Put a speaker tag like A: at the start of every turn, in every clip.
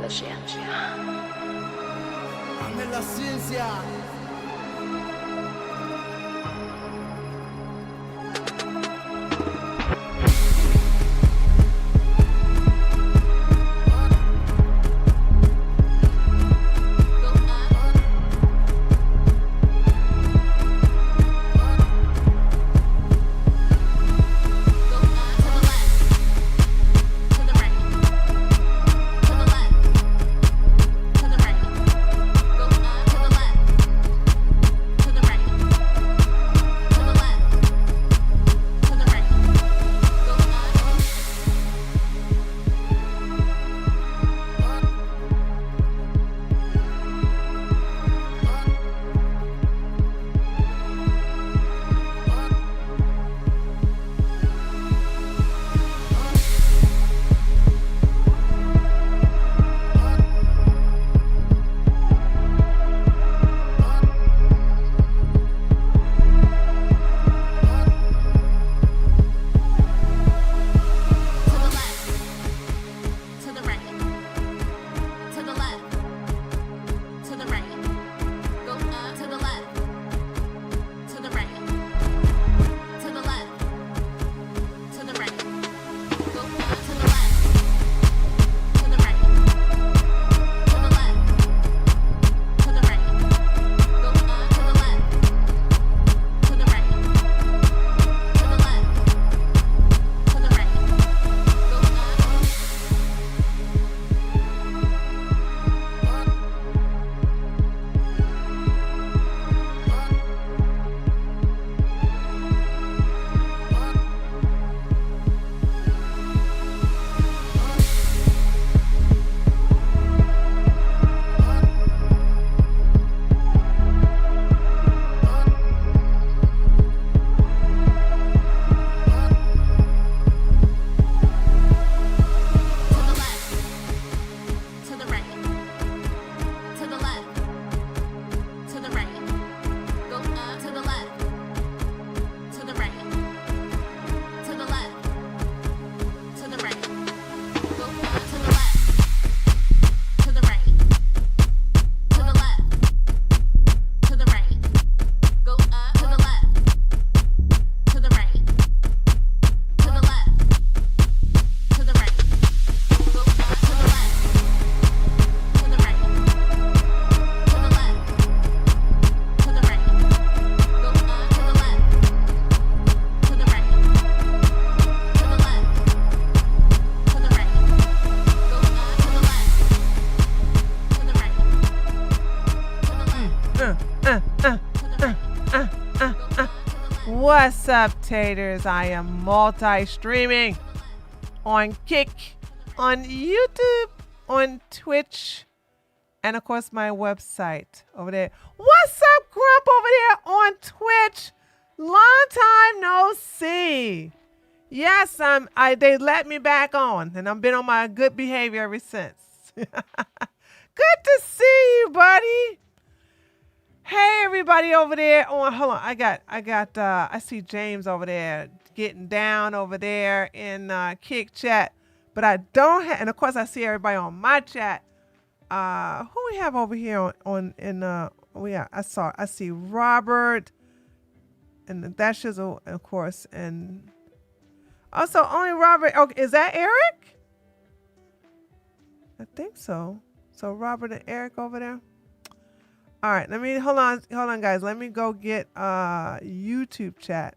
A: consciência.
B: A minha ciência.
C: What's up, taters? I am multi-streaming on Kick, on YouTube, on Twitch, and of course my website over there. What's up, Grump, over there on Twitch? Long time no see. Yes, they let me back on, and I've been on my good behavior ever since. Good to see you, buddy. Hey, everybody over there on, hold on, I see James over there getting down over there in Kick chat, but I don't have, and of course I see everybody on my chat. Who we have over here I see Robert, and that's just, of course, and also only Robert. Okay, is that Eric? I think so. So Robert and Eric over there. All right, hold on, guys. Let me go get YouTube chat.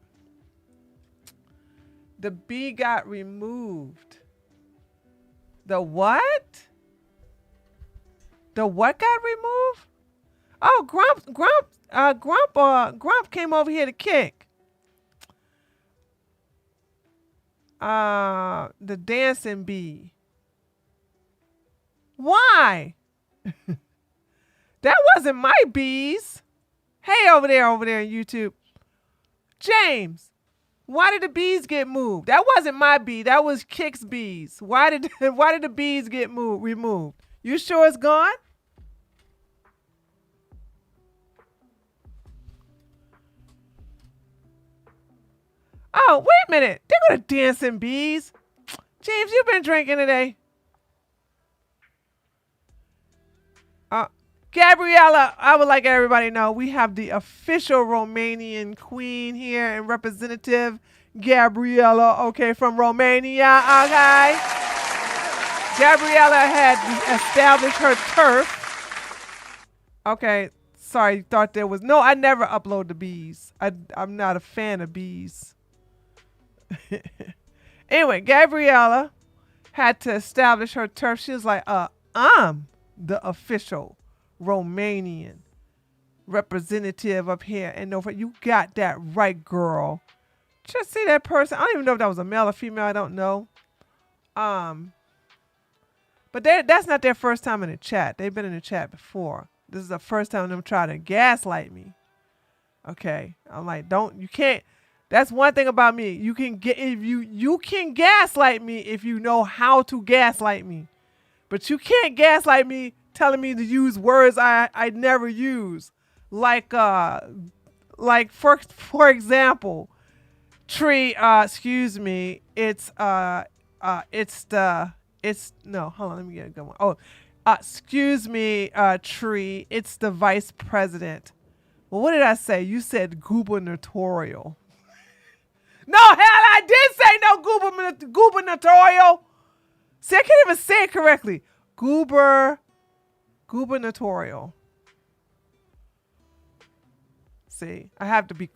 C: The B got removed. The what? The what got removed? Oh, Grump came over here to Kick. The dancing bee. Why? That wasn't my bees. Hey, over there on YouTube. James, why did the bees get moved? That wasn't my bee. That was Kick's bees. Why did the bees get removed? You sure it's gone? Oh, wait a minute. They're going to dancing bees. James, you've been drinking today. Gabriella, I would like everybody to know we have the official Romanian queen here and representative Gabriella, okay, from Romania, okay? Gabriella had established her turf. Okay, sorry, thought there was, no, I never upload the bees. I'm not a fan of bees. Anyway, Gabriella had to establish her turf. She was like, I'm the official Romanian representative up here. And over, you got that right, girl. Just see that person. I don't even know if that was a male or female. I don't know. But that's not their first time in the chat. They've been in the chat before. This is the first time them trying to gaslight me. Okay. I'm like, you can't. That's one thing about me. You can gaslight me if you know how to gaslight me. But you can't gaslight me telling me to use words I never use. Like for example, tree, excuse me, no, hold on, let me get a good one. Oh, excuse me, tree, it's the vice president. Well, what did I say? You said gubernatorial. No, hell, I did say no gubernatorial. See, I can't even say it correctly. Gubernatorial. See, I have to,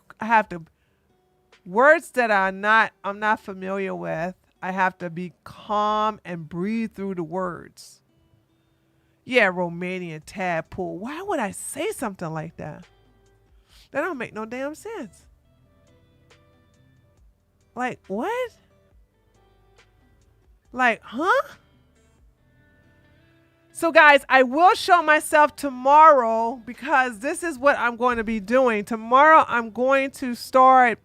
C: words that I'm not familiar with, I have to be calm and breathe through the words. Yeah, Romanian tadpole. Why would I say something like that? That don't make no damn sense. Like, what? Like, huh? So guys, I will show myself tomorrow because this is what I'm going to be doing. Tomorrow I'm going to start.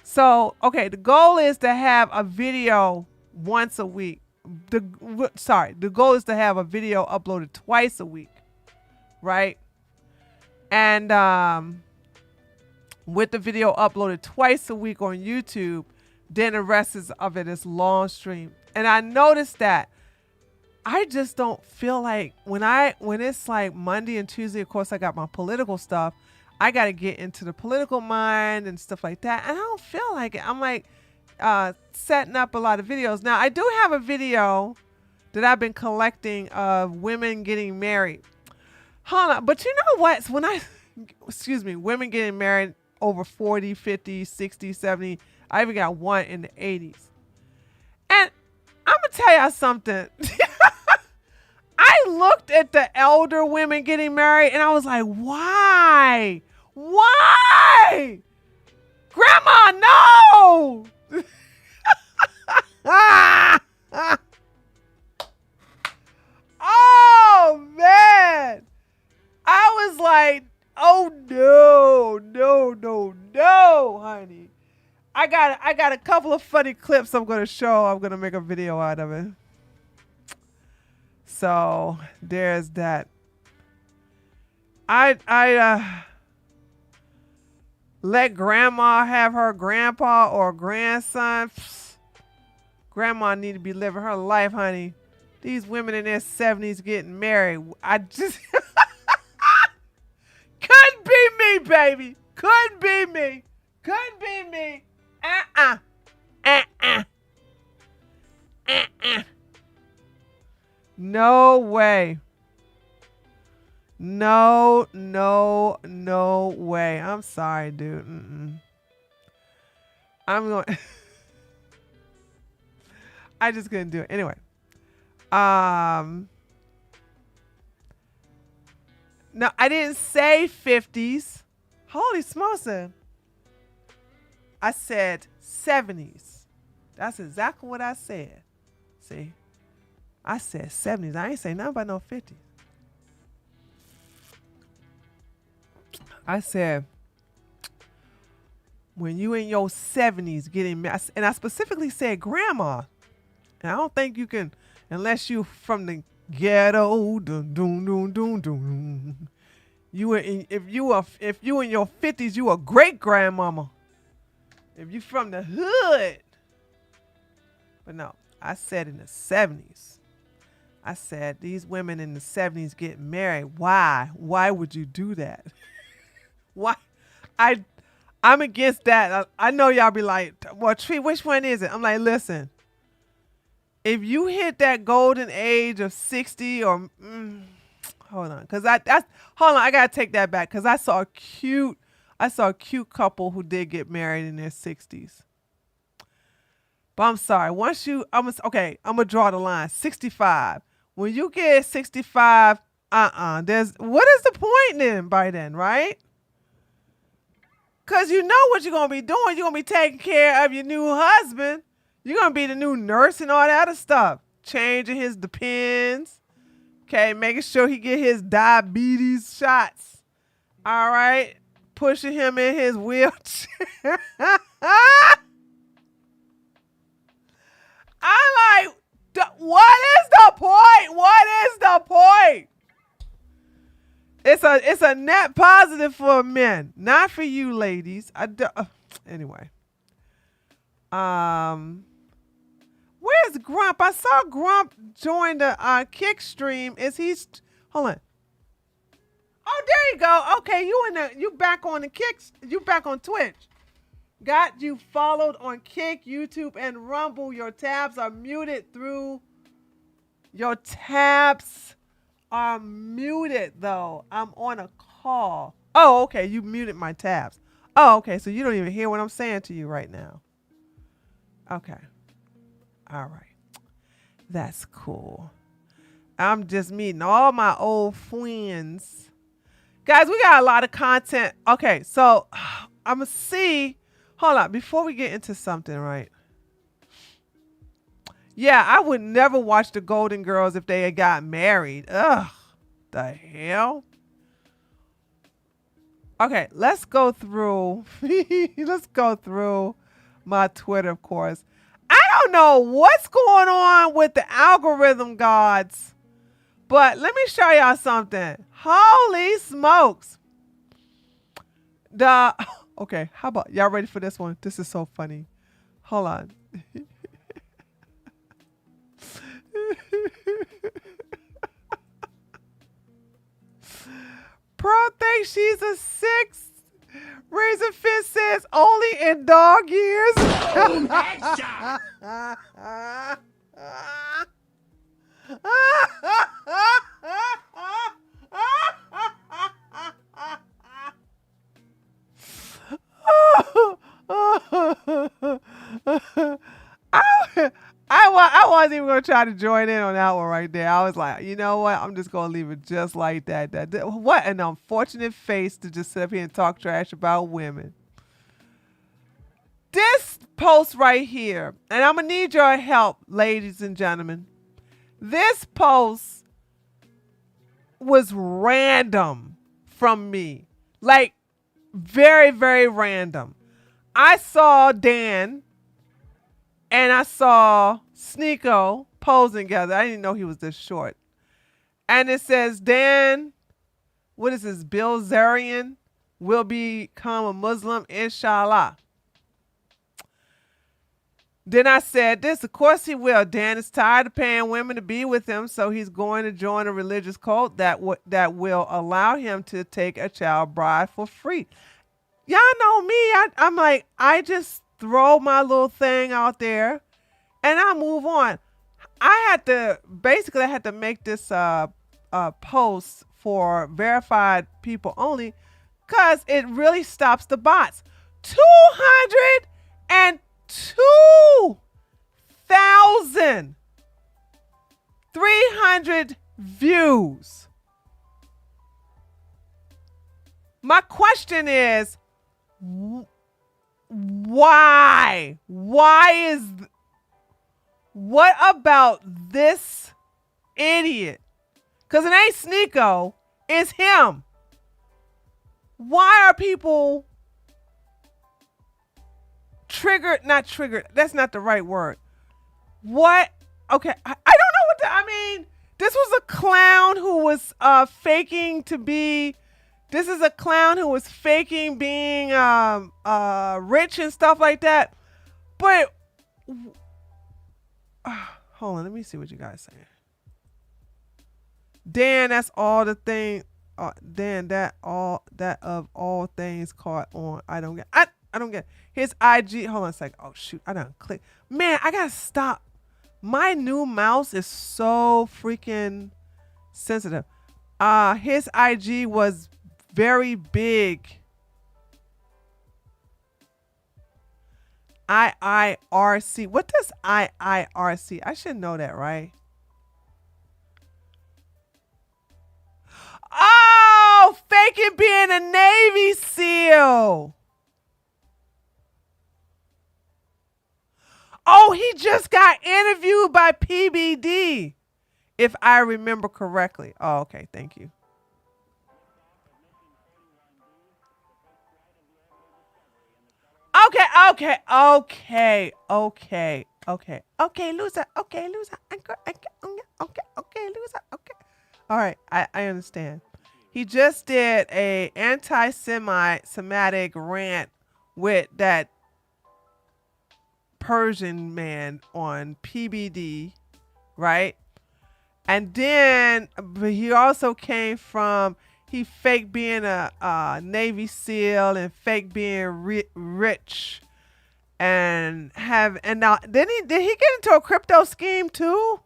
C: So, okay, the goal is to have a video once a week. The goal is to have a video uploaded twice a week, right? And with the video uploaded twice a week on YouTube, then the rest of it is long stream. And I noticed that I just don't feel like when it's like Monday and Tuesday, of course I got my political stuff. I got to get into the political mind and stuff like that. And I don't feel like it. I'm like setting up a lot of videos. Now I do have a video that I've been collecting of women getting married. Hold on. But you know what? Women getting married over 40, 50, 60, 70. I even got one in the 80s. And I'm going to tell y'all something. I looked at the elder women getting married and I was like, why? Why? Grandma, no! Oh, man. I was like, oh, no, honey. I got a couple of funny clips I'm going to show. I'm going to make a video out of it. So there's that. I let grandma have her grandpa or grandson. Psst. Grandma need to be living her life, honey. These women in their 70s getting married. I just couldn't be me, baby. Couldn't be me. Couldn't be me. No way. No way. I'm sorry, dude. I'm going. I just couldn't do it. Anyway. No, I didn't say 50s. Holy smokes. I said 70s. That's exactly what I said. See? I said 70s. I ain't say nothing about no 50s. I said, when you in your 70s getting married, and I specifically said grandma. And I don't think you can, unless you from the ghetto, if you in your 50s, you a great grandmama. If you from the hood. But no, I said in the 70s. I said, these women in the 70s get married. Why? Why would you do that? Why? I I'm against that. I know y'all be like, well, Tree, which one is it? I'm like, listen, if you hit that golden age of 60 or hold on, because hold on, I gotta take that back because I saw a cute couple who did get married in their 60s. But I'm sorry, I'm gonna draw the line. 65. When you get 65, what is the point then by then, right? Because you know what you're going to be doing. You're going to be taking care of your new husband. You're going to be the new nurse and all that other stuff. Changing his Depends. Okay, making sure he get his diabetes shots. All right. Pushing him in his wheelchair. I'm like, what is the point? What is the point? It's a net positive for men, not for you ladies. Anyway. Where's Grump? I saw Grump join the kick stream. Hold on. Oh, there you go. Okay, you back on the kicks. You back on Twitch. Got you followed on Kick, YouTube, and Rumble. Your tabs are muted though. I'm on a call. Oh, okay. You muted my tabs. Oh, okay. So you don't even hear what I'm saying to you right now. Okay. All right. That's cool. I'm just meeting all my old friends. Guys, we got a lot of content. Okay. So I'm going to see. Hold on. Before we get into something, right? Yeah, I would never watch the Golden Girls if they had got married. Ugh. The hell? Okay, let's go through. Let's go through my Twitter, of course. I don't know what's going on with the algorithm gods, but let me show y'all something. Holy smokes. Okay, how about y'all ready for this one? This is so funny. Hold on. Pro thinks she's a 6. Razor Fist says only in dog years. I wasn't even going to try to join in on that one right there. I was like, you know what? I'm just going to leave it just like that. What an unfortunate face to just sit up here and talk trash about women. This post right here, and I'm going to need your help, ladies and gentlemen. This post was random from me. Like, very, very random. I saw Dan and I saw Sneeko posing together. I didn't know he was this short. And it says, Dan, what is this? Bilzerian will become a Muslim, inshallah. Then I said this, of course he will. Dan is tired of paying women to be with him, so he's going to join a religious cult that will allow him to take a child bride for free. Y'all know me. I'm like, I just throw my little thing out there and I move on. I had to make this post for verified people only because it really stops the bots. 202,300 views. My question is, why? What about this idiot? Because it ain't Sneeko, it's him. Why are people not triggered? That's not the right word. What? Okay, I don't know I mean, this was a clown who was faking to be. This is a clown who was faking being rich and stuff like that. But hold on, let me see what you guys say. Dan, that's all the thing. Dan, that of all things caught on. I don't get his IG. Hold on a second. Oh shoot, I don't click. Man, I gotta stop. My new mouse is so freaking sensitive. His IG was very big. IIRC. What does IIRC? I should know that, right? Oh, faking being a Navy SEAL. Oh, he just got interviewed by PBD, if I remember correctly. Oh, okay. Thank you. Okay, loser. Okay, loser. Okay, loser. Okay. All right, I understand. He just did a anti-Semitic rant with that Persian man on PBD, right? And then but he also came from he fake being a Navy SEAL and fake being rich and now did he get into a crypto scheme too?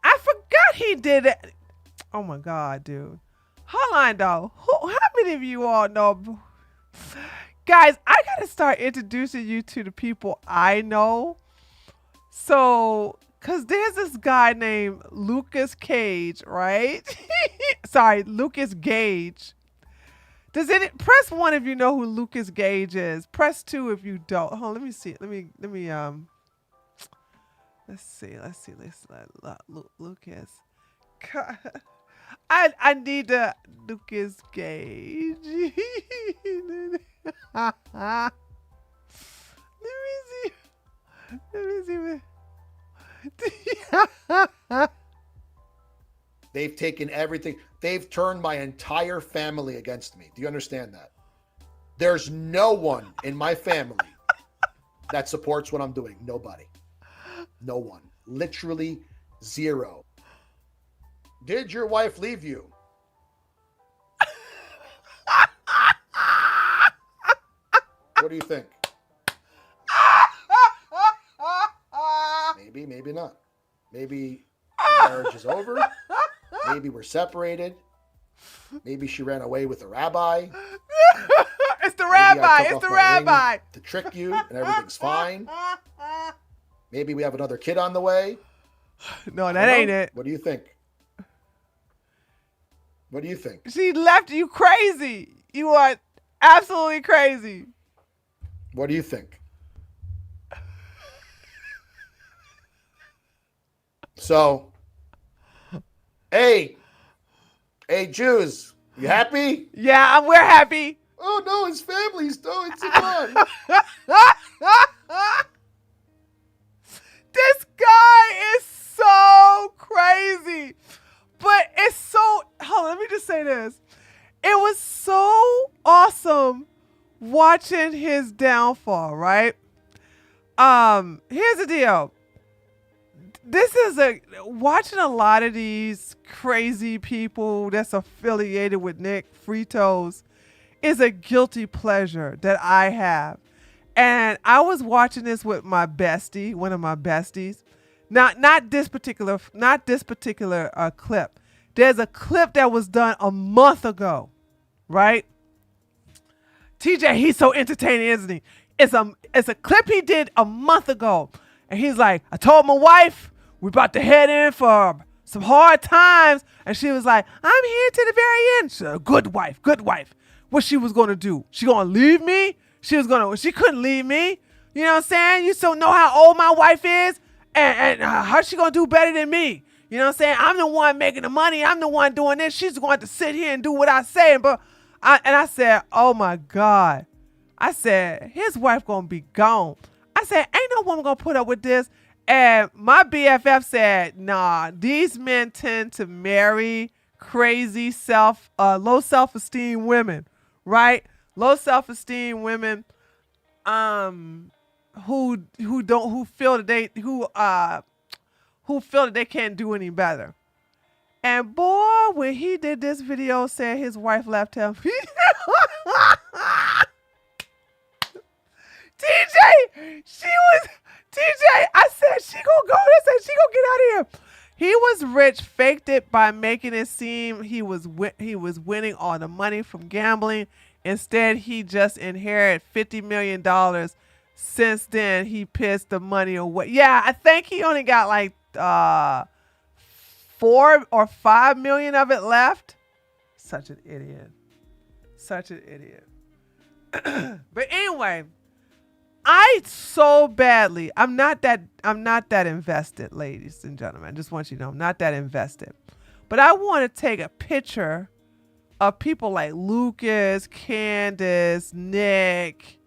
C: I forgot he did it. Oh my god, dude. Hold on though. How many of you all know? Guys, I gotta start introducing you to the people I know. So, cause there's this guy named Lucas Cage, right? Sorry, Lucas Gage. Does it press one if you know who Lucas Gage is? Press two if you don't. Hold on, let me see. Let me let's see. Lucas. God. I need to Lucas Gage. Let me see. Let me see.
A: They've taken everything. They've turned my entire family against me. Do you understand that? There's no one in my family that supports what I'm doing. Nobody. No one. Literally zero. Did your wife leave you? What do you think? Maybe, maybe not. Maybe the marriage is over. Maybe we're separated. Maybe she ran away with a rabbi.
C: It's the rabbi. It's the rabbi.
A: To trick you and everything's fine. Maybe we have another kid on the way.
C: No, that ain't it.
A: What do you think? What do you think?
C: She left you crazy. You are absolutely crazy.
A: What do you think? So, hey, Jews, you happy?
C: Yeah, we're happy.
A: Oh no, his family's doing so fun.
C: This guy is so crazy. But it's so, hold on, let me just say this. It was so awesome watching his downfall, right? Here's the deal. This is watching a lot of these crazy people that's affiliated with Nick Fritos is a guilty pleasure that I have. And I was watching this with my bestie, one of my besties. Not this particular clip. There's a clip that was done a month ago, right? TJ, he's so entertaining, isn't he? It's a clip he did a month ago. And he's like, I told my wife we're about to head in for some hard times. And she was like, I'm here to the very end. She's a good wife. What she was going to do? She going to leave me? She couldn't leave me. You know what I'm saying? You still know how old my wife is? And how's she going to do better than me? You know what I'm saying? I'm the one making the money. I'm the one doing this. She's going to sit here and do what I say. But I said, oh my God. I said, his wife going to be gone. I said, ain't no woman going to put up with this. And my BFF said, nah, these men tend to marry crazy low self-esteem women, right? Low self-esteem women, who feel that who feel that they can't do any better. And boy, when he did this video saying his wife left him, TJ, I said she gonna go. I said she gonna get out of here. He was rich, faked it by making it seem he was winning all the money from gambling. Instead, he just inherited $50 million. Since then, he pissed the money away. Yeah, I think he only got like 4 or 5 million of it left. Such an idiot. Such an idiot. But anyway, I'm not that invested, ladies and gentlemen. I just want you to know I'm not that invested. But I want to take a picture of people like Lucas, Candace, Nick,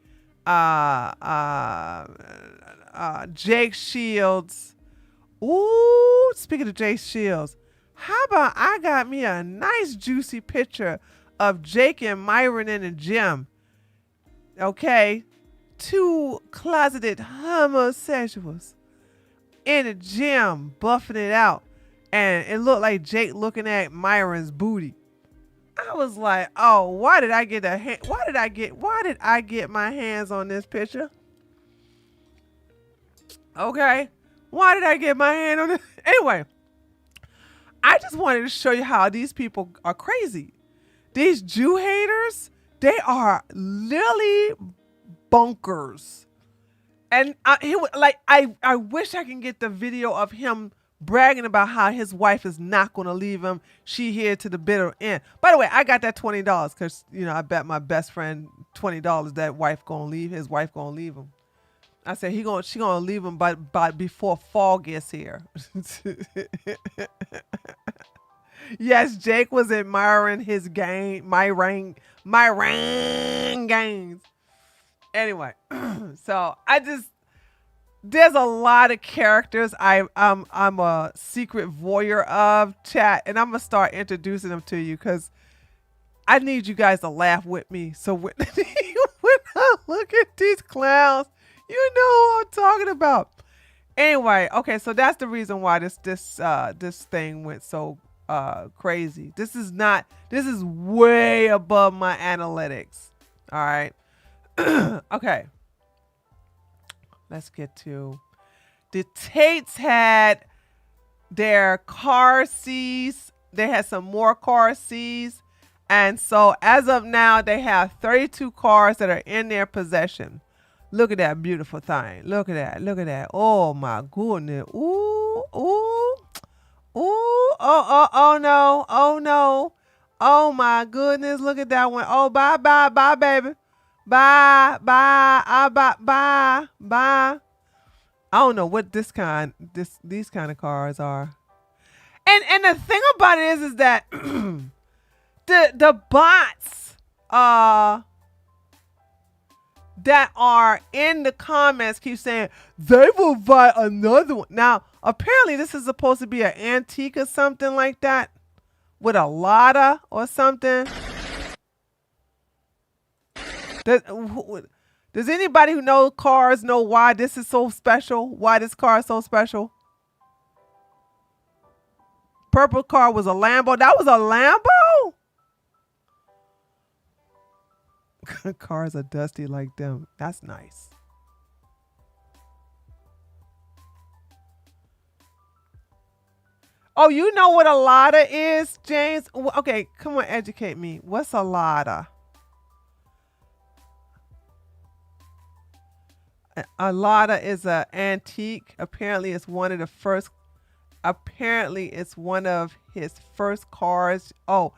C: Jake Shields. Ooh, speaking of Jake Shields, how about I got me a nice juicy picture of Jake and Myron in the gym. Okay? 2 closeted homosexuals in the gym buffing it out, and it looked like Jake looking at Myron's booty. I was like, oh, why did I get my hands on this picture? Okay, why did I get my hand on it? Anyway, I just wanted to show you how these people are crazy. These Jew haters, they are literally bonkers. And I wish I can get the video of him bragging about how his wife is not going to leave him. She here to the bitter end. By the way, I got that $20 because, I bet my best friend $20 that his wife going to leave him. I said she going to leave him by before fall gets here. Yes, Jake was admiring his Myron gains. Anyway, so there's a lot of characters I'm a secret voyeur of, chat, and I'm gonna start introducing them to you because I need you guys to laugh with me. So when I look at these clowns, you know who I'm talking about. Anyway, okay, so that's the reason why this thing went so crazy. This is way above my analytics. All right. Okay. Let's get to the Tates had their car seized. They had some more cars seized. And so as of now, they have 32 cars that are in their possession. Look at that beautiful thing. Look at that. Look at that. Oh my goodness. Ooh, ooh, ooh. Oh no. Oh no. Oh my goodness. Look at that one. Oh, bye, baby. Bye. Bye. I don't know what these kind of cars are. And the thing about it is that the bots that are in the comments keep saying they will buy another one. Now, apparently this is supposed to be an antique or something like that with a Lada or something. Does anybody who knows cars know why this is so special? Why this car is so special? Purple car was a Lambo. That was a Lambo? Cars are dusty like them. That's nice. Oh, you know what a Lada is, James? Okay, come on, educate me. What's a Lada? A Lada is an antique. Apparently, it's one of the first. Apparently, it's one of his first cars. Oh,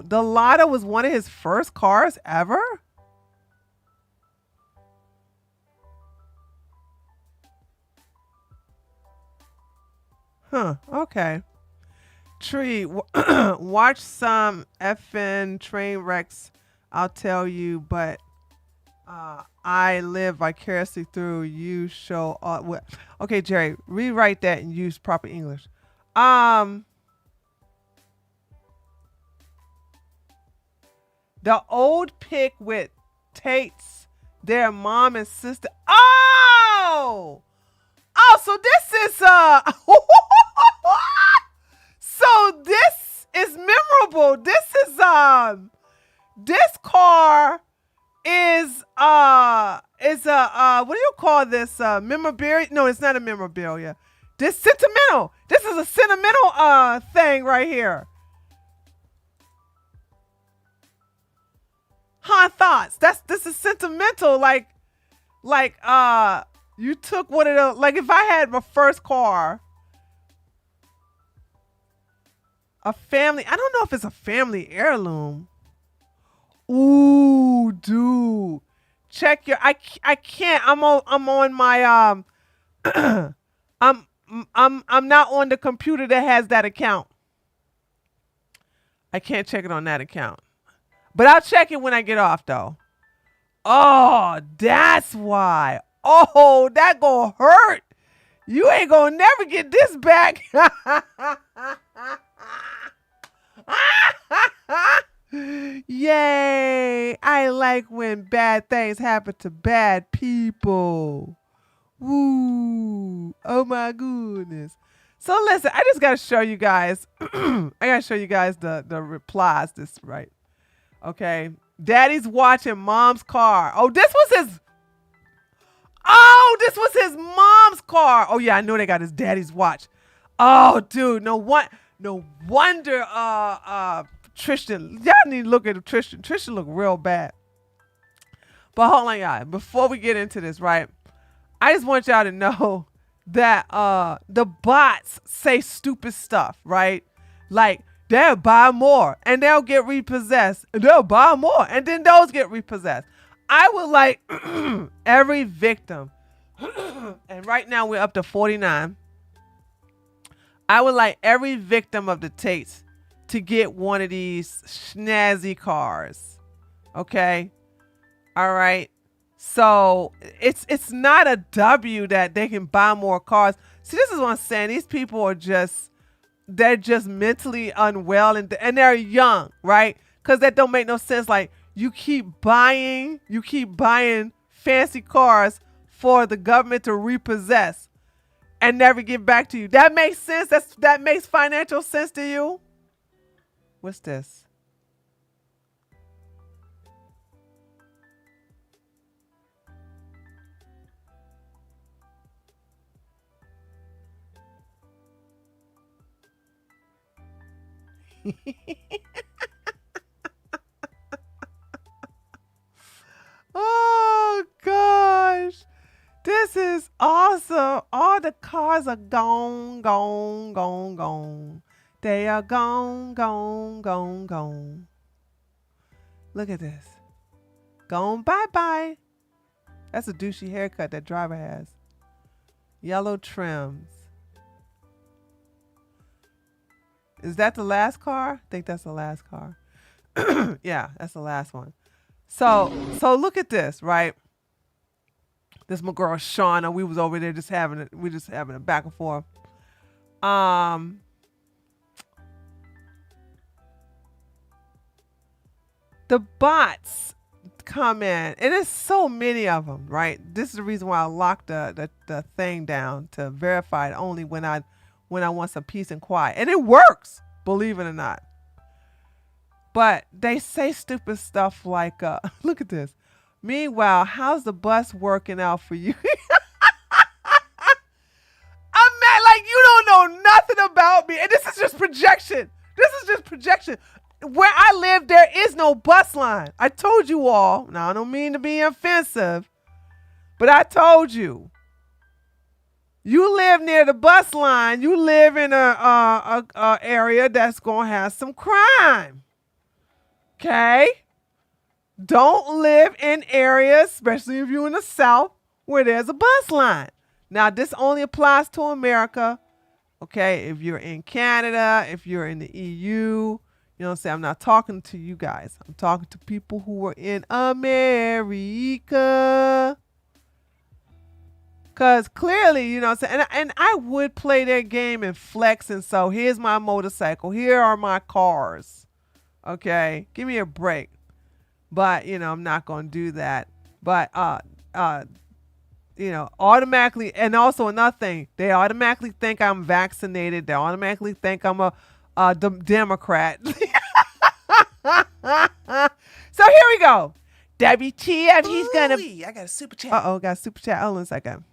C: the Lada was one of his first cars ever? Huh, okay. Tree, watch some effing train wrecks, I'll tell you, but I live vicariously through you show. Okay, Jerry, rewrite that and use proper English. The old pic with Tate's, their mom and sister. Oh, so this is what do you call this? Memorabilia? No, it's not a memorabilia. This sentimental. This is a sentimental thing right here. Thoughts. This is sentimental. Like you took one of the, like if I had my first car, a family, I don't know if it's a family heirloom. Ooh, dude. Check your, I can't, I'm on my, I'm not on the computer that has that account. I can't check it on that account. But I'll check it when I get off though. Oh, that's why. Oh, that gonna hurt. You ain't gonna never get this back. Yay. I like when bad things happen to bad people. Woo. Oh my goodness. So listen, I just gotta show you guys. I gotta show you guys the replies. This right. Okay. Daddy's watching mom's car. Oh, this was his mom's car. Oh yeah, I know they got his daddy's watch. Oh, dude, no wonder Tristan. Y'all need to look at Tristan. Tristan look real bad. But hold on, y'all. Before we get into this, right? I just want y'all to know that the bots say stupid stuff, right? Like they'll buy more and they'll get repossessed. And they'll buy more and then those get repossessed. I would like every victim, and right now we're up to 49. I would like every victim of the Tates to get one of these snazzy cars. Okay? All right. So it's not a W that they can buy more cars. See, this is what I'm saying. These people are they're just mentally unwell and they're young, right? Because that don't make no sense. Like you keep buying fancy cars for the government to repossess and never give back to you. That makes sense. That makes financial sense to you. What's this? Oh gosh, this is awesome. All the cars are gone. They are gone. Look at this. Gone, bye. That's a douchey haircut that driver has. Yellow trims. Is that the last car? I think that's the last car. Yeah, that's the last one. So look at this, right? This my girl Shauna. We was over there just having a back and forth. The bots come in, and there's so many of them, right? This is the reason why I locked the thing down to verify it only when I want some peace and quiet. And it works, believe it or not. But they say stupid stuff like, look at this. Meanwhile, how's the bus working out for you? I'm mad like you don't know nothing about me. And this is just projection. Where I live, there is no bus line. I told you all. Now, I don't mean to be offensive, but I told you. You live near the bus line. You live in a area that's going to have some crime. Okay? Don't live in areas, especially if you're in the South, where there's a bus line. Now, this only applies to America. Okay? If you're in Canada, if you're in the EU, you know what I'm saying? I'm not talking to you guys. I'm talking to people who are in America. Because clearly, you know what I'm saying? And I would play their game and flex. And so here's my motorcycle. Here are my cars. Okay? Give me a break. But, you know, I'm not going to do that. But, you know, automatically. And also another thing. They automatically think I'm vaccinated. They automatically think I'm a Democrat. So here we go. WTF, he's gonna.
B: I got a super chat.
C: Got a super chat. Hold on a second.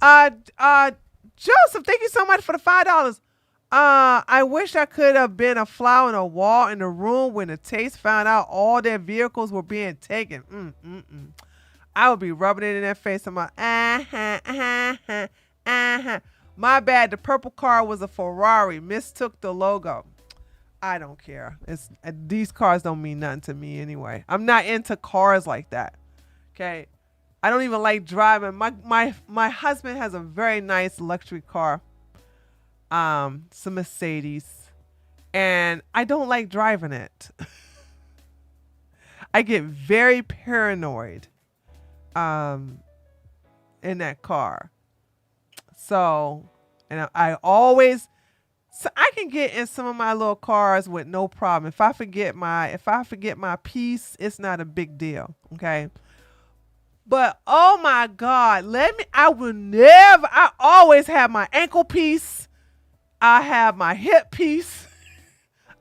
C: Joseph, thank you so much for the $5. I wish I could have been a fly on a wall in the room when the Tates found out all their vehicles were being taken. I would be rubbing it in their face. I'm like, my bad. The purple car was a Ferrari. Mistook the logo. I don't care. These cars don't mean nothing to me anyway. I'm not into cars like that. Okay. I don't even like driving. My husband has a very nice luxury car. Some Mercedes. And I don't like driving it. I get very paranoid in that car. So, and I always, so I can get in some of my little cars with no problem. If I forget my piece, it's not a big deal. Okay. But oh my God, I always have my ankle piece. I have my hip piece.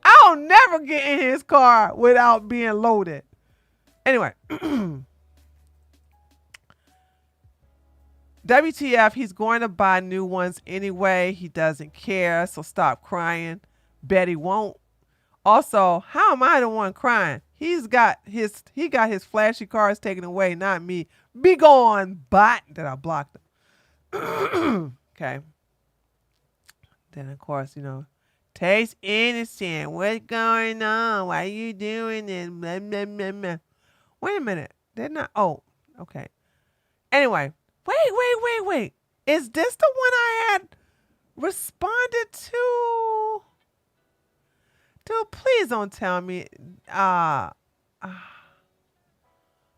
C: I'll never get in his car without being loaded. Anyway. WTF, he's going to buy new ones anyway. He doesn't care, so stop crying. Bet he won't. Also, how am I the one crying? He got his flashy cars taken away, not me. Be gone, bot. That I blocked him. Okay. Then of course, Tate's innocent. What's going on? Why are you doing this? Blah, blah, blah, blah. Wait a minute. They're not. Oh, okay. Anyway. Wait. Is this the one I had responded to? Dude, please don't tell me.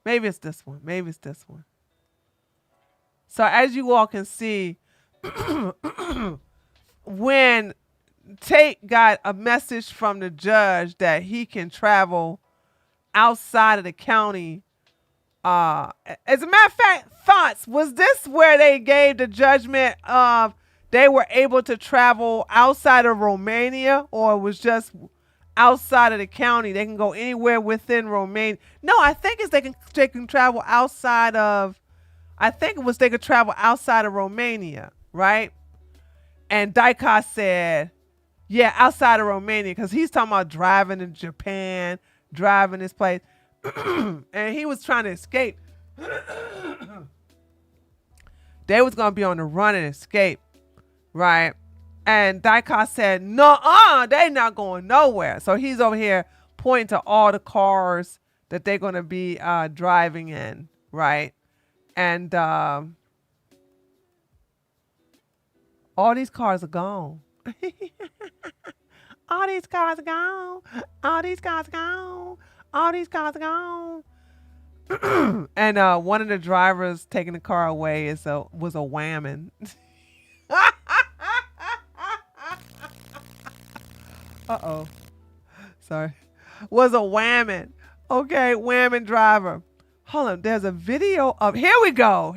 C: Maybe it's this one. So as you all can see, when Tate got a message from the judge that he can travel outside of the county. As a matter of fact, thoughts, was this where they gave the judgment of they were able to travel outside of Romania, or it was just outside of the county? They can go anywhere within Romania. No, I think it's they can travel outside of, I think it was they could travel outside of Romania, right? And Dicos said, yeah, outside of Romania, because he's talking about driving to Japan, driving this place. And he was trying to escape. They was going to be on the run and escape, right? And Dicos said, no, they not going nowhere. So he's over here pointing to all the cars that they're going to be driving in, right? And all these cars are gone. All these cars are gone. All these cars are gone. All these cars are gone. And one of the drivers taking the car away was a whammon. Uh-oh. Sorry. Was a whammon. Okay, whammon driver. Hold on. There's a video of... Here we go.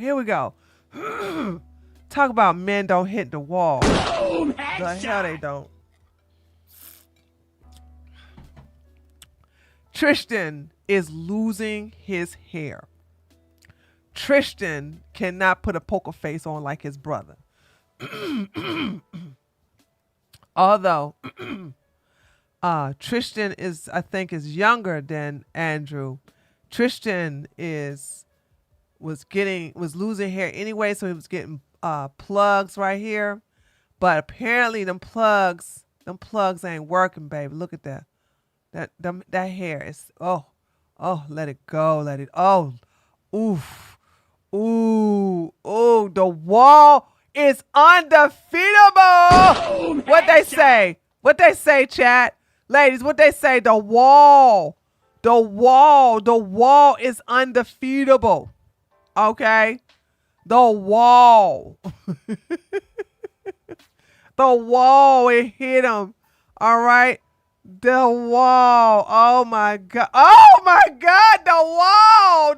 C: Talk about men don't hit the wall. Boom, the hell they don't. Tristan is losing his hair. Tristan cannot put a poker face on like his brother. Although Tristan is, I think, is younger than Andrew. Tristan was losing hair anyway, so he was getting plugs right here. But apparently them plugs ain't working, baby. Look at that. That hair is let it go, oof, ooh, the wall is undefeatable. Boom, what they say, chat, ladies, what they say, the wall is undefeatable. Okay, the wall, it hit him. All right. The wall. Oh my God, the wall.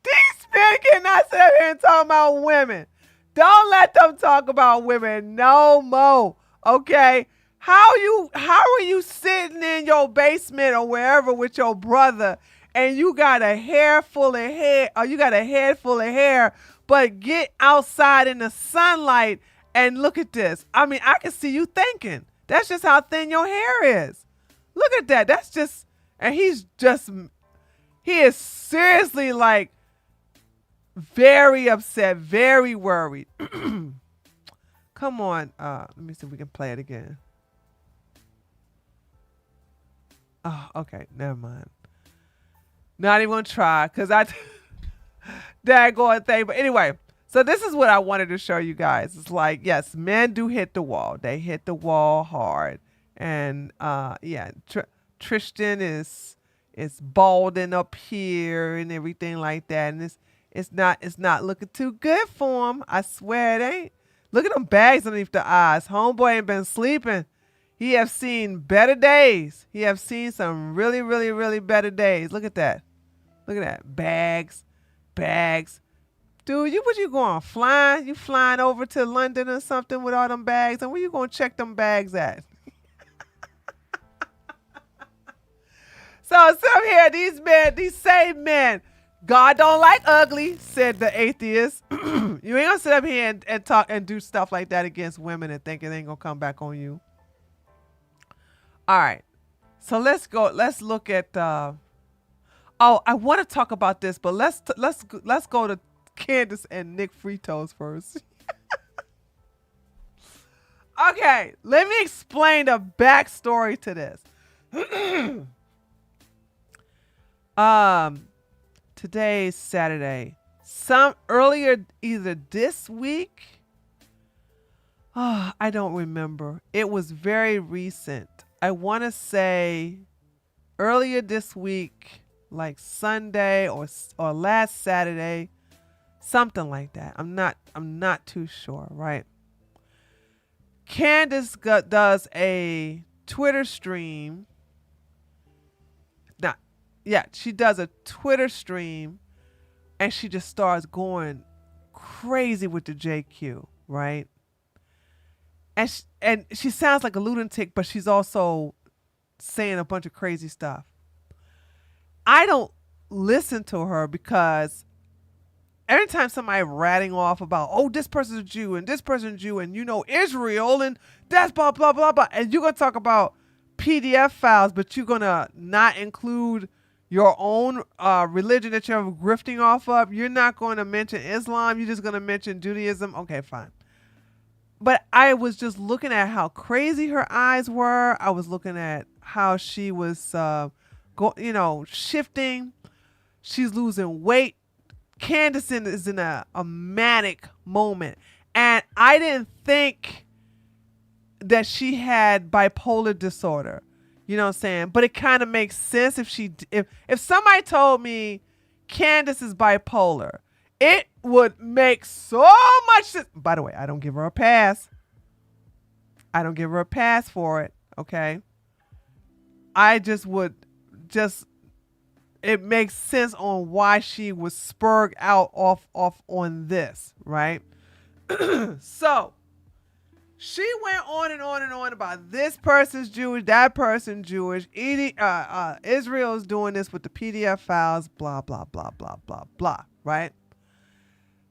C: These men cannot sit here and talk about women. Don't let them talk about women no more. Okay? How are you sitting in your basement or wherever with your brother and you got a hair full of hair, or you got a head full of hair, but get outside in the sunlight and look at this. I mean, I can see you thinking. That's just how thin your hair is. Look at that. That's just, and he is seriously like very upset, very worried. Come on. Let me see if we can play it again. Oh, okay. Never mind. Not even gonna try because daggone thing. But anyway, so this is what I wanted to show you guys. It's like, yes, men do hit the wall. They hit the wall hard. And yeah, Tristan is balding up here and everything like that. And it's not looking too good for him. I swear it ain't. Look at them bags underneath the eyes. Homeboy ain't been sleeping. He have seen better days. He have seen some really, really, really better days. Look at that. Look at that. Bags. Dude, what you going? Flying? You flying over to London or something with all them bags? And where you going to check them bags at? So some here, these same men, God don't like ugly, said the atheist. You ain't gonna sit up here and talk and do stuff like that against women and think it ain't gonna come back on you. All right, so let's look at. Oh, I want to talk about this, but let's go to Candace and Nick Fritos first. Okay, let me explain the backstory to this. Today's Saturday. Earlier either this week. I don't remember. It was very recent. I want to say earlier this week, like Sunday or last Saturday, something like that. I'm not too sure, right? Candace does a Twitter stream. She does a Twitter stream and she just starts going crazy with the JQ, right? And she sounds like a lunatic, but she's also saying a bunch of crazy stuff. I don't listen to her because every time somebody ratting off about, oh, this person's a Jew and this person's a Jew and Israel and that's blah, blah, blah, blah. And you're going to talk about PDF files, but you're going to not include your own religion that you're grifting off of. You're not going to mention Islam. You're just going to mention Judaism. Okay, fine. But I was just looking at how crazy her eyes were. I was looking at how she was, shifting. She's losing weight. Candace is in a manic moment. And I didn't think that she had bipolar disorder. You know what I'm saying? But it kind of makes sense if somebody told me Candace is bipolar, it would make so much sense. By the way, I don't give her a pass. I don't give her a pass for it. Okay. I just it makes sense on why she was spurred out off on this, right? So she went on and on and on about this person's Jewish, that person's Jewish. Israel's doing this with the PDF files, blah, blah, blah, blah, blah, blah, right?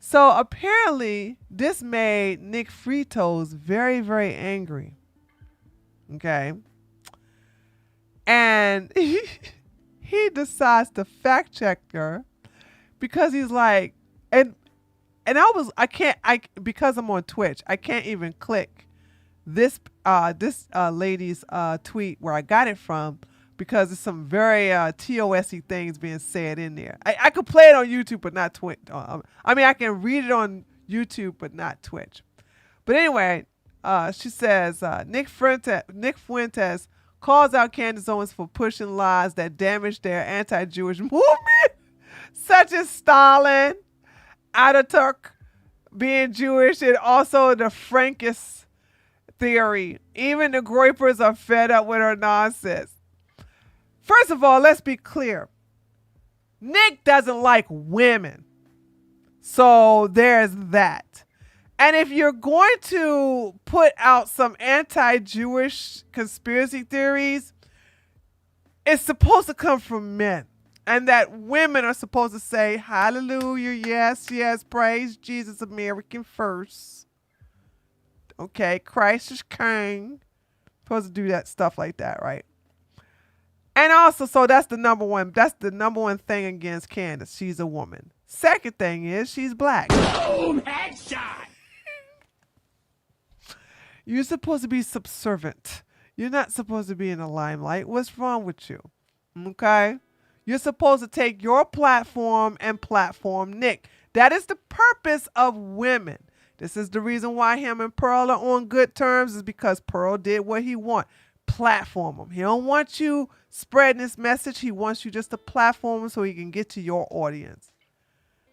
C: So apparently this made Nick Fritos very, very angry. Okay. And he decides to fact check her because he's like, because I'm on Twitch, I can't even click this lady's tweet where I got it from because there's some very TOS-y things being said in there. I could play it on YouTube, but not Twitch. I can read it on YouTube, but not Twitch. But anyway, she says, Nick Fuentes calls out Candace Owens for pushing lies that damage their anti-Jewish movement, such as Stalin, Ataturk being Jewish, and also the Frankist theory. Even the Groypers are fed up with her nonsense. First of all, let's be clear. Nick doesn't like women. So there's that. And if you're going to put out some anti-Jewish conspiracy theories, it's supposed to come from men. And that women are supposed to say, hallelujah, yes, yes, praise Jesus, American first. Okay, Christ is king. Supposed to do that stuff like that, right? And also, so that's the number one thing against Candace. She's a woman. Second thing is she's black.
B: Boom, headshot.
C: You're supposed to be subservient. You're not supposed to be in the limelight. What's wrong with you? Okay? You're supposed to take your platform and platform Nick. That is the purpose of women. This is the reason why him and Pearl are on good terms, is because Pearl did what he want. Platform him. He don't want you spreading this message. He wants you just to platform him so he can get to your audience.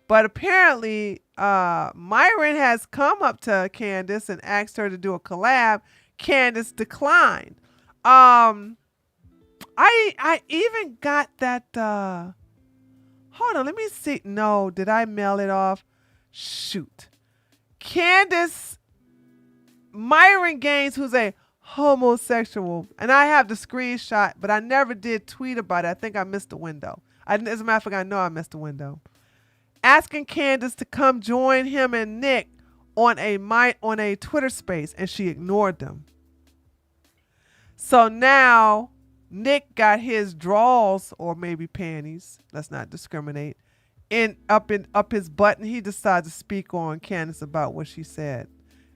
C: But apparently, Myron has come up to Candace and asked her to do a collab. Candace declined. I even got that. Hold on, let me see. No, did I mail it off? Shoot. Candace, Myron Gaines, who's a homosexual, and I have the screenshot, but I never did tweet about it. I think I missed the window. As a matter of fact, I know I missed the window. Asking Candace to come join him and Nick on a Twitter space, and she ignored them. So now Nick got his drawers, or maybe panties, let's not discriminate, up his butt, and he decided to speak on Candace about what she said.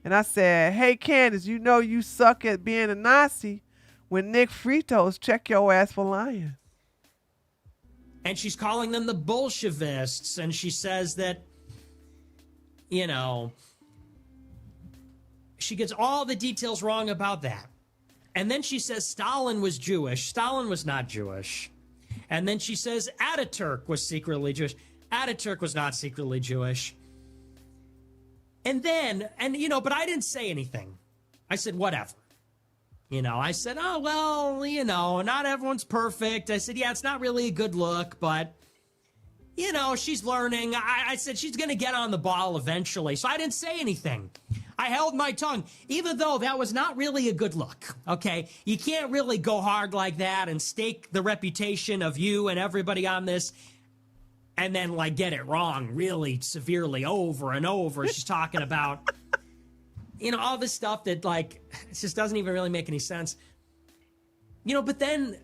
C: And I said, hey Candace, you know you suck at being a Nazi. When Nick Fritos, check your ass for lying.
B: And she's calling them the Bolshevists, and she says that, you know, she gets all the details wrong about that. And then she says Stalin was Jewish. Stalin was not Jewish. And then she says Ataturk was secretly Jewish. Ataturk was not secretly Jewish. And then, but I didn't say anything. I said, whatever. I said, oh, well, not everyone's perfect. I said, yeah, it's not really a good look, but, she's learning. I said she's going to get on the ball eventually. So I didn't say anything. I held my tongue, even though that was not really a good look, okay? You can't really go hard like that and stake the reputation of you and everybody on this and then, get it wrong really severely over and over. She's talking about, all this stuff that, it just doesn't even really make any sense. But then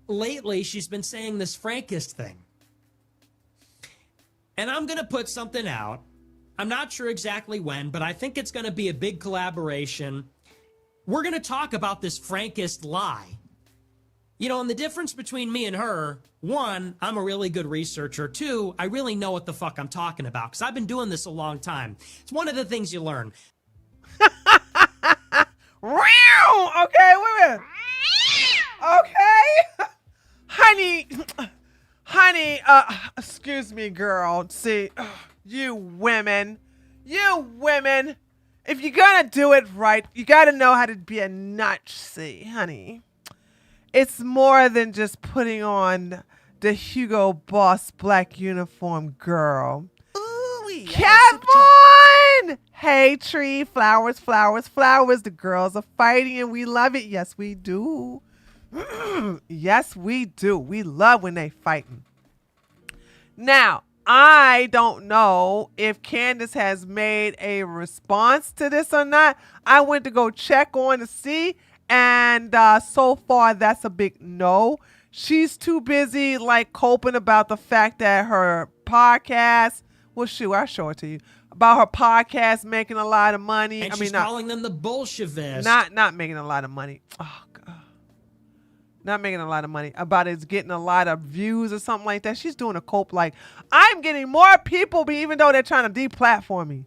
B: lately she's been saying this Frankist thing. And I'm going to put something out. I'm not sure exactly when, but I think it's going to be a big collaboration. We're going to talk about this Frankist lie. And the difference between me and her, one, I'm a really good researcher. Two, I really know what the fuck I'm talking about because I've been doing this a long time. It's one of the things you learn.
C: Okay, wait a minute. Okay. Honey, excuse me, girl. See, you women, if you're gonna do it right, you gotta know how to be a Nazi, honey. It's more than just putting on the Hugo Boss black uniform, girl.
B: Ooh,
C: Come on! Hey, tree, flowers, flowers, flowers. The girls are fighting and we love it. Yes, we do. Yes, we do. We love when they fighting. Now, I don't know if Candace has made a response to this or not. I went to go check on to see, and so far that's a big no. She's too busy coping about the fact that her podcast, well, shoot, I'll show it to you, about her podcast making a lot of money.
B: And she's calling them the Bolshevists.
C: Not making a lot of money. Oh, God. Not making a lot of money. About it's getting a lot of views or something like that. She's doing a cope I'm getting more people, but even though they're trying to deplatform me.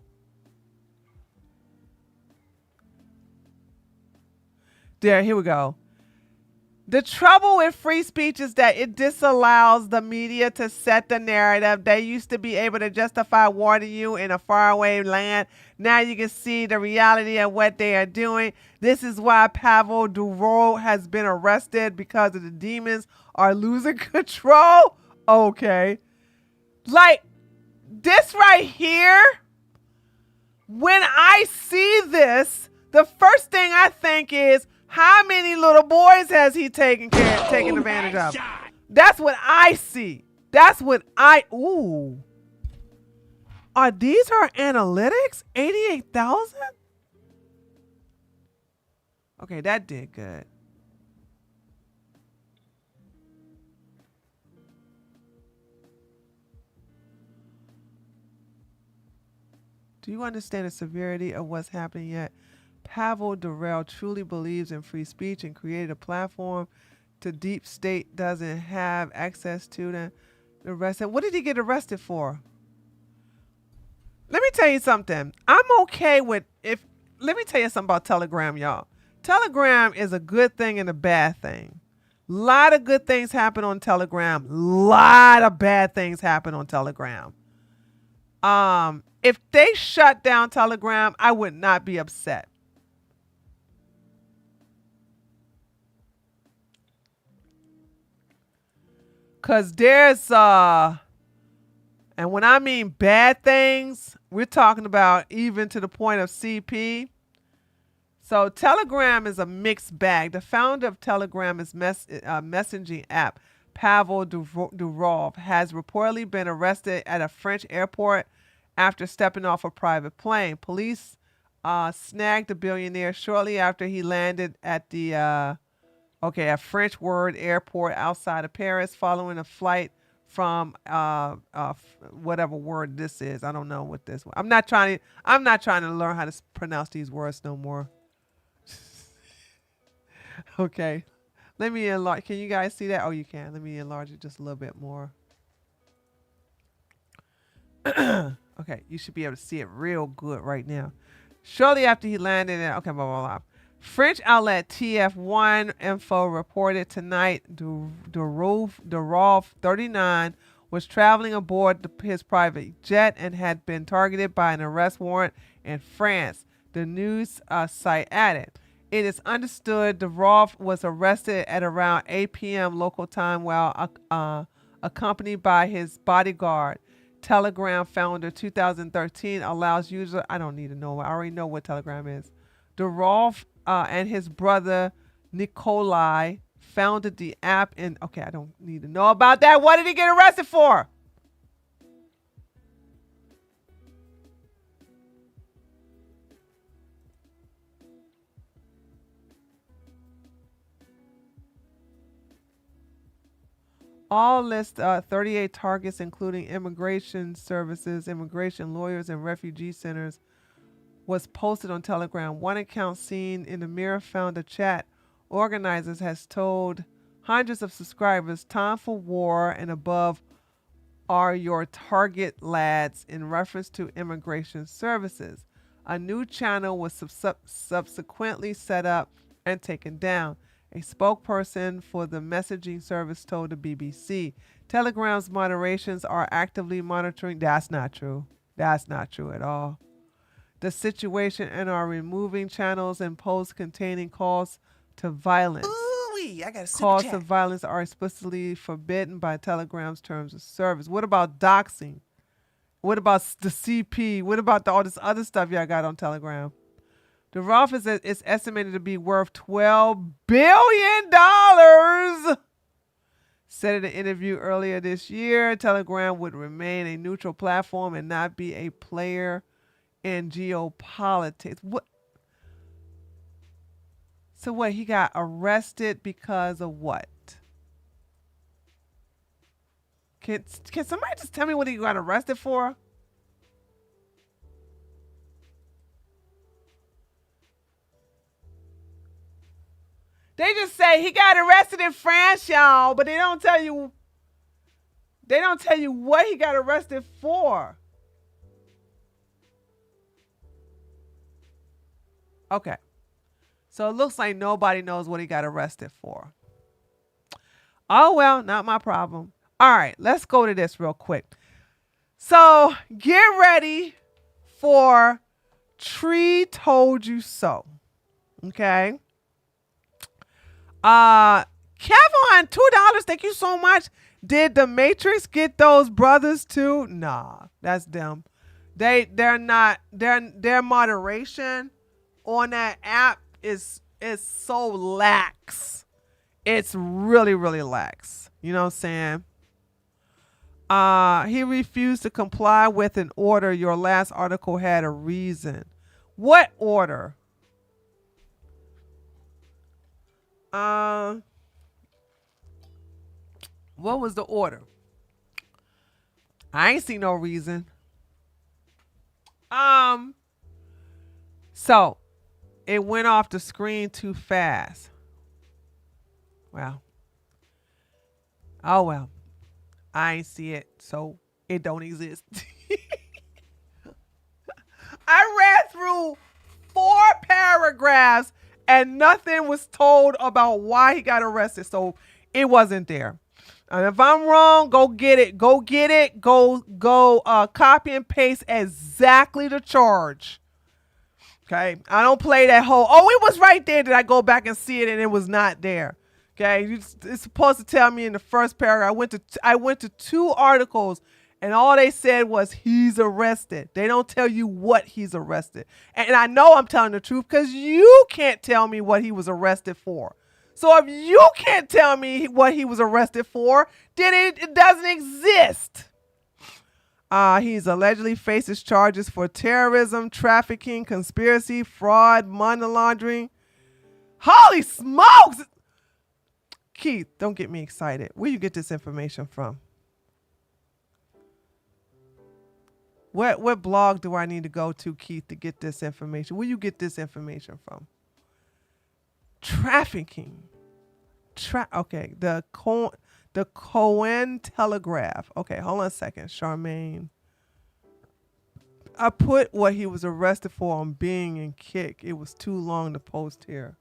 C: There, here we go. The trouble with free speech is that it disallows the media to set the narrative. They used to be able to justify war to you in a faraway land. Now you can see the reality of what they are doing. This is why Pavel Durov has been arrested, because of the demons are losing control. Okay. This right here, When I see this, the first thing I think is, how many little boys has he taken advantage of? That's what I see. That's what ooh. Are these her analytics? 88,000? Okay, that did good. Do you understand the severity of what's happening yet? Pavel Durrell truly believes in free speech and created a platform the deep state doesn't have access to. The arrested. What did he get arrested for? Let me tell you something. I'm okay with let me tell you something about Telegram, y'all. Telegram is a good thing and a bad thing. A lot of good things happen on Telegram. A lot of bad things happen on Telegram. If they shut down Telegram, I would not be upset. Cause there's and when I mean bad things, we're talking about even to the point of CP. So Telegram is a mixed bag. The founder of Telegram is messaging app, Pavel Durov, has reportedly been arrested at a French airport after stepping off a private plane. Police snagged the billionaire shortly after he landed at the a French word airport outside of Paris following a flight from whatever word this is. I don't know what this. I'm not trying to learn how to pronounce these words no more. Okay, let me enlarge. Can you guys see that? Oh, you can. Let me enlarge it just a little bit more. Okay, you should be able to see it real good right now. Shortly after he landed in, blah, blah, blah. French outlet TF1 Info reported tonight Durov, 39, was traveling aboard his private jet and had been targeted by an arrest warrant in France. The news site added, it is understood Durov was arrested at around 8 p.m. local time while accompanied by his bodyguard. Telegram founder 2013 allows users, I don't need to know, I already know what Telegram is. Durov and his brother Nikolai founded the app in, I don't need to know about that. What did he get arrested for? All list 38 targets, including immigration services, immigration lawyers, and refugee centers, was posted on Telegram. One account seen in the mirror found a chat organizers has told hundreds of subscribers, time for war and above are your target lads, in reference to immigration services. A new channel was subsequently set up and taken down. A spokesperson for the messaging service told the BBC, Telegram's moderations are actively monitoring. That's not true. That's not true at all. The situation and are removing channels and posts containing calls to violence.
D: Ooh-wee, I got a super
C: calls
D: chat.
C: to violence are explicitly forbidden by Telegram's terms of service. What about doxing? What about the CP? What about all this other stuff y'all got on Telegram? The Roth is estimated to be worth $12 billion. Said in an interview earlier this year, Telegram would remain a neutral platform and not be a player in geopolitics. What? So what? He got arrested because of what? Can somebody just tell me what he got arrested for? They just say he got arrested in France, y'all, but they don't tell you. They don't tell you what he got arrested for. Okay. So it looks like nobody knows what he got arrested for. Oh, well, not my problem. All right, let's go to this real quick. So get ready for Tree Told You So. Okay. Kevin, $2. Thank you so much. Did the Matrix get those brothers too? Nah, that's them. They're not their moderation on that app is so lax. It's really, really lax. You know what I'm saying? He refused to comply with an order. Your last article had a reason. What order? What was the order? I ain't see no reason. So it went off the screen too fast. Well. Oh well. I ain't see it, so it don't exist. I read through 4 paragraphs and nothing was told about why he got arrested, so it wasn't there. And if I'm wrong, go get it. Go get it. Go copy and paste exactly the charge. Okay? I don't play that whole, oh, it was right there. Did I go back and see it and it was not there? Okay? It's supposed to tell me in the first paragraph. I went to 2 articles and all they said was he's arrested. They don't tell you what he's arrested. And I know I'm telling the truth because you can't tell me what he was arrested for. So if you can't tell me what he was arrested for, then it doesn't exist. He's allegedly faces charges for terrorism, trafficking, conspiracy, fraud, money laundering. Holy smokes! Keith, don't get me excited. Where you get this information from? What blog do I need to go to, Keith, to get this information? Where you get this information from? Trafficking. Okay, the Cohen Telegraph. Okay, hold on a second, Charmaine. I put what he was arrested for on Bing and Kick. It was too long to post here.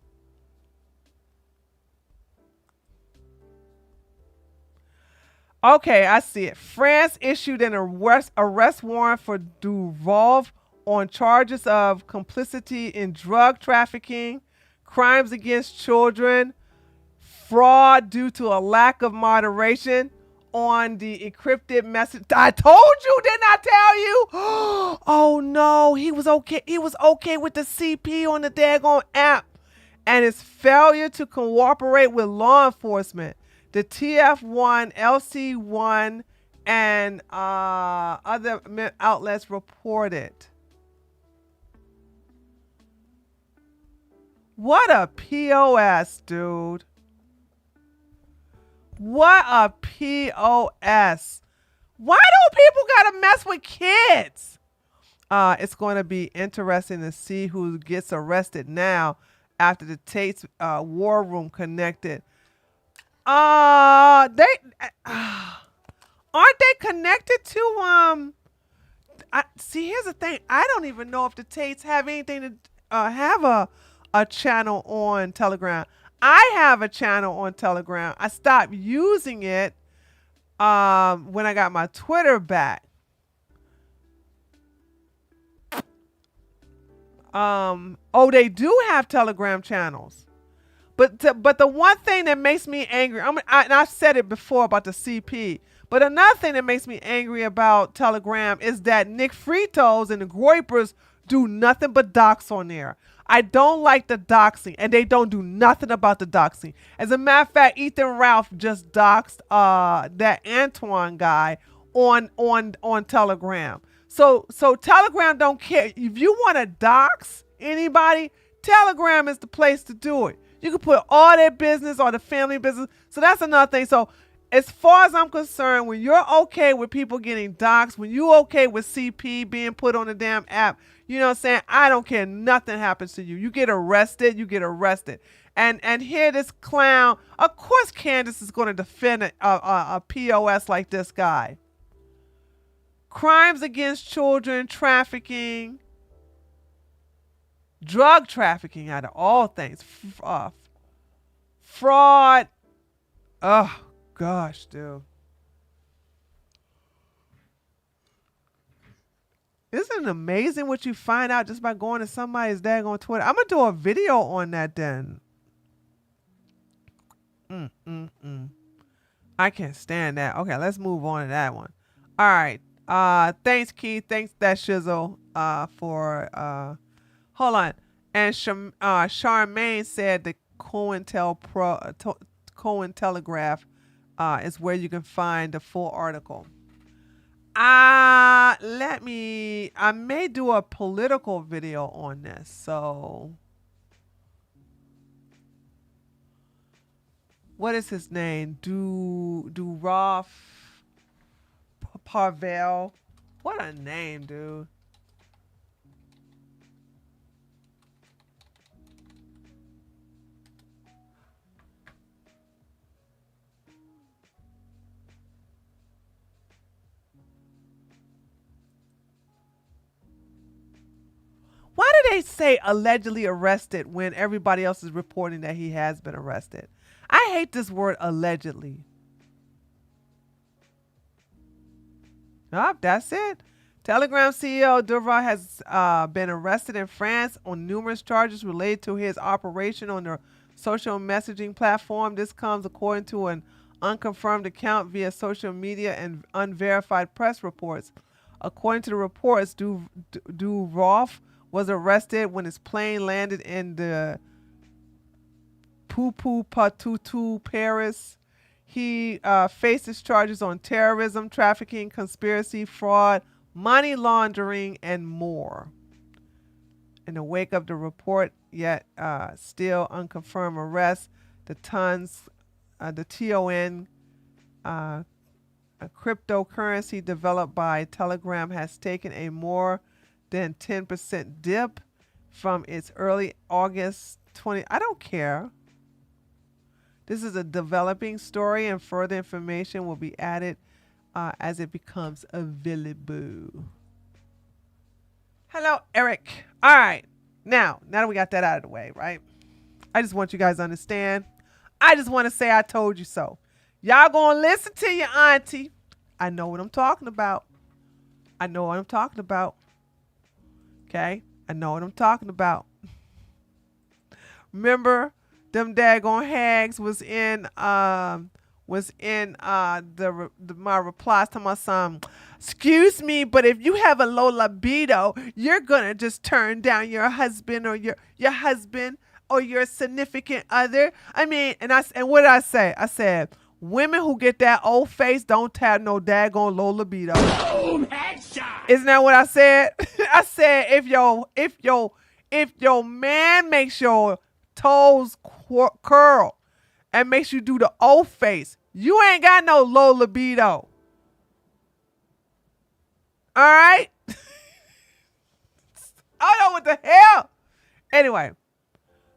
C: Okay, I see it. France issued an arrest warrant for Duval on charges of complicity in drug trafficking, crimes against children, fraud due to a lack of moderation on the encrypted message. I told you, didn't I tell you? Oh no, he was okay. He was okay with the CP on the daggone app and his failure to cooperate with law enforcement. The TF1, LC1, and other outlets reported. What a POS, dude. What a POS. Why do people gotta mess with kids? It's going to be interesting to see who gets arrested now after the Tate's war room connected. Aren't they connected to see, here's the thing. I don't even know if the Tates have anything to have a channel on Telegram. I have a channel on Telegram. I stopped using it when I got my Twitter back. Oh, they do have Telegram channels. But the one thing that makes me angry, and I've said it before about the CP, but another thing that makes me angry about Telegram is that Nick Fritos and the Groypers do nothing but dox on there. I don't like the doxing, and they don't do nothing about the doxing. As a matter of fact, Ethan Ralph just doxed that Antoine guy on Telegram. So Telegram don't care. If you want to dox anybody, Telegram is the place to do it. You can put all their business or the family business. So that's another thing. So as far as I'm concerned, when you're okay with people getting doxxed, when you okay with CP being put on the damn app, you know what I'm saying? I don't care. Nothing happens to you. You get arrested, you get arrested. And here this clown, of course Candace is going to defend a POS like this guy. Crimes against children, trafficking, drug trafficking out of all things. Fraud. Oh, gosh, dude. Isn't it amazing what you find out just by going to somebody's daggone Twitter? I'm going to do a video on that then. I can't stand that. Okay, let's move on to that one. All right. Thanks, Keith. Thanks, that shizzle. For hold on. And Charmaine said the Cointelegraph is where you can find the full article. I may do a political video on this. So what is his name? Durov Parvel. What a name, dude. Why do they say allegedly arrested when everybody else is reporting that he has been arrested? I hate this word allegedly. Oh, that's it. Telegram CEO Durva has been arrested in France on numerous charges related to his operation on the social messaging platform. This comes according to an unconfirmed account via social media and unverified press reports. According to the reports, Durov was arrested when his plane landed in the Patutu, Paris. He faces charges on terrorism, trafficking, conspiracy, fraud, money laundering, and more. In the wake of the report, yet still unconfirmed arrest, the TON, a cryptocurrency developed by Telegram, has taken a more than 10% dip from its early August 20. I don't care. This is a developing story, and further information will be added as it becomes available. Hello, Eric. All right. Now that we got that out of the way, right? I just want you guys to understand. I just want to say I told you so. Y'all gonna listen to your auntie. I know what I'm talking about. I know what I'm talking about. Okay? I know what I'm talking about. Remember, them daggone hags was in my replies to my son. Excuse me, but if you have a low libido, you're gonna just turn down your husband or your husband or your significant other. I mean, and what did I say? I said, women who get that old face don't have no daggone low libido. Boom, headshot. Isn't that what I said? I said if your man makes your toes curl and makes you do the old face, you ain't got no low libido. All right? I don't know what the hell. Anyway,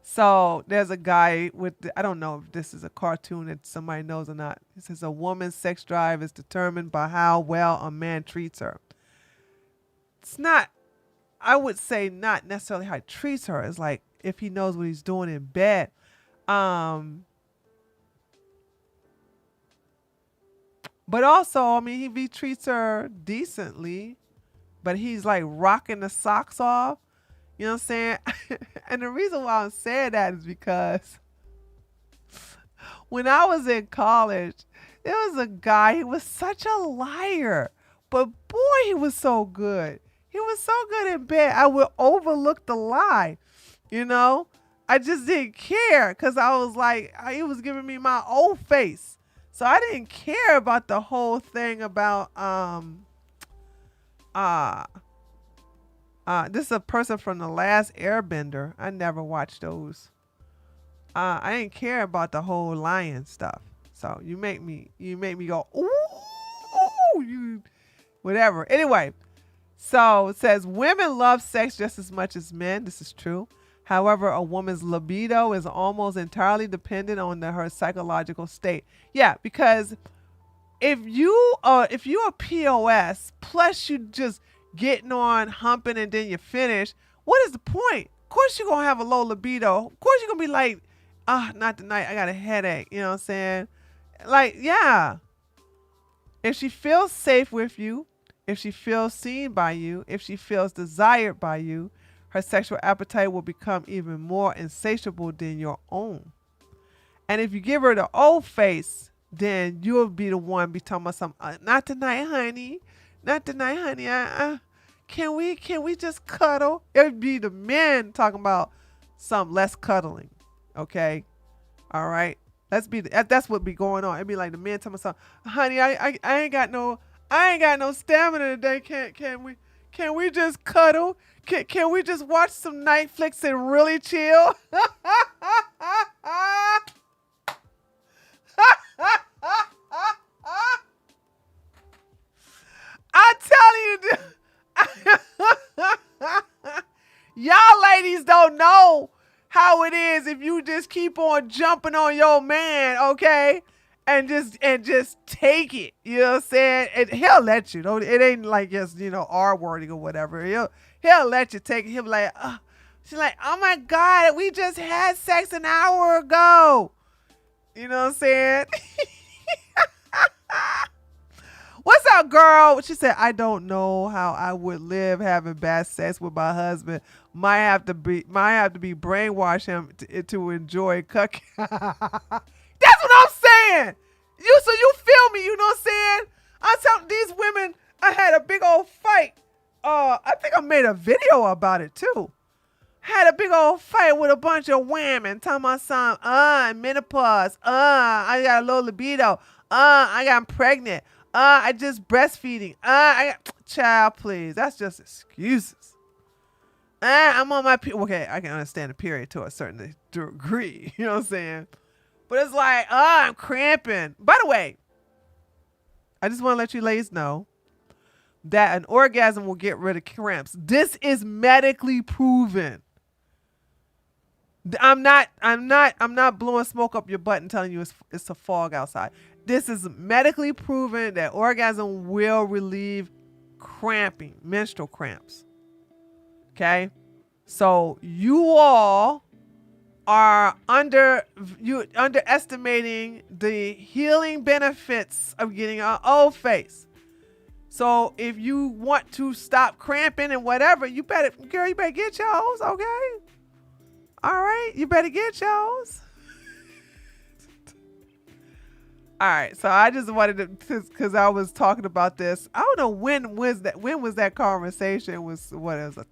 C: so there's a guy with, I don't know if this is a cartoon that somebody knows or not. It says a woman's sex drive is determined by how well a man treats her. It's not, I would say not necessarily how he treats her. It's like if he knows what he's doing in bed. But also, I mean, if he treats her decently, but he's like rocking the socks off, you know what I'm saying? And the reason why I'm saying that is because when I was in college, there was a guy, he was such a liar, but boy, he was so good. He was so good in bed. I would overlook the lie, you know? I just didn't care because I was like, he was giving me my old face. So I didn't care about the whole thing about, this is a person from The Last Airbender. I never watched those. I didn't care about the whole lion stuff. So you make me go, ooh, you, whatever. Anyway, so it says women love sex just as much as men. This is true. However, a woman's libido is almost entirely dependent on her psychological state. Yeah, because if you a POS plus you just getting on, humping, and then you finish, what is the point? Of course you're going to have a low libido. Of course you're going to be like, not tonight. I got a headache. You know what I'm saying? Like, yeah. If she feels safe with you, if she feels seen by you, if she feels desired by you, her sexual appetite will become even more insatiable than your own. And if you give her the old face, then you'll be the one be talking about something, not tonight, honey. not tonight, honey. Can we just cuddle? It would be the men talking about some less cuddling. Okay, all right. That's what be going on. It'd be like the men telling me something, honey. I ain't got no stamina today. Can we just cuddle? Can we just watch some Netflix and really chill? I tell you, y'all ladies don't know how it is if you just keep on jumping on your man, okay? And just take it. You know what I'm saying? And he'll let you. It ain't like just, R-wording or whatever. He'll let you take it. He'll be like, she's like, oh my God, we just had sex an hour ago. You know what I'm saying? What's up, girl? She said, I don't know how I would live having bad sex with my husband. Might have to be brainwash him to enjoy cucking. That's what I'm saying. So you feel me? You know what I'm saying? I'm telling these women, I had a big old fight. I think I made a video about it too. Had a big old fight with a bunch of women telling my son, menopause, I got a low libido, I got pregnant, I just breastfeeding, child, please. That's just excuses. I'm on my period. Okay, I can understand the period to a certain degree. You know what I'm saying? But it's like, I'm cramping. By the way, I just want to let you ladies know that an orgasm will get rid of cramps. This is medically proven. I'm not blowing smoke up your butt and telling you it's a fog outside. This is medically proven that orgasm will relieve cramping, menstrual cramps. Okay? So you all are underestimating the healing benefits of getting an old face. So if you want to stop cramping and whatever, you better get yours, okay? All right, you better get yours. All right, so I just wanted to, because I was talking about this. I don't know when was that conversation? It was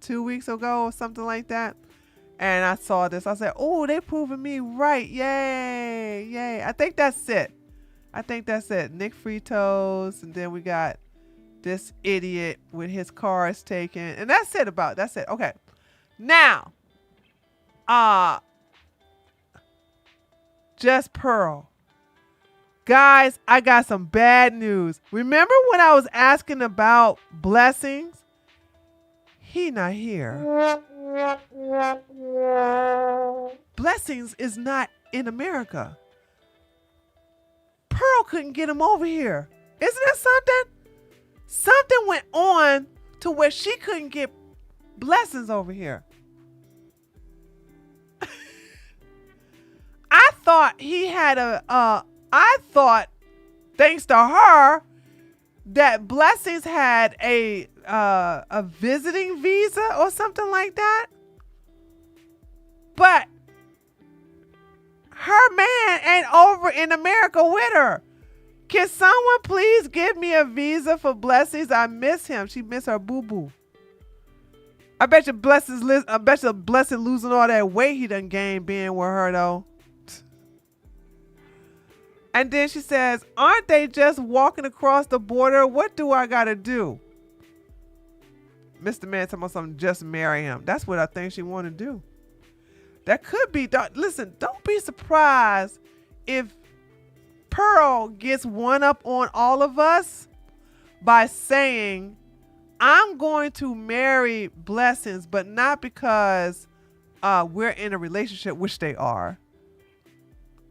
C: 2 weeks ago or something like that. And I saw this. I said, oh, they proving me right. Yay. I think that's it. Nick Fritos. And then we got this idiot with his cars taken. And that's it. Okay. Now, Just Pearl. Guys, I got some bad news. Remember when I was asking about Blessings? He not here. Blessings is not in America. Pearl couldn't get him over here. Isn't that something? Something went on to where she couldn't get Blessings over here. I thought he had I thought, thanks to her, that Blessings had a visiting visa or something like that. But her man ain't over in America with her. Can someone please give me a visa for Blessings? I miss him. She miss her boo-boo. I bet you Blessings losing all that weight he done gained being with her though. And then she says, aren't they just walking across the border? What do I got to do? Mr. Man talking about something, just marry him. That's what I think she want to do. That could be. Listen, don't be surprised if Pearl gets one up on all of us by saying, I'm going to marry Blessings, but not because we're in a relationship, which they are.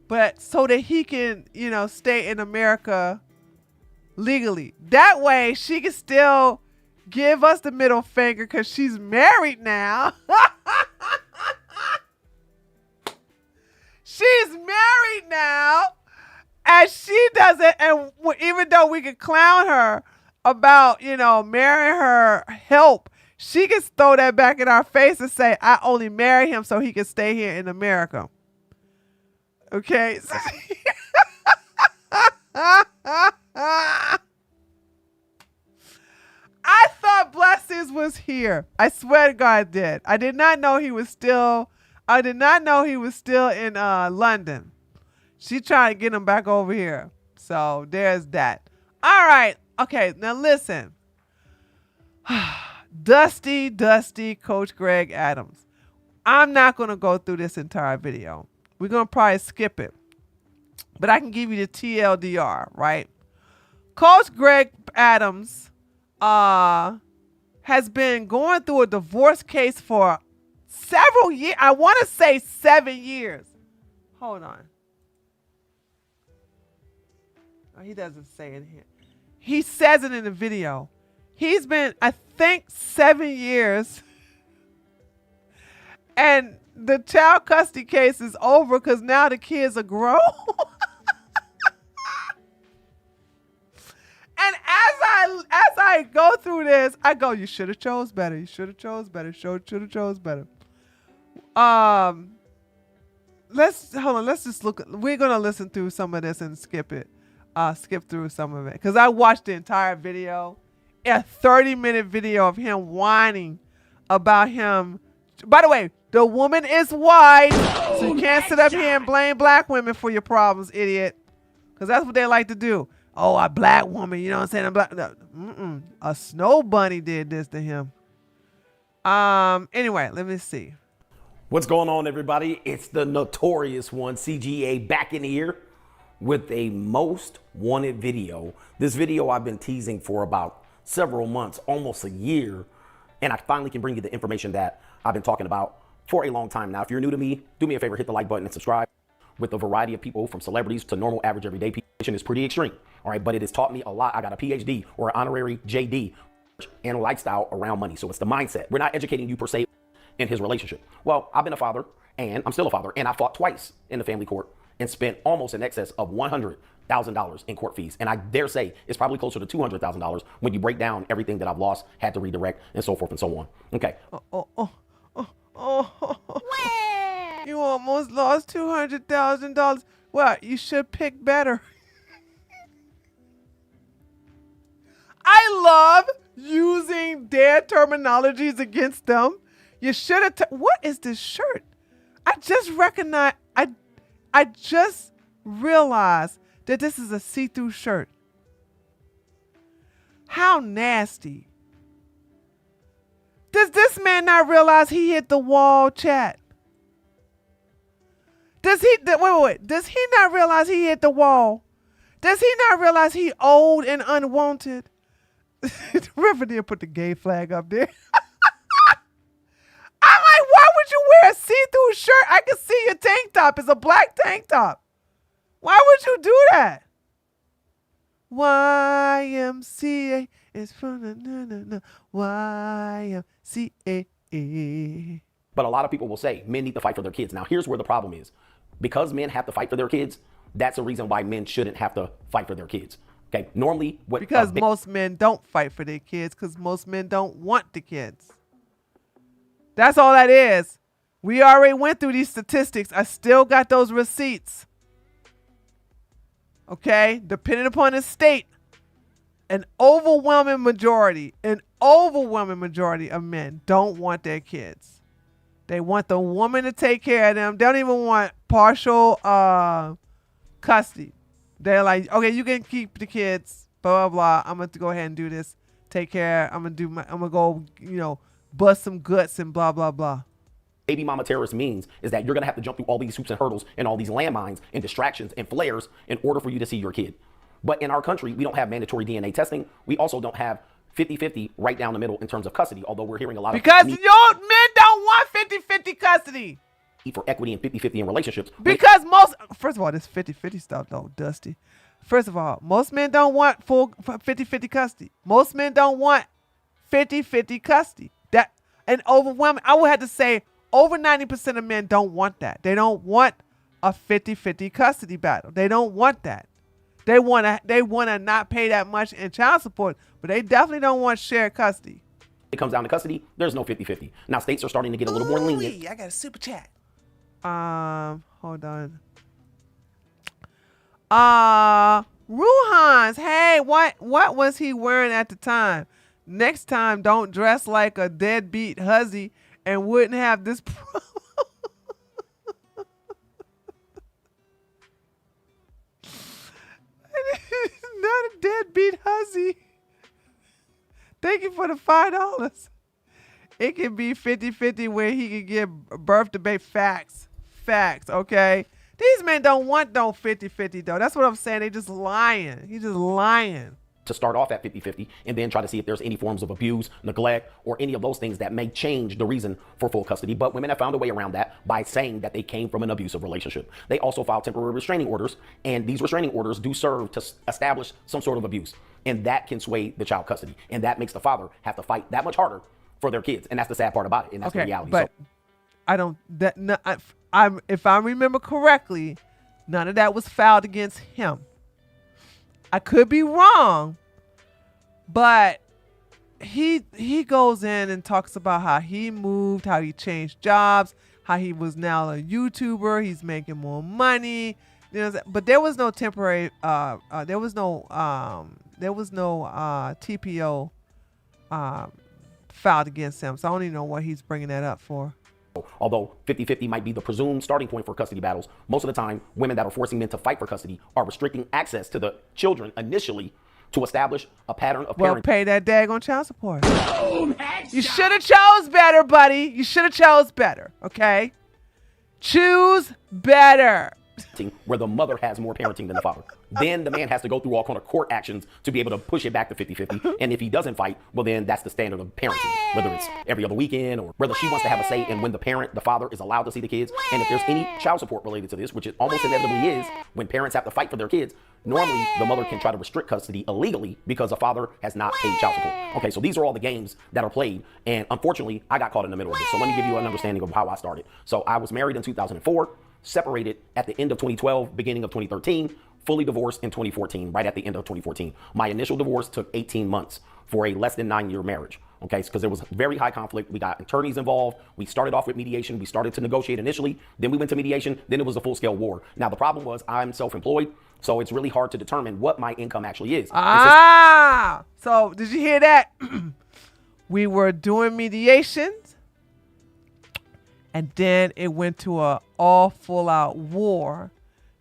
C: But so that he can, stay in America legally. That way she can still give us the middle finger because she's married now. She's married now. And she doesn't, and even though we can clown her about, marrying her help, she can throw that back in our face and say, I only marry him so he can stay here in America. Okay. was here. I swear to God I did. I did not know he was still in London. She trying to get him back over here. So there's that. All right. Okay, now listen. Dusty Coach Greg Adams. I'm not going to go through this entire video. We're going to probably skip it. But I can give you the TLDR, right? Coach Greg Adams has been going through a divorce case for several years. I want to say 7 years. Hold on. Oh, he doesn't say it here. He says it in the video. He's been, I think, 7 years. And the child custody case is over because now the kids are grown. And as I go through this, I go, you should have chose better. You should have chose better. Should have chose better. Let's just look. We're gonna listen through some of this and skip through some of it because I watched the entire video, a 30-minute video of him whining about him. By the way, the woman is white, so you can't sit up here and blame black women for your problems, idiot. Because that's what they like to do. Oh, a black woman, you know what I'm saying? I'm black. No, a snow bunny did this to him. Anyway, let me see.
D: What's going on, everybody? It's the notorious one, CGA, back in here with a most wanted video. This video I've been teasing for about several months, almost a year, and I finally can bring you the information that I've been talking about for a long time now. If you're new to me, do me a favor, hit the like button and subscribe. With a variety of people, from celebrities to normal, average, everyday people, is pretty extreme. All right, but it has taught me a lot. I got a PhD or an honorary JD and lifestyle around money. So it's the mindset. We're not educating you per se in his relationship. Well, I've been a father and I'm still a father, and I fought twice in the family court and spent almost in excess of $100,000 in court fees. And I dare say it's probably closer to $200,000 when you break down everything that I've lost, had to redirect, and so forth and so on. Okay.
C: You almost lost $200,000. Well, you should pick better. I love using their terminologies against them. You should have. What is this shirt? I just recognize. I just realized that this is a see-through shirt. How nasty. Does this man not realize he hit the wall, chat? Does he? Wait. Does he not realize he hit the wall? Does he not realize he old and unwanted? The river did put the gay flag up there. I'm like, why would you wear a see-through shirt? I can see your tank top. It's a black tank top. Why would you do that? YMCA is from the YMCA.
D: But a lot of people will say men need to fight for their kids. Now, here's where the problem is. Because men have to fight for their kids, that's a reason why men shouldn't have to fight for their kids. Okay, normally what
C: because most men don't fight for their kids because most men don't want the kids. That's all that is. We already went through these statistics. I still got those receipts. Okay, depending upon the state, an overwhelming majority of men don't want their kids. They want the woman to take care of them. They don't even want partial custody. They're like, okay, you can keep the kids, blah, blah, blah. I'm going to go ahead and do this. Take care. I'm going to go, bust some guts and blah, blah, blah.
D: Baby mama terrorist means is that you're going to have to jump through all these hoops and hurdles and all these landmines and distractions and flares in order for you to see your kid. But in our country, we don't have mandatory DNA testing. We also don't have 50-50 right down the middle in terms of custody, although we're hearing a lot of
C: because your men don't want 50-50 custody.
D: For equity and 50-50 in relationships.
C: Because first of all, this 50-50 stuff though, Dusty. First of all, most men don't want full 50-50 custody. Most men don't want 50-50 custody. That and overwhelming, I would have to say over 90% of men don't want that. They don't want a 50-50 custody battle. They don't want that. They wanna not pay that much in child support, but they definitely don't want shared custody.
D: It comes down to custody, there's no 50-50. Now states are starting to get a little more lenient.
C: I got a super chat. Hold on. Ruhans, hey, what was he wearing at the time? next time don't dress like a deadbeat hussy and wouldn't have this problem. Not a deadbeat hussy. Thank you for the $5. It can be 50-50 where he can give birth to baby. Facts, okay? These men don't want no 50-50 though. That's what I'm saying. They just lying. He's just lying.
D: To start off at 50-50 and then try to see if there's any forms of abuse, neglect, or any of those things that may change the reason for full custody. But women have found a way around that by saying that they came from an abusive relationship. They also file temporary restraining orders, and these restraining orders do serve to establish some sort of abuse, and that can sway the child custody, and that makes the father have to fight that much harder for their kids, and that's the sad part about it, and that's the reality.
C: But I don't. That no, I'm if I remember correctly, none of that was filed against him. I could be wrong, but he goes in and talks about how he moved, how he changed jobs, how he was now a YouTuber, he's making more money. You know, but there was no temporary. There was no TPO filed against him. So I don't even know what he's bringing that up for.
D: Although 50-50 might be the presumed starting point for custody battles, most of the time, women that are forcing men to fight for custody are restricting access to the children initially to establish a pattern of parenting.
C: Well, pay that daggone child support. You should have chose better, buddy. You should have chose better, okay? Choose better.
D: Where the mother has more parenting than the father. Then the man has to go through all kind of court actions to be able to push it back to 50-50. And if he doesn't fight, well, then that's the standard of parenting, whether it's every other weekend or whether she wants to have a say in when the father is allowed to see the kids. And if there's any child support related to this, which it almost inevitably is, when parents have to fight for their kids, normally the mother can try to restrict custody illegally because the father has not paid child support. Okay, so these are all the games that are played. And unfortunately, I got caught in the middle of this. So let me give you an understanding of how I started. So I was married in 2004. Separated at the end of 2012, beginning of 2013, fully divorced in 2014, right at the end of 2014. My initial divorce took 18 months for a less than 9-year marriage. Okay, because there was very high conflict. We got attorneys involved. We started off with mediation. We started to negotiate initially. Then we went to mediation. Then it was a full-scale war. Now, the problem was I'm self-employed, so it's really hard to determine what my income actually is.
C: So did you hear that? We were doing mediations. And then it went to a all full out war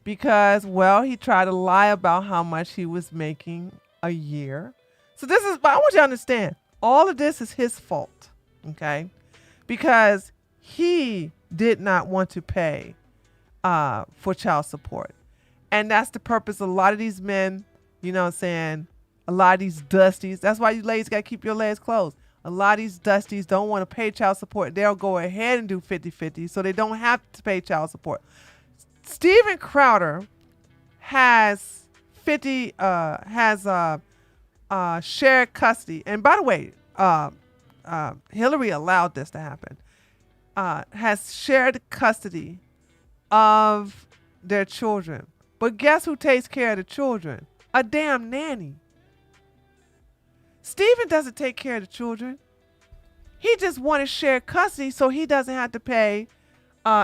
C: because, well, he tried to lie about how much he was making a year. So this is, I want you to understand, all of this is his fault, okay? Because he did not want to pay for child support. And that's the purpose of a lot of these men, you know what I'm saying, a lot of these dusties. That's why you ladies got to keep your legs closed. A lot of these dusties don't want to pay child support. They'll go ahead and do 50-50 so they don't have to pay child support. Steven Crowder has shared custody. And by the way, Hillary allowed this to happen. Has shared custody of their children. But guess who takes care of the children? A damn nanny. Steven doesn't take care of the children. He just wanted shared custody so he doesn't have to pay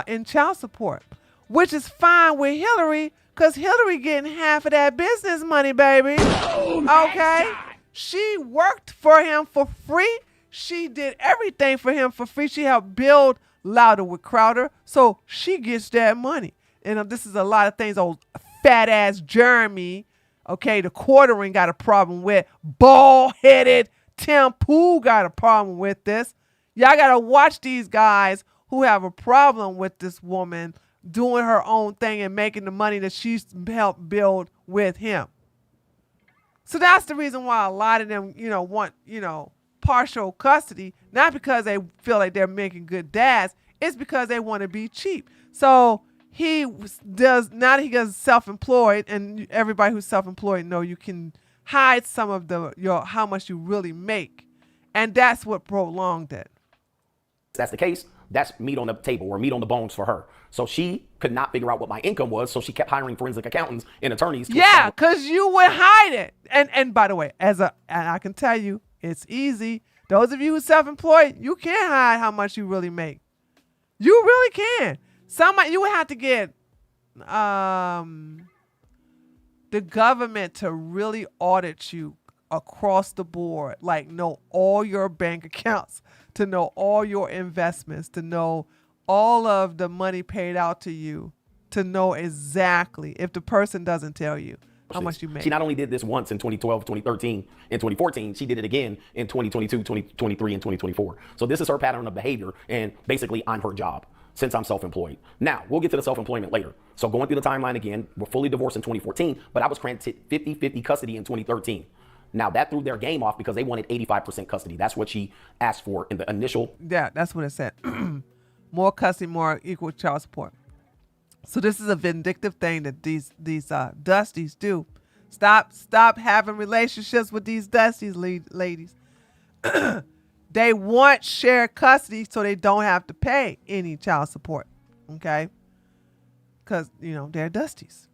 C: in child support, which is fine with Hillary because Hillary getting half of that business money, baby. Okay? She worked for him for free. She did everything for him for free. She helped build Louder with Crowder, so she gets that money. And this is a lot of things old fat-ass Jeremy, okay, the quartering got a problem with. Bald-headed Tim Pool got a problem with this. Y'all got to watch these guys who have a problem with this woman doing her own thing and making the money that she's helped build with him. So that's the reason why a lot of them, want, partial custody, not because they feel like they're making good dads. It's because they want to be cheap. So he does, now that he gets self-employed, and everybody who's self-employed know you can hide some of how much you really make. And that's what prolonged it.
D: That's the case. That's meat on the table or meat on the bones for her. So she could not figure out what my income was. So she kept hiring forensic accountants and attorneys.
C: Yeah, because you would hide it. And by the way, and I can tell you, it's easy. Those of you who are self-employed, you can't hide how much you really make. You really can. You would have to get the government to really audit you across the board, like know all your bank accounts, to know all your investments, to know all of the money paid out to you, to know exactly if the person doesn't tell you how much you make.
D: She not only did this once in 2012, 2013, and 2014, she did it again in 2022, 2023, and 2024. So this is her pattern of behavior, and basically I'm her job since I'm self-employed. Now, we'll get to the self-employment later. So going through the timeline again, we're fully divorced in 2014, but I was granted 50-50 custody in 2013. Now, that threw their game off because they wanted 85% custody. That's what she asked for in the initial.
C: Yeah, that's what it said. More custody, more equal child support. So this is a vindictive thing that these Dusties do. Stop having relationships with these Dusties, ladies. They want shared custody so they don't have to pay any child support. Okay? Because, they're Dusties.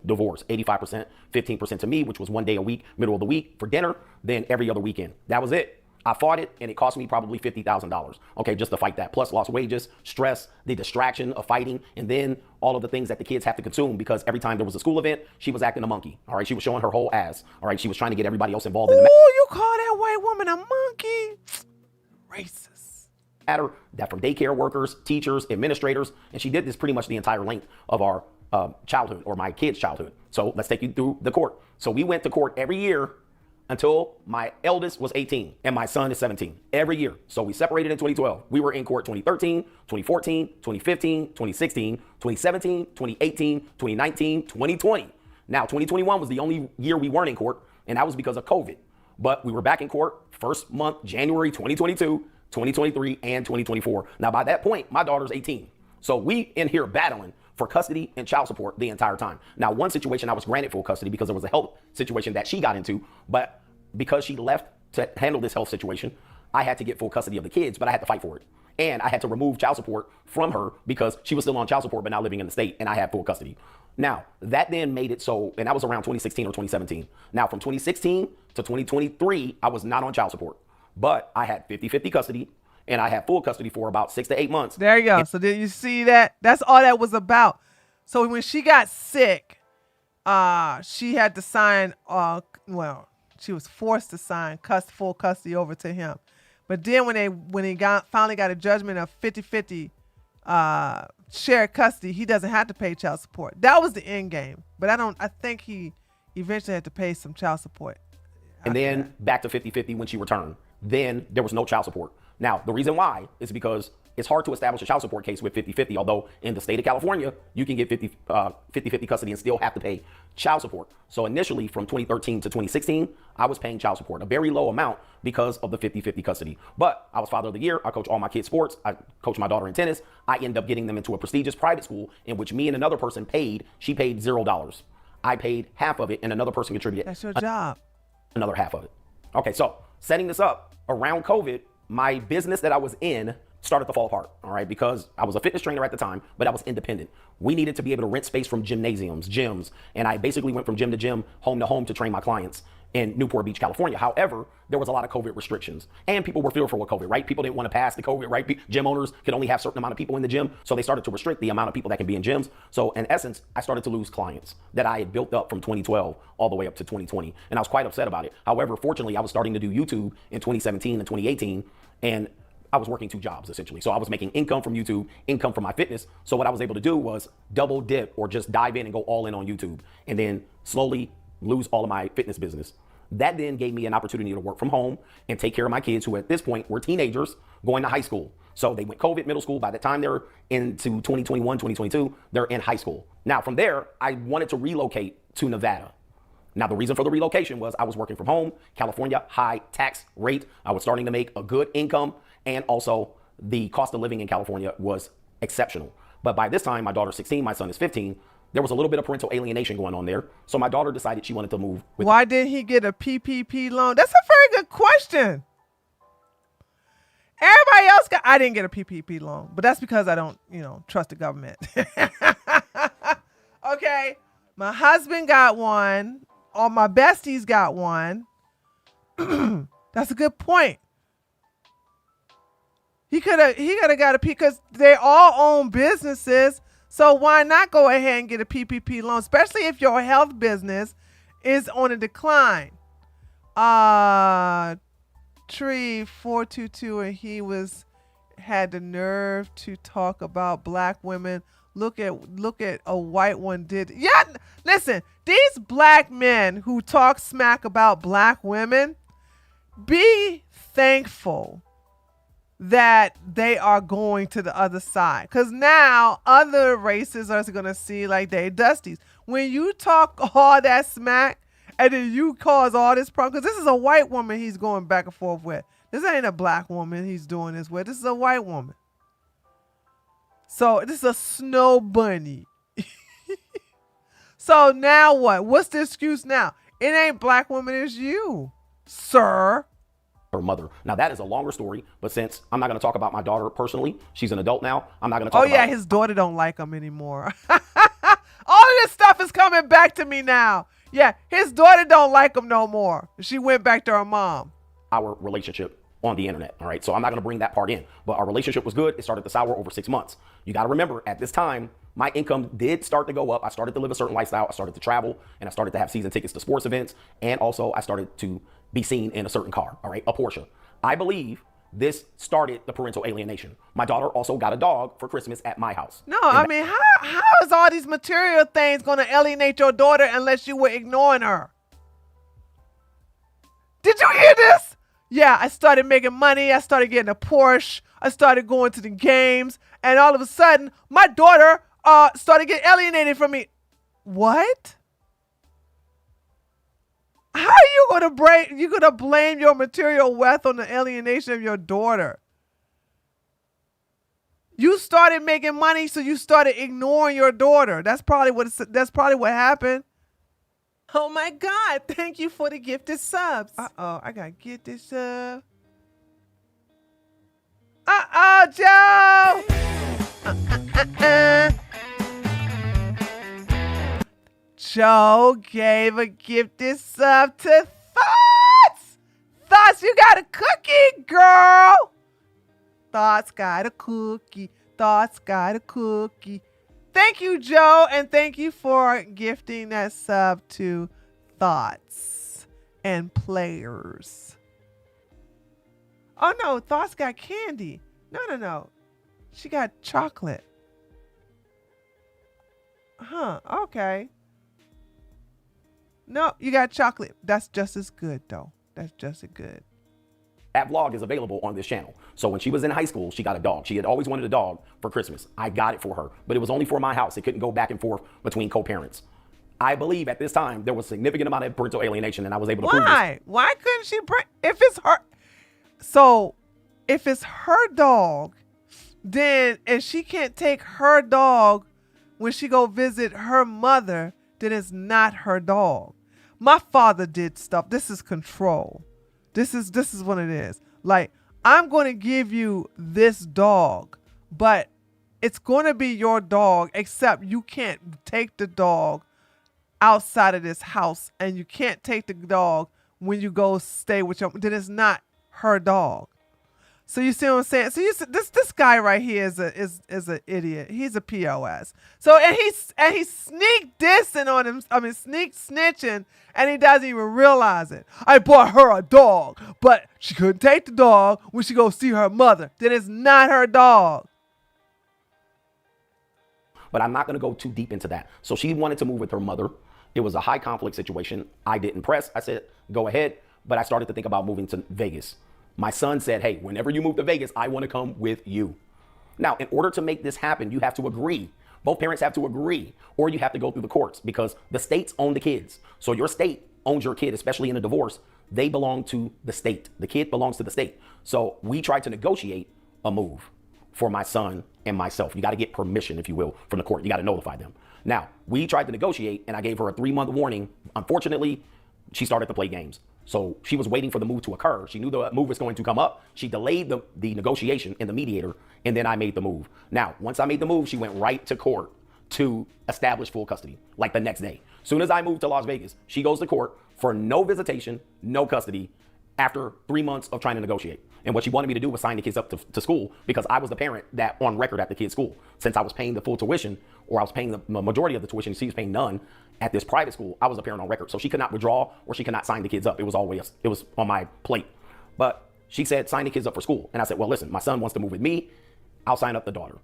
D: Divorce, 85%, 15% to me, which was 1 day a week, middle of the week for dinner, then every other weekend. That was it. I fought it, and it cost me probably $50,000. Okay, just to fight that. Plus lost wages, stress, the distraction of fighting, and then all of the things that the kids have to consume, because every time there was a school event, she was acting a monkey. All right, she was showing her whole ass. All right, she was trying to get everybody else involved in the
C: you call that white woman a monkey? Racist.
D: matter. That from daycare workers, teachers, administrators, and she did this pretty much the entire length of our childhood, or my kids' childhood. So let's take you through the court. So we went to court every year until my eldest was 18 and my son is 17, every year. So we separated in 2012. We were in court 2013, 2014, 2015, 2016, 2017, 2018, 2019, 2020. Now, 2021 was the only year we weren't in court, and that was because of COVID. But we were back in court first month, January 2022, 2023, and 2024. Now, by that point, my daughter's 18. So we in here battling for custody and child support the entire time. Now, one situation I was granted full custody because there was a health situation that she got into, but because she left to handle this health situation, I had to get full custody of the kids, but I had to fight for it. And I had to remove child support from her because she was still on child support, but now living in the state, and I had full custody. Now, that then made it so, and that was around 2016 or 2017. Now, from 2016 to 2023, I was not on child support, but I had 50-50 custody, and I had full custody for about 6 to 8 months.
C: There you go. So did you see that? That's all that was about. So when she got sick, she had to sign, she was forced to sign full custody over to him. But then when he finally got a judgment of 50-50 shared custody, he doesn't have to pay child support. That was the end game. But I think he eventually had to pay some child support.
D: And then back to 50-50 when she returned. Then there was no child support. Now, the reason why is because it's hard to establish a child support case with 50-50, although in the state of California, you can get 50-50 custody and still have to pay child support. So initially, from 2013 to 2016, I was paying child support, a very low amount because of the 50-50 custody. But I was father of the year. I coach all my kids' sports. I coach my daughter in tennis. I end up getting them into a prestigious private school in which me and another person paid. She paid $0. I paid half of it, and another person contributed.
C: That's your job.
D: Another half of it. Okay, so setting this up around COVID, my business that I was in started to fall apart, all right, because I was a fitness trainer at the time, but I was independent. We needed to be able to rent space from gymnasiums, gyms, and I basically went from gym to gym, home to home to train my clients in Newport Beach, California. However, there was a lot of COVID restrictions, and people were fearful with COVID, right? People didn't want to pass the COVID, right? Gym owners could only have a certain amount of people in the gym, so they started to restrict the amount of people that can be in gyms. So in essence, I started to lose clients that I had built up from 2012 all the way up to 2020, and I was quite upset about it. However, fortunately, I was starting to do YouTube in 2017 and 2018, and I was working 2 jobs essentially. So I was making income from YouTube, income from my fitness. So what I was able to do was double dip, or just dive in and go all in on YouTube, and then slowly lose all of my fitness business. That then gave me an opportunity to work from home and take care of my kids, who at this point were teenagers going to high school. So they went COVID middle school. By the time they're into 2021, 2022, they're in high school. Now from there, I wanted to relocate to Nevada. Now, the reason for the relocation was I was working from home, California, high tax rate. I was starting to make a good income, and also the cost of living in California was exceptional. But by this time, my daughter's 16, my son is 15. There was a little bit of parental alienation going on there. So my daughter decided she wanted to move.
C: Why didn't he get a PPP loan? That's a very good question. Everybody else I didn't get a PPP loan, but that's because I don't, trust the government. Okay. My husband got one. All my besties got one. That's a good point. He could have got a because they all own businesses. So why not go ahead and get a PPP loan, especially if your health business is on a decline? Tree 422, and he had the nerve to talk about black women. Look at a white one did. Yeah, listen, these black men who talk smack about black women, be thankful that they are going to the other side, because now other races are going to see like they dusties. When you talk all that smack and then you cause all this problem, because this is a white woman he's going back and forth with. This ain't a black woman he's doing this with. This is a white woman. So this is a snow bunny. So now what? What's the excuse now? It ain't black woman, it's you, sir.
D: Her mother. Now that is a longer story, but since I'm not going to talk about my daughter personally, she's an adult now. I'm not going to talk about.
C: Oh yeah, his daughter don't like him anymore. All of this stuff is coming back to me now. Yeah, his daughter don't like him no more. She went back to her mom.
D: Our relationship on the internet. All right. So I'm not going to bring that part in, but our relationship was good. It started to sour over 6 months. You got to remember, at this time, my income did start to go up. I started to live a certain lifestyle. I started to travel, and I started to have season tickets to sports events. And also I started to be seen in a certain car. All right. A Porsche. I believe this started the parental alienation. My daughter also got a dog for Christmas at my house.
C: No, I mean, how is all these material things going to alienate your daughter unless you were ignoring her? Did you hear this? Yeah, I started making money. I started getting a Porsche. I started going to the games. And all of a sudden, my daughter started getting alienated from me. What? How are you gonna blame your material wealth on the alienation of your daughter? You started making money, so you started ignoring your daughter. That's probably what happened. Oh my God! Thank you for the gifted subs. I gotta get this sub. Joe. Joe gave a gifted sub to Thoughts. Thoughts, you got a cookie, girl. Thoughts got a cookie. Thoughts got a cookie. Thank you, Joe, and thank you for gifting that sub to Thoughts and Players. Oh no, Thoughts got candy. No. She got chocolate. Huh, okay. No, you got chocolate. That's just as good, though. That's just as good.
D: That vlog is available on this channel. So when she was in high school, she got a dog. She had always wanted a dog for Christmas. I got it for her, but it was only for my house. It couldn't go back and forth between co-parents. I believe at this time there was a significant amount of parental alienation, and I was able to prove this.
C: Why couldn't she bring, if it's her? So if it's her dog, then and she can't take her dog when she go visit her mother, then it's not her dog. My father did stuff. This is control. This is what it is. Like, I'm going to give you this dog, but it's going to be your dog, except you can't take the dog outside of this house, and you can't take the dog when you go stay with your, then it's not her dog. So you see what I'm saying? So you see, this guy right here is an idiot. He's a POS. So and he's sneak dissing on him. I mean, sneak snitching, and he doesn't even realize it. I bought her a dog, but she couldn't take the dog when she go see her mother. Then it's not her dog.
D: But I'm not going to go too deep into that. So she wanted to move with her mother. It was a high conflict situation. I didn't press. I said, go ahead. But I started to think about moving to Vegas. My son said, hey, whenever you move to Vegas, I want to come with you. Now, in order to make this happen, you have to agree. Both parents have to agree, or you have to go through the courts, because the states own the kids. So your state owns your kid, especially in a divorce. They belong to the state. The kid belongs to the state. So we tried to negotiate a move for my son and myself. You got to get permission, if you will, from the court. You got to notify them. Now, we tried to negotiate, and I gave her a 3-month warning. Unfortunately, she started to play games. So she was waiting for the move to occur. She knew the move was going to come up. She delayed the negotiation in the mediator, and then I made the move. Now, once I made the move, she went right to court to establish full custody, like the next day. Soon as I moved to Las Vegas, she goes to court for no visitation, no custody, after 3 months of trying to negotiate. And what she wanted me to do was sign the kids up to school because I was the parent that on record at the kid's school. Since I was paying the full tuition, or I was paying the majority of the tuition, she was paying none at this private school, I was a parent on record. So she could not withdraw or she could not sign the kids up. It was on my plate. But she said, sign the kids up for school. And I said, well, listen, my son wants to move with me. I'll sign up the daughter.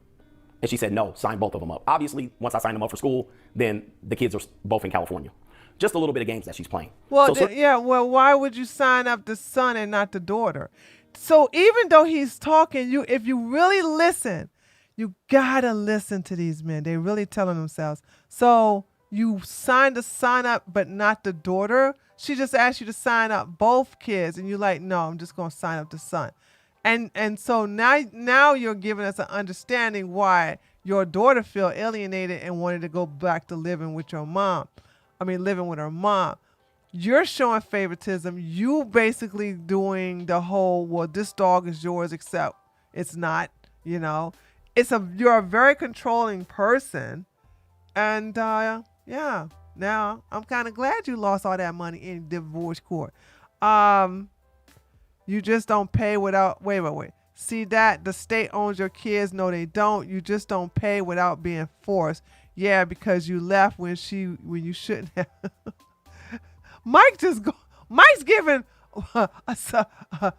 D: And she said, no, sign both of them up. Obviously, once I sign them up for school, then the kids are both in California. Just a little bit of games that she's playing.
C: Well, well, why would you sign up the son and not the daughter? So even though he's talking, if you really listen, you gotta listen to these men. They're really telling themselves. So you signed the son up, but not the daughter. She just asked you to sign up both kids, and you're like, no, I'm just gonna sign up the son. And so now you're giving us an understanding why your daughter felt alienated and wanted to go back to living with her mom. You're showing favoritism. You basically doing the whole, well, this dog is yours, except it's not, you're a very controlling person. And yeah, now I'm kind of glad you lost all that money in divorce court. You just don't pay without, wait. See that? The state owns your kids. No, they don't. You just don't pay without being forced. Yeah, because you left when you shouldn't have. Mike's giving a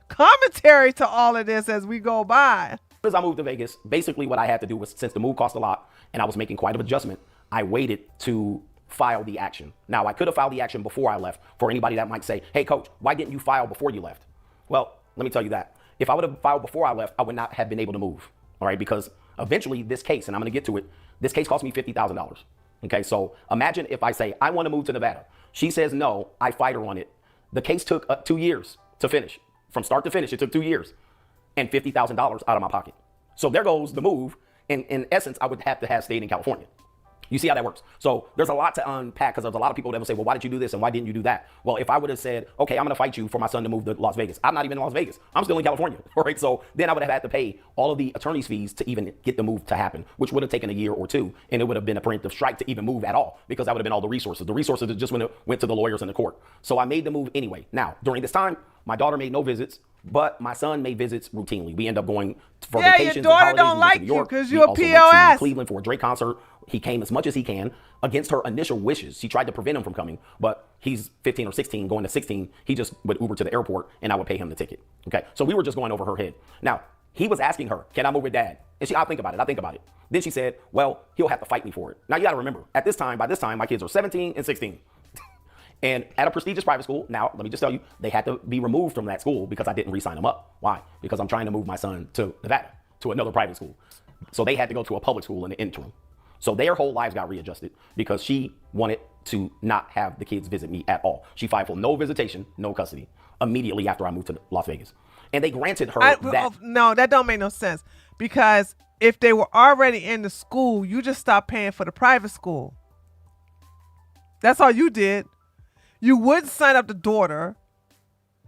C: commentary to all of this as we go by.
D: As I moved to Vegas, basically what I had to do was, since the move cost a lot and I was making quite an adjustment, I waited to file the action. Now, I could have filed the action before I left. For anybody that might say, hey, coach, why didn't you file before you left? Well, let me tell you that. If I would have filed before I left, I would not have been able to move. All right, because eventually this case, and I'm going to get to it, this case cost me $50,000. Okay, so imagine if I say, I want to move to Nevada. She says no, I fight her on it. The case took 2 years to finish. From start to finish, it took 2 years and $50,000 out of my pocket. So there goes the move. And in essence, I would have to have stayed in California. You see how that works? So there's a lot to unpack because there's a lot of people that will say, well, why did you do this and why didn't you do that? Well, if I would have said, okay, I'm going to fight you for my son to move to Las Vegas. I'm not even in Las Vegas. I'm still in California. All right. So then I would have had to pay all of the attorney's fees to even get the move to happen, which would have taken a year or two. And it would have been a preemptive strike to even move at all because that would have been all the resources. The resources that just went to the lawyers in the court. So I made the move anyway. Now, during this time, my daughter made no visits, but my son made visits routinely. We end up going for vacations.
C: Your daughter don't like you because you're a POS.
D: Went to Cleveland for a Drake concert. He came as much as he can against her initial wishes. She tried to prevent him from coming, but he's 15 or 16, going to 16. He just would Uber to the airport and I would pay him the ticket. Okay. So we were just going over her head. Now, he was asking her, can I move with dad? And I'll think about it. Then she said, well, he'll have to fight me for it. Now you got to remember, by this time, my kids are 17 and 16. And at a prestigious private school, now, let me just tell you, they had to be removed from that school because I didn't re-sign them up. Why? Because I'm trying to move my son to Nevada, to another private school. So they had to go to a public school in the interim. So their whole lives got readjusted because she wanted to not have the kids visit me at all. She filed for no visitation, no custody, immediately after I moved to Las Vegas. And they granted her that.
C: No, that don't make no sense. Because if they were already in the school, you just stopped paying for the private school. That's all you did. You wouldn't sign up the daughter.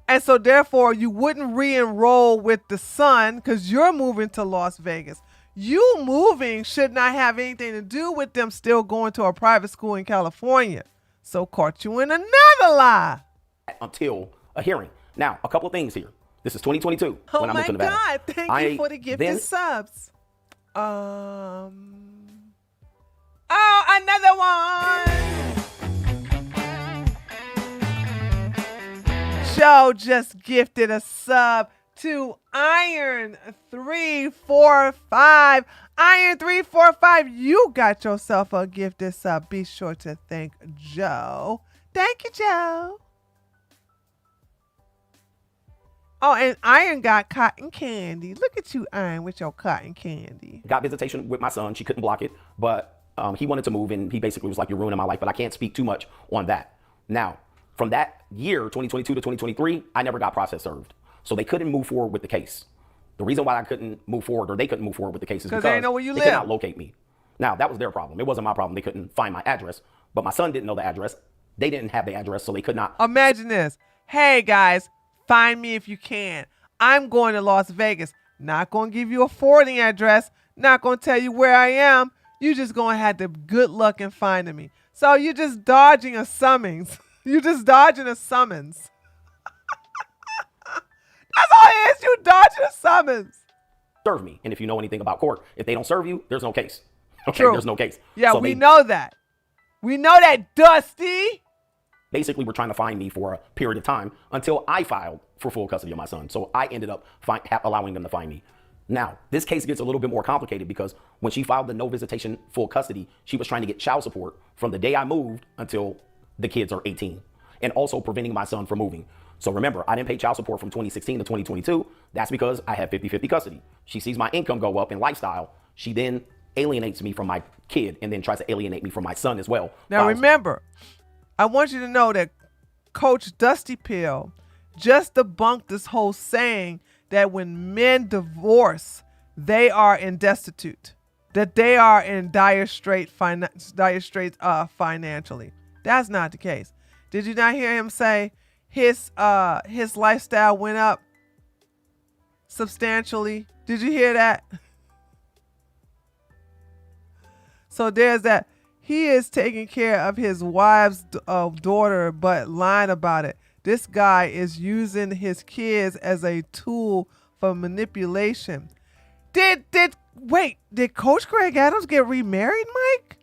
C: And so therefore you wouldn't re-enroll with the son because you're moving to Las Vegas. You moving should not have anything to do with them still going to a private school in California. So caught you in another lie.
D: Until a hearing. Now, a couple of things here. This is 2022 when I moved to Nevada.
C: Oh my God, thank you for the gifted subs. Oh, another one. Joe just gifted a sub to Iron 345. Iron 345, you got yourself a gifted sub. Be sure to thank Joe. Thank you, Joe. Oh, and Iron got cotton candy. Look at you, Iron, with your cotton candy.
D: Got visitation with my son. She couldn't block it, but he wanted to move, and he basically was like, you're ruining my life, but I can't speak too much on that. Now, from that year, 2022 to 2023, I never got process served. So they couldn't move forward with the case. The reason why I couldn't move forward, or they couldn't move forward with the case, is because
C: they know where you live.
D: Could not locate me. Now, that was their problem. It wasn't my problem. They couldn't find my address, but my son didn't know the address. They didn't have the address, so they could not.
C: Imagine this. Hey, guys, find me if you can. I'm going to Las Vegas. Not going to give you a forwarding address. Not going to tell you where I am. You just going to have the good luck in finding me. So you're just dodging a summons. You're just dodging a summons. That's all it is. You dodging a summons.
D: Serve me. And if you know anything about court, if they don't serve you, there's no case. Okay,
C: True.
D: there's no case.
C: Yeah,
D: So
C: we
D: they
C: know that. We know that, Dusty.
D: basically were trying to fine me for a period of time until I filed for full custody of my son. So I ended up allowing them to fine me. Now, this case gets a little bit more complicated because when she filed the no visitation full custody, she was trying to get child support from the day I moved until the kids are 18, and also preventing my son from moving. So remember, I didn't pay child support from 2016 to 2022. That's because I had 50-50 custody. She sees my income go up in lifestyle. She then alienates me from my kid and then tries to alienate me from my son as well.
C: Now remember, I want you to know that Coach Dusty Pill just debunked this whole saying that when men divorce, they are in destitute, that they are in dire straits financially. That's not the case. Did you not hear him say his lifestyle went up substantially? Did you hear that? So there's that. He is taking care of his wife's daughter, but lying about it. This guy is using his kids as a tool for manipulation. Did Coach Greg Adams get remarried, Mike?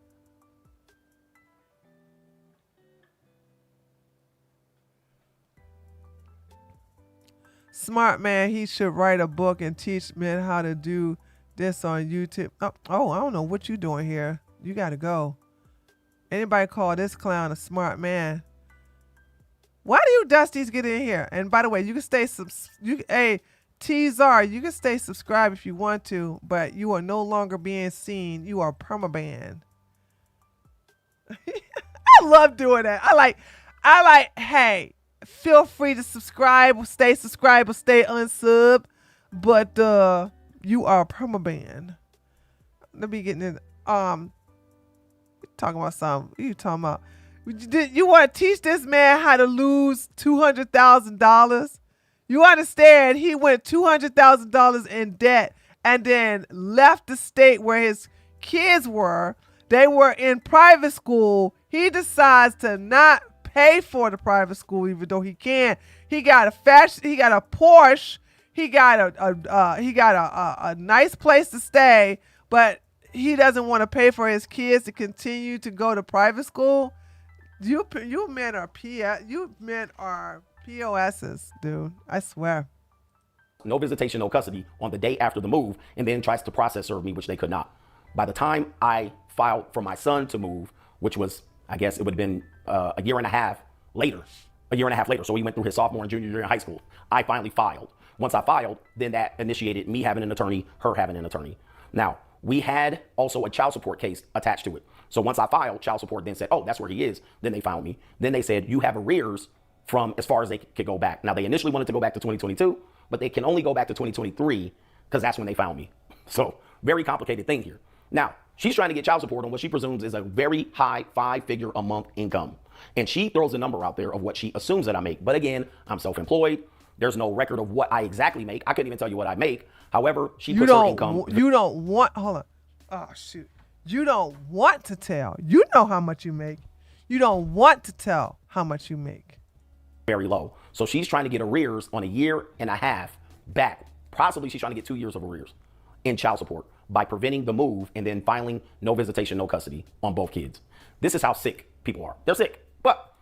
C: Smart man, he should write a book and teach men how to do this on YouTube. Oh, I don't know what you doing here. You got to go. Anybody call this clown a smart man? Why do you Dusties get in here? And by the way, you can stay hey, T-Zar, you can stay subscribed if you want to, but you are no longer being seen. You are permabanned. I love doing that. I like, hey, feel free to subscribe, stay subscribed or stay unsub, but you are permabanned. Let me get in. Talking about something. You talking about? You want to teach this man how to lose $200,000? You understand? He went $200,000 in debt and then left the state where his kids were. They were in private school. He decides to not pay for the private school, even though he can. He got a fashion. He got a Porsche. He got a nice place to stay, but he doesn't want to pay for his kids to continue to go to private school. You men are POSs, dude. I swear.
D: No visitation, no custody on the day after the move, and then tries to process serve me, which they could not. By the time I filed for my son to move, which was, I guess it would have been a year and a half later. So he went through his sophomore and junior year in high school. I finally filed. Once I filed, then that initiated me having an attorney, her having an attorney. Now, we had also a child support case attached to it. So once I filed, child support then said, oh, that's where he is. Then they found me. Then they said, you have arrears from as far as they could go back. Now, they initially wanted to go back to 2022, but they can only go back to 2023 because that's when they found me. So very complicated thing here. Now, she's trying to get child support on what she presumes is a very high 5-figure a month income. And she throws a number out there of what she assumes that I make. But again, I'm self-employed. There's no record of what I exactly make. I couldn't even tell you what I make. However, she puts her income.
C: You don't want, hold on. Oh, shoot. You don't want to tell. You know how much you make. You don't want to tell how much you make.
D: Very low. So she's trying to get arrears on a year and a half back. Possibly she's trying to get 2 years of arrears in child support by preventing the move and then filing no visitation, no custody on both kids. This is how sick people are. They're sick, but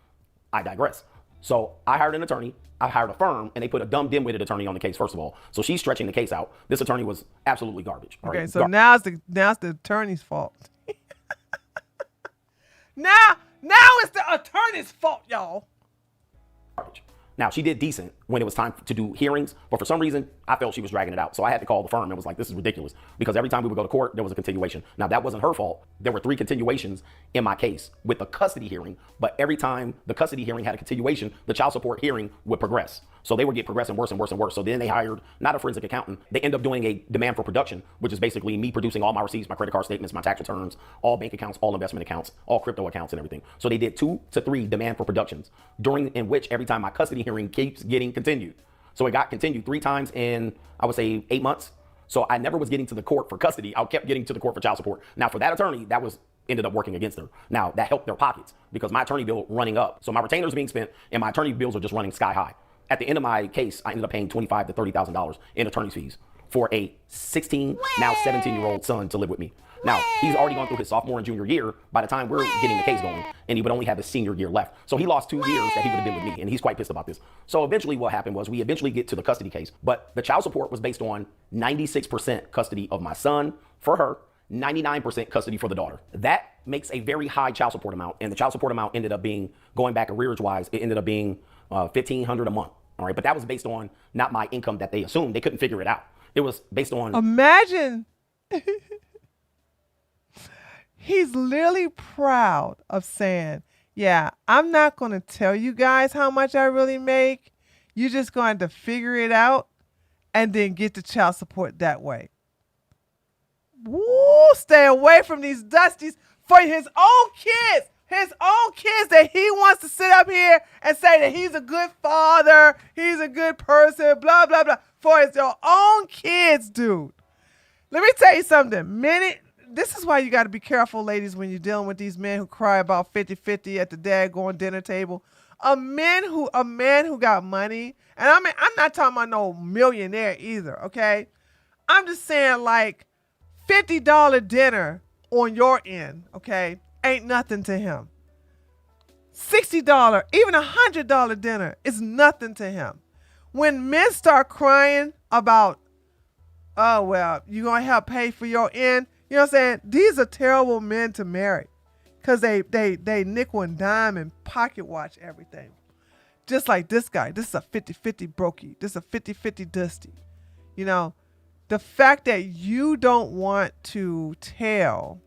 D: I digress. So I hired an attorney. I hired a firm, and they put a dumb, dim-witted attorney on the case, first of all. So she's stretching the case out. This attorney was absolutely garbage.
C: Okay, right? So now it's the attorney's fault. now it's the attorney's fault, y'all.
D: Garbage. Now, she did decent when it was time to do hearings, but for some reason, I felt she was dragging it out. So I had to call the firm and was like, this is ridiculous, because every time we would go to court, there was a continuation. Now, that wasn't her fault. There were 3 continuations in my case with the custody hearing, but every time the custody hearing had a continuation, the child support hearing would progress. So they would get progressing worse and worse and worse. So then they hired not a forensic accountant. They end up doing a demand for production, which is basically me producing all my receipts, my credit card statements, my tax returns, all bank accounts, all investment accounts, all crypto accounts and everything. So they did 2 to 3 demand for productions, in which every time my custody hearing keeps getting continued. So it got continued 3 times in, I would say, 8 months. So I never was getting to the court for custody. I kept getting to the court for child support. Now, for that attorney, that ended up working against her. Now, that helped their pockets because my attorney bill running up. So my retainers being spent and my attorney bills are just running sky high. At the end of my case, I ended up paying $25,000 to $30,000 in attorney's fees for a 16, now 17-year-old son to live with me. Now, he's already gone through his sophomore and junior year by the time we're getting the case going, and he would only have his senior year left. So he lost 2 years that he would have been with me, and he's quite pissed about this. So eventually what happened was we eventually get to the custody case, but the child support was based on 96% custody of my son for her, 99% custody for the daughter. That makes a very high child support amount, and the child support amount ended up being, going back arrears-wise, it ended up being $1,500 a month. All right, but that was based on not my income that they assumed. They couldn't figure it out. It was based on...
C: Imagine... He's literally proud of saying, yeah, I'm not going to tell you guys how much I really make. You're just going to figure it out and then get the child support that way. Woo, stay away from these dusties for his own kids. His own kids that he wants to sit up here and say that he's a good father, he's a good person, blah, blah, blah. For his own kids, dude. Let me tell you something. This is why you got to be careful, ladies, when you're dealing with these men who cry about 50-50 at the daggone dinner table. A man who got money, and I'm not talking about no millionaire either, okay? I'm just saying like $50 dinner on your end, okay, ain't nothing to him. $60, even $100 dinner is nothing to him. When men start crying about, oh, well, you're going to help pay for your end, you know what I'm saying? These are terrible men to marry because they nickel and dime and pocket watch everything. Just like this guy. This is a 50-50 brokey. This is a 50-50 dusty. You know, the fact that you don't want to tell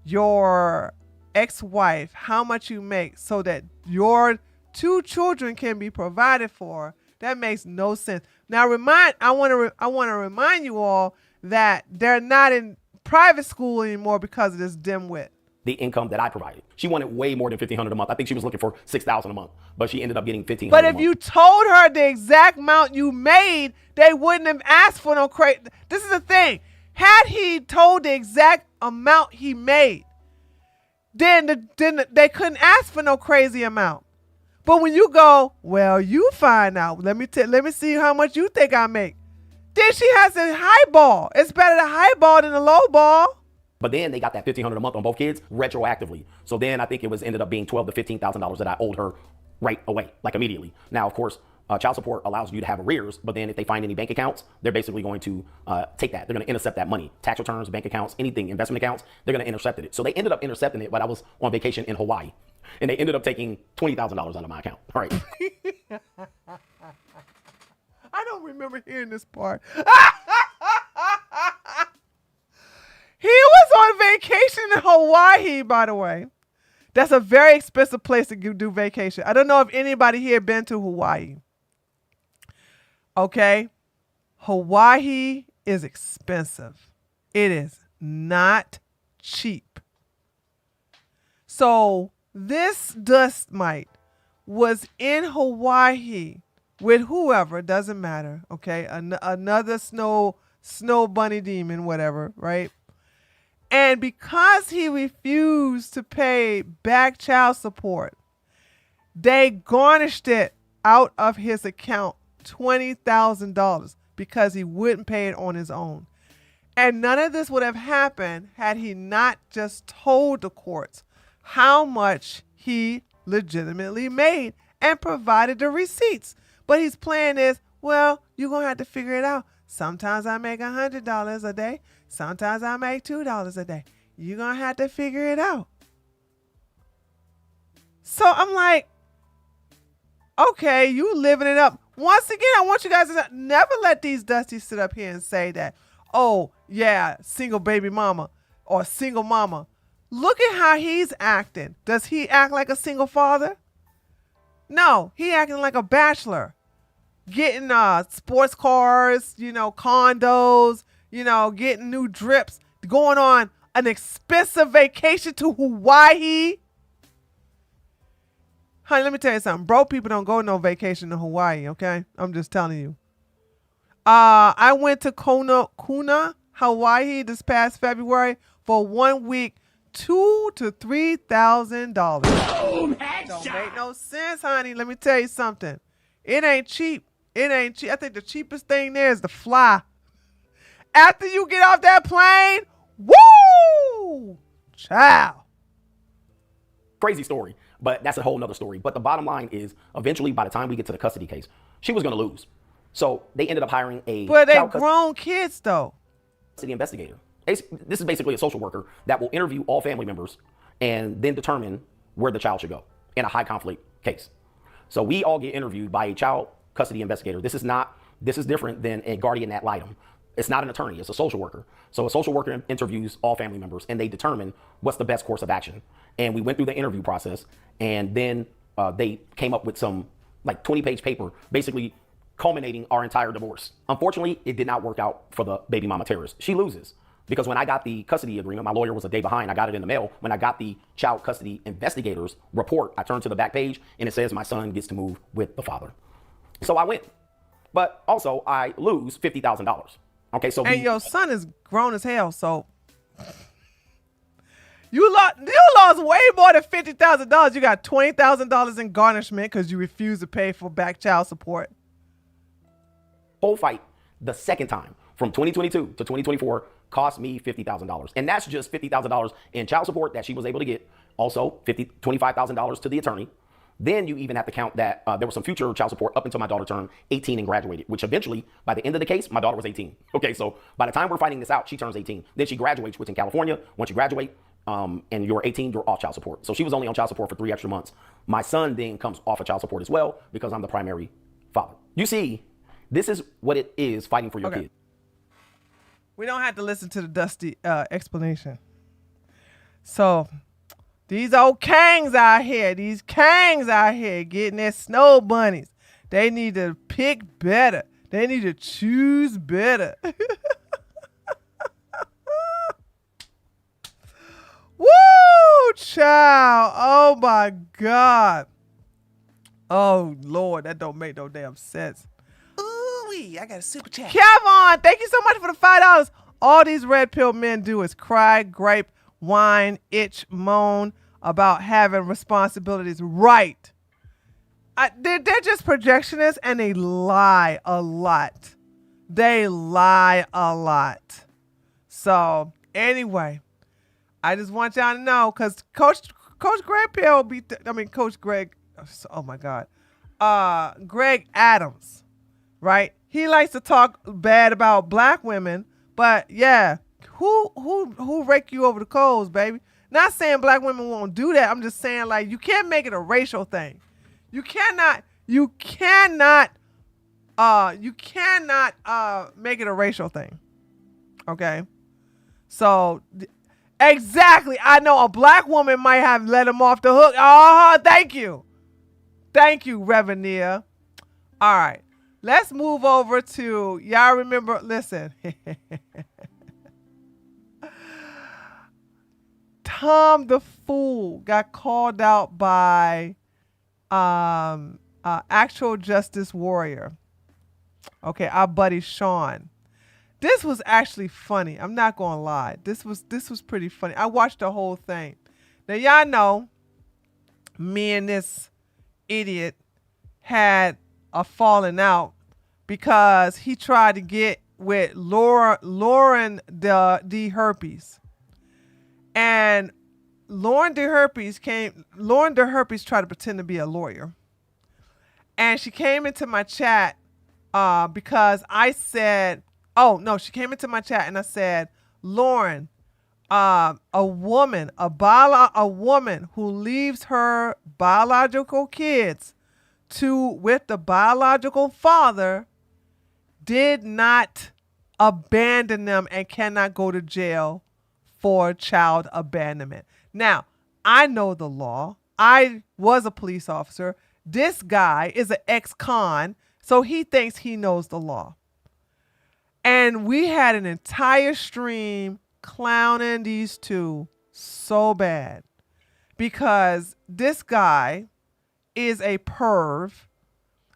C: your ex-wife how much you make so that your 2 children can be provided for, that makes no sense. Now, I want to remind you all that they're not in private school anymore because of this dimwit.
D: The income that I provided. She wanted way more than $1,500 a month. I think she was looking for $6,000 a month, but she ended up getting $1,500
C: But
D: a
C: if
D: month.
C: you told her the exact amount you made, they wouldn't have asked for no crazy. This is the thing. Had he told the exact amount he made, then they couldn't ask for no crazy amount. But when you go, well, you find out. Let me see how much you think I make. Then she has a high ball. It's better to high ball than a low ball.
D: But then they got that $1,500 a month on both kids retroactively. So then I think it ended up being $12,000 to $15,000 that I owed her right away, like immediately. Now, of course, child support allows you to have arrears, but then if they find any bank accounts, they're basically going to take that. They're going to intercept that money. Tax returns, bank accounts, anything, investment accounts, they're going to intercept it. So they ended up intercepting it, but I was on vacation in Hawaii. And they ended up taking $20,000 out of my account. All right.
C: I don't remember hearing this part. He was on vacation in Hawaii, by the way. That's a very expensive place to do vacation. I don't know if anybody here been to Hawaii. Okay? Hawaii is expensive. It is not cheap. So this dust mite was in Hawaii with whoever, doesn't matter, okay? Another snow bunny demon, whatever, right? And because he refused to pay back child support, they garnished it out of his account, $20,000, because he wouldn't pay it on his own. And none of this would have happened had he not just told the courts how much he legitimately made and provided the receipts. But his plan is, well, you're going to have to figure it out. Sometimes I make $100 a day. Sometimes I make $2 a day. You're going to have to figure it out. So I'm like, okay, you living it up. Once again, I want you guys to never let these dusties sit up here and say that, oh, yeah, single baby mama or single mama. Look at how he's acting. Does he act like a single father? No, he acting like a bachelor. Getting sports cars, condos, getting new drips, going on an expensive vacation to Hawaii. Honey, let me tell you something. Broke people don't go no vacation to Hawaii, okay? I'm just telling you. I went to Kuna, Hawaii this past February for 1 week, $2,000 to $3,000. Don't make no sense, honey. Let me tell you something. It ain't cheap. It ain't cheap. I think the cheapest thing there is the fly. After you get off that plane, woo! Child.
D: Crazy story, but that's a whole nother story. But the bottom line is, eventually, by the time we get to the custody case, she was going to lose. So they ended up hiring a
C: But they
D: child
C: grown kids, though.
D: custody investigator. This is basically a social worker that will interview all family members and then determine where the child should go in a high conflict case. So we all get interviewed by a child custody investigator. This is different than a guardian ad litem. It's not an attorney, it's a social worker. So a social worker interviews all family members and they determine what's the best course of action. And we went through the interview process, and then they came up with some like 20-page paper, basically culminating our entire divorce. Unfortunately, it did not work out for the baby mama terrorist. She loses. Because when I got the custody agreement, my lawyer was a day behind. I got it in the mail. When I got the child custody investigator's report, I turned to the back page and it says my son gets to move with the father. So I win. But also I lose $50,000. Okay, so
C: and your son is grown as hell, so you lost way more than $50,000. You got $20,000 in garnishment because you refused to pay for back child support.
D: Whole fight the second time from 2022 to 2024 cost me $50,000. And that's just $50,000 in child support that she was able to get. Also $25,000 to the attorney. Then you even have to count that there was some future child support up until my daughter turned 18 and graduated, which eventually, by the end of the case, my daughter was 18. Okay, so by the time we're fighting this out, she turns 18. Then she graduates, which in California, once you graduate and you're 18, you're off child support. So she was only on child support for 3 extra months. My son then comes off of child support as well because I'm the primary father. You see, this is what it is fighting for your kid.
C: We don't have to listen to the dusty explanation. So these old kangs out here, getting their snow bunnies. They need to pick better. They need to choose better. Woo, child. Oh, my God. Oh, Lord, that don't make no damn sense. Ooh-wee, I got a super chat. Kevin, thank you so much for the $5. All these red pill men do is cry, gripe, whine, itch, moan about having responsibilities. Right. They're just projectionists and they lie a lot. So anyway, I just want y'all to know because Coach Greg Pill Coach Greg, oh my God, Greg Adams, right? He likes to talk bad about black women, but yeah, who rake you over the coals, baby? Not saying black women won't do that. I'm just saying, like, you can't make it a racial thing. You cannot make it a racial thing. Okay? So, exactly. I know a black woman might have let him off the hook. Oh, thank you. Thank you, Reveneer. All right. Let's move over to, y'all remember, listen. Tom the Fool got called out by actual justice warrior. Okay, our buddy Sean. This was actually funny. I'm not gonna lie. This was pretty funny. I watched the whole thing. Now y'all know me and this idiot had a falling out because he tried to get with Lauren the Herpes. And Lauren de Herpes tried to pretend to be a lawyer. And she came into my chat because I said, she came into my chat and I said, Lauren, a woman who leaves her biological kids with the biological father did not abandon them and cannot go to jail for child abandonment. Now, I know the law. I was a police officer. This guy is an ex-con, so he thinks he knows the law. And we had an entire stream clowning these two so bad because this guy is a perv.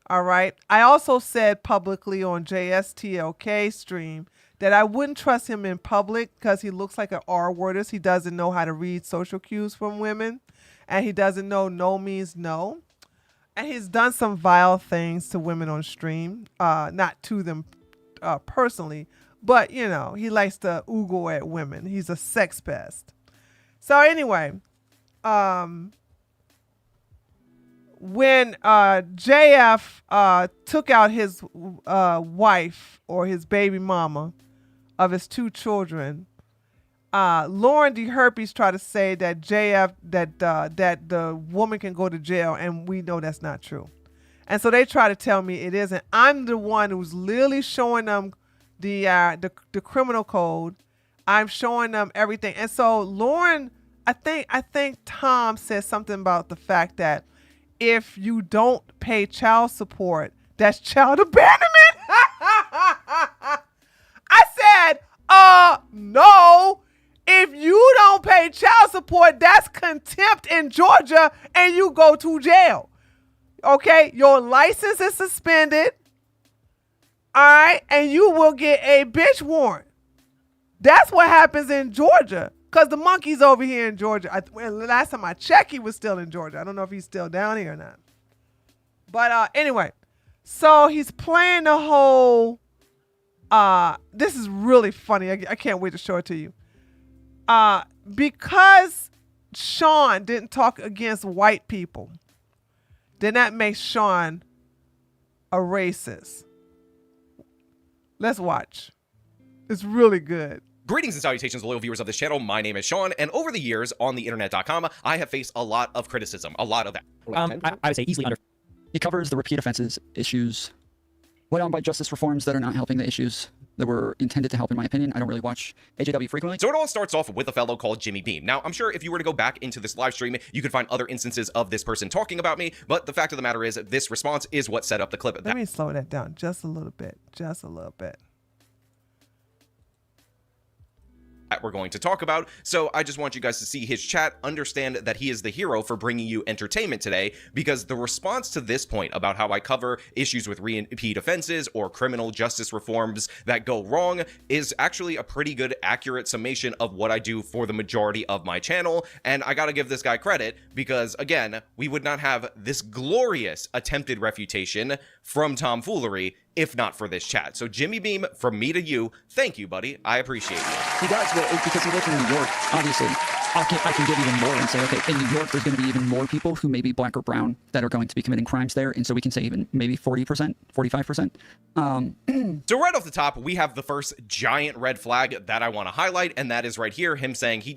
C: All right. I also said publicly on JSTLK stream that I wouldn't trust him in public because he looks like an R-wordist. He doesn't know how to read social cues from women, and he doesn't know no means no. And he's done some vile things to women on stream. Not to them personally, but, you know, he likes to oogle at women. He's a sex pest. So anyway, when JF took out his wife or his baby mama of his 2 children, Lauren D. Herpes tried to say that JF that the woman can go to jail, and we know that's not true. And so they try to tell me it isn't. I'm the one who's literally showing them the criminal code. I'm showing them everything. And so Lauren, I think Tom said something about the fact that if you don't pay child support, that's child abandonment. I said, no. If you don't pay child support, that's contempt in Georgia and you go to jail. Okay? Your license is suspended. All right? And you will get a bitch warrant. That's what happens in Georgia. Because the monkey's over here in Georgia. Last time I checked, he was still in Georgia. I don't know if he's still down here or not. But anyway, so he's playing the whole, this is really funny. I can't wait to show it to you. Because Sean didn't talk against white people, then that makes Sean a racist. Let's watch. It's really good.
E: Greetings and salutations, loyal viewers of this channel. My name is Sean, and over the years on the internet.com, I have faced a lot of criticism, a lot of that.
F: I would say easily under. It covers the repeat offenses issues, what on by justice reforms that are not helping the issues that were intended to help, in my opinion. I don't really watch AJW frequently.
E: So it all starts off with a fellow called Jimmy Beam. Now, I'm sure if you were to go back into this live stream, you could find other instances of this person talking about me, but the fact of the matter is, this response is what set up the clip.
C: Let me slow that down just a little bit,
E: That we're going to talk about. So I just want you guys to see his chat, understand that he is the hero for bringing you entertainment today, because the response to this point about how I cover issues with repeat offenses or criminal justice reforms that go wrong is actually a pretty good, accurate summation of what I do for the majority of my channel. And I gotta give this guy credit because, again, we would not have this glorious attempted refutation from Tom Foolery if not for this chat. So Jimmy Beam, from me to you, thank you, buddy. I appreciate you.
F: He does, well, because he lives in New York, obviously. I can give even more and say, okay, in New York, there's going to be even more people who may be black or brown that are going to be committing crimes there. And so we can say even maybe 40%, 45%.
E: So right off the top, we have the first giant red flag that I want to highlight, and that is right here, him saying he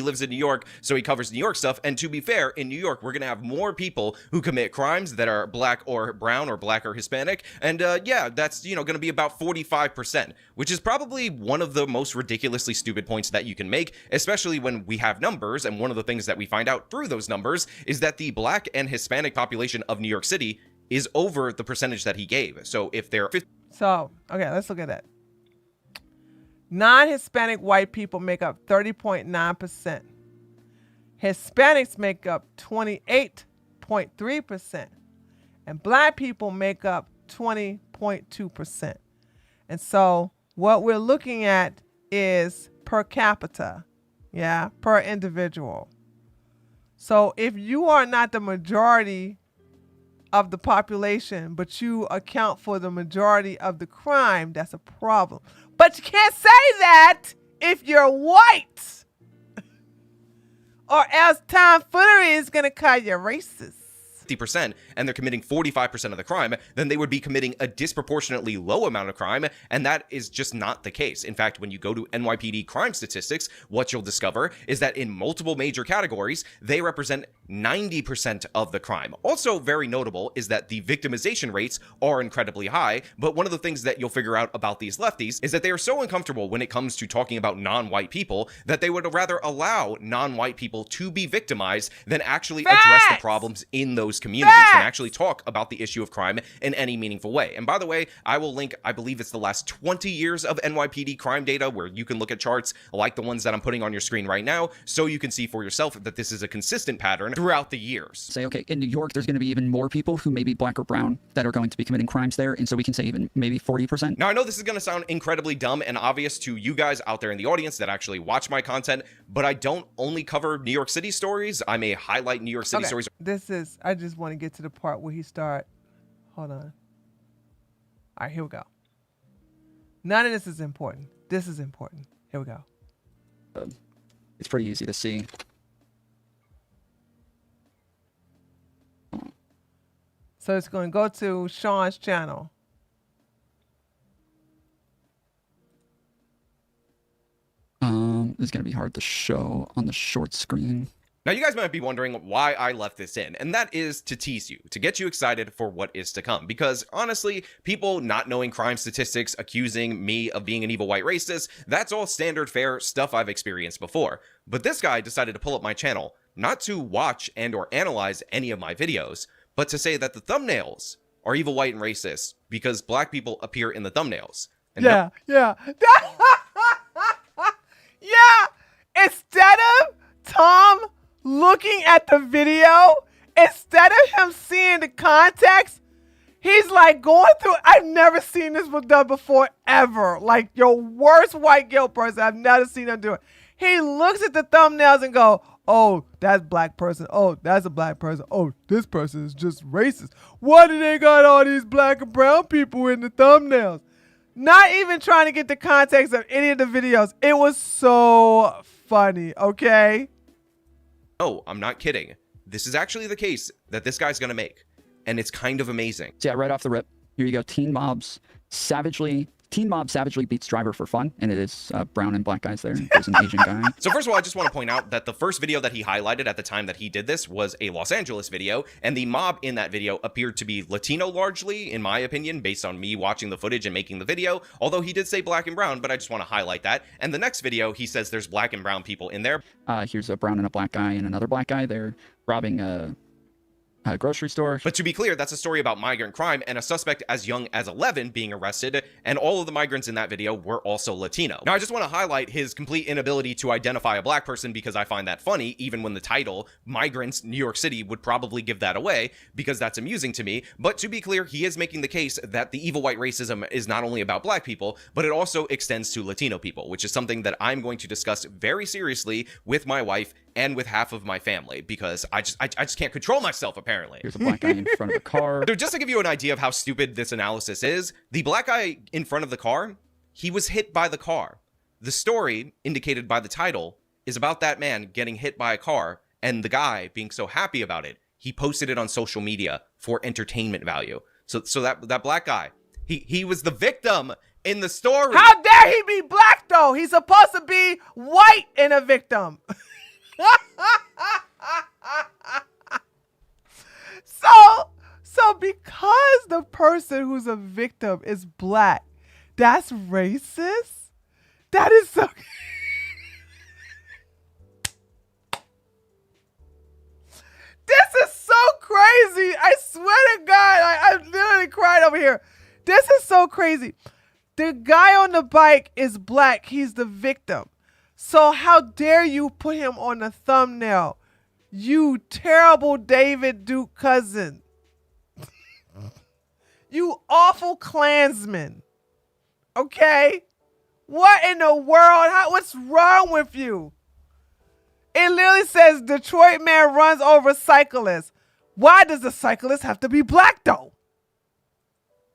E: lives in New York, so he covers New York stuff. And to be fair, in New York, we're going to have more people who commit crimes that are black or brown or black or Hispanic. And yeah, that's, going to be about 45%, which is probably one of the most ridiculously stupid points that you can make, especially when we have numbers. And one of the things that we find out through those numbers is that the black and Hispanic population of New York City is over the percentage that he gave. So if they're 50.
C: So, okay, let's look at that. Non-Hispanic white people make up 30.9%. Hispanics make up 28.3%. And black people make up 20.2%. And so what we're looking at is per capita, per individual. So if you are not the majority of the population, but you account for the majority of the crime, that's a problem. But you can't say that if you're white, or else Tom Foolery is going to call you racist.
E: 50% and they're committing 45% of the crime, then they would be committing a disproportionately low amount of crime, and that is just not the case. In fact, when you go to NYPD crime statistics, what you'll discover is that in multiple major categories, they represent 90% of the crime. Also very notable is that the victimization rates are incredibly high, but one of the things that you'll figure out about these lefties is that they are so uncomfortable when it comes to talking about non-white people that they would rather allow non-white people to be victimized than actually address the problems in those communities and actually talk about the issue of crime in any meaningful way. And by the way, I will link, I believe it's the last 20 years of NYPD crime data where you can look at charts like the ones that I'm putting on your screen right now, so you can see for yourself that this is a consistent pattern throughout the years.
F: Say, okay, in New York, there's going to be even more people who may be black or brown that are going to be committing crimes there. And so we can say even maybe 40%.
E: Now, I know this is going to sound incredibly dumb and obvious to you guys out there in the audience that actually watch my content, but I don't only cover New York City stories. I may highlight New York City stories.
C: I just want to get to the part where he start. Hold on. All right, here we go. None of this is important. This is important. Here we go.
F: It's pretty easy to see.
C: So it's going to go to Sean's channel.
F: It's going to be hard to show on the short screen.
E: Now, you guys might be wondering why I left this in, and that is to tease you, to get you excited for what is to come. Because honestly, people not knowing crime statistics, accusing me of being an evil white racist, that's all standard fare stuff I've experienced before. But this guy decided to pull up my channel, not to watch and or analyze any of my videos, but to say that the thumbnails are evil white and racist because black people appear in the thumbnails. And
C: Yeah. Yeah. Instead of Tom looking at the video, instead of him seeing the context, he's like going through. I've never seen this done before, ever. Like your worst white guilt person. I've never seen him do it. He looks at the thumbnails and go, oh, that's black person. Oh, that's a black person. Oh, this person is just racist. Why do they got all these black and brown people in the thumbnails? Not even trying to get the context of any of the videos. It was so funny, okay?
E: Oh, I'm not kidding. This is actually the case that this guy's gonna make. And it's kind of amazing.
F: So yeah, right off the rip, here you go. Teen Mob savagely beats driver for fun, and it is brown and black guys there. There's an Asian guy.
E: So first of all, I just want to point out that the first video that he highlighted at the time that he did this was a Los Angeles video, and the mob in that video appeared to be Latino largely, in my opinion, based on me watching the footage and making the video, although he did say black and brown, but I just want to highlight that. And the next video, he says there's black and brown people in there.
F: Here's a brown and a black guy and another black guy. They're robbing a grocery store.
E: But to be clear, that's a story about migrant crime and a suspect as young as 11 being arrested, and all of the migrants in that video were also Latino. Now, I just want to highlight his complete inability to identify a black person because I find that funny, even when the title, Migrants, New York City, would probably give that away, because that's amusing to me. But to be clear, he is making the case that the evil white racism is not only about black people, but it also extends to Latino people, which is something that I'm going to discuss very seriously with my wife and with half of my family, because I just can't control myself, apparently.
F: Here's a black guy in front of a car.
E: So just to give you an idea of how stupid this analysis is, the black guy in front of the car, he was hit by the car. The story, indicated by the title, is about that man getting hit by a car, and the guy being so happy about it, he posted it on social media for entertainment value. So that black guy, he was the victim in the story.
C: How dare he be black, though? He's supposed to be white and a victim. So because the person who's a victim is black, that's racist? That is so... This is so crazy. I swear to God, I literally cried over here. This is so crazy. The guy on the bike is black. He's the victim. So how dare you put him on the thumbnail? You terrible David Duke cousin. You awful Klansman. Okay? What in the world? What's wrong with you? It literally says Detroit man runs over cyclist. Why does the cyclist have to be black though?